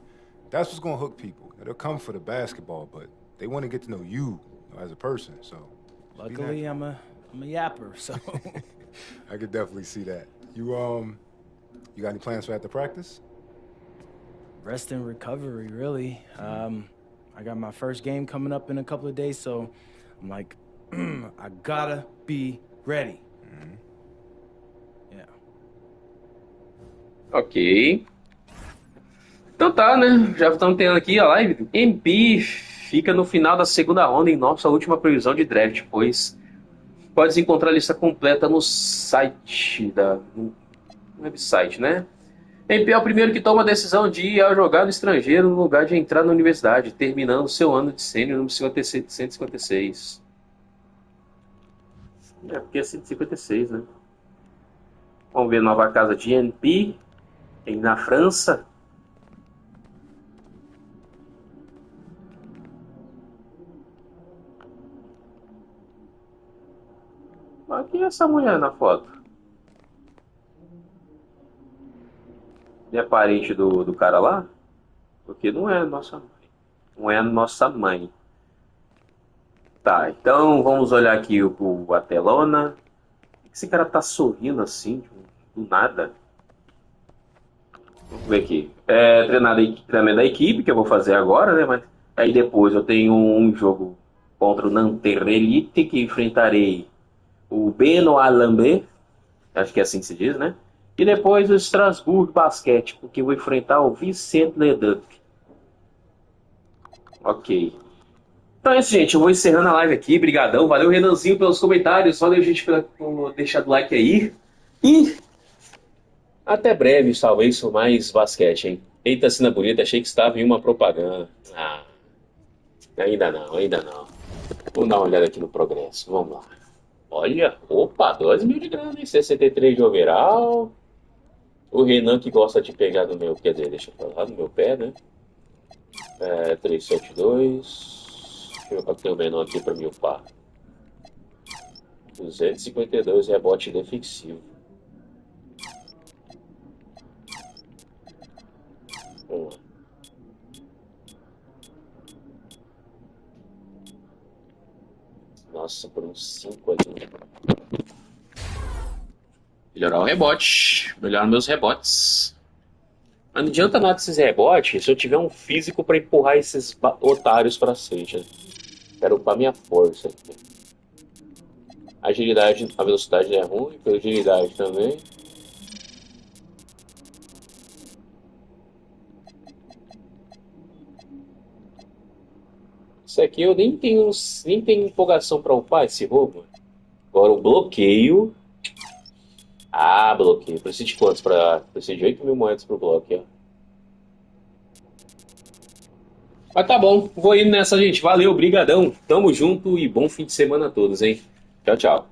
that's what's gonna hook people. They'll come for the basketball, but they want to get to know you, as a person. So, luckily, I'm a yapper, so. I could definitely see that. You got any plans for after practice? Rest and recovery, really. I got my first game coming up in a couple of days, so I'm like, I gotta be ready. Yeah. Ok. Então tá, né? Já estamos tendo aqui a live. MP fica no final da segunda ronda em nossa última previsão de draft, pois podes encontrar a lista completa no site no website, né? MP é o primeiro que toma a decisão de ir jogar no estrangeiro no lugar de entrar na universidade, terminando seu ano de sênior no 156. Porque é 156, né? Vamos ver a nova casa de MP na França. Mas quem é essa mulher na foto? É parente do cara lá? Porque não é nossa mãe. Não é a nossa mãe. Tá, então vamos olhar aqui a telona. Por que esse cara tá sorrindo assim, do nada? Vamos ver aqui. Treinamento da equipe, que eu vou fazer agora, né? Mas aí depois eu tenho um jogo contra o Nanterre Elite, que enfrentarei o Beno Alambé, acho que é assim que se diz, né? E depois o Strasbourg Basquete, porque eu vou enfrentar o Vicente Leduc. Ok. Então é isso, gente. Eu vou encerrando a live aqui. Brigadão. Valeu, Renanzinho, pelos comentários. Valeu, gente, por deixar o like aí. E até breve, talvez, com mais basquete, hein? Eita, cena bonita. Achei que estava em uma propaganda. Ah, ainda não, ainda não. Vamos dar uma olhada aqui no progresso. Vamos lá. Olha, opa, 2 mil de grana, hein? 63 de overall. O Renan que gosta de pegar no meu, quer dizer, deixa eu falar, no meu pé, né? 372. Deixa eu ver qual que tem o menor aqui para me upar. 252 rebote defensivo. Vamos lá. Nossa, por uns 5 ali. Melhorar o rebote. Melhorar meus rebotes. Mas não adianta nada esses rebotes se eu tiver um físico para empurrar esses otários para frente. Né? Quero upar minha força aqui. Agilidade, a velocidade é ruim, a agilidade também. Isso aqui eu nem tenho empolgação para upar esse roubo. Agora o bloqueio. Ah, bloqueio. Preciso de quantos para. Preciso de 8 mil moedas pro bloqueio. Mas tá bom, vou indo nessa, gente. Valeu, brigadão. Tamo junto e bom fim de semana a todos, hein? Tchau, tchau.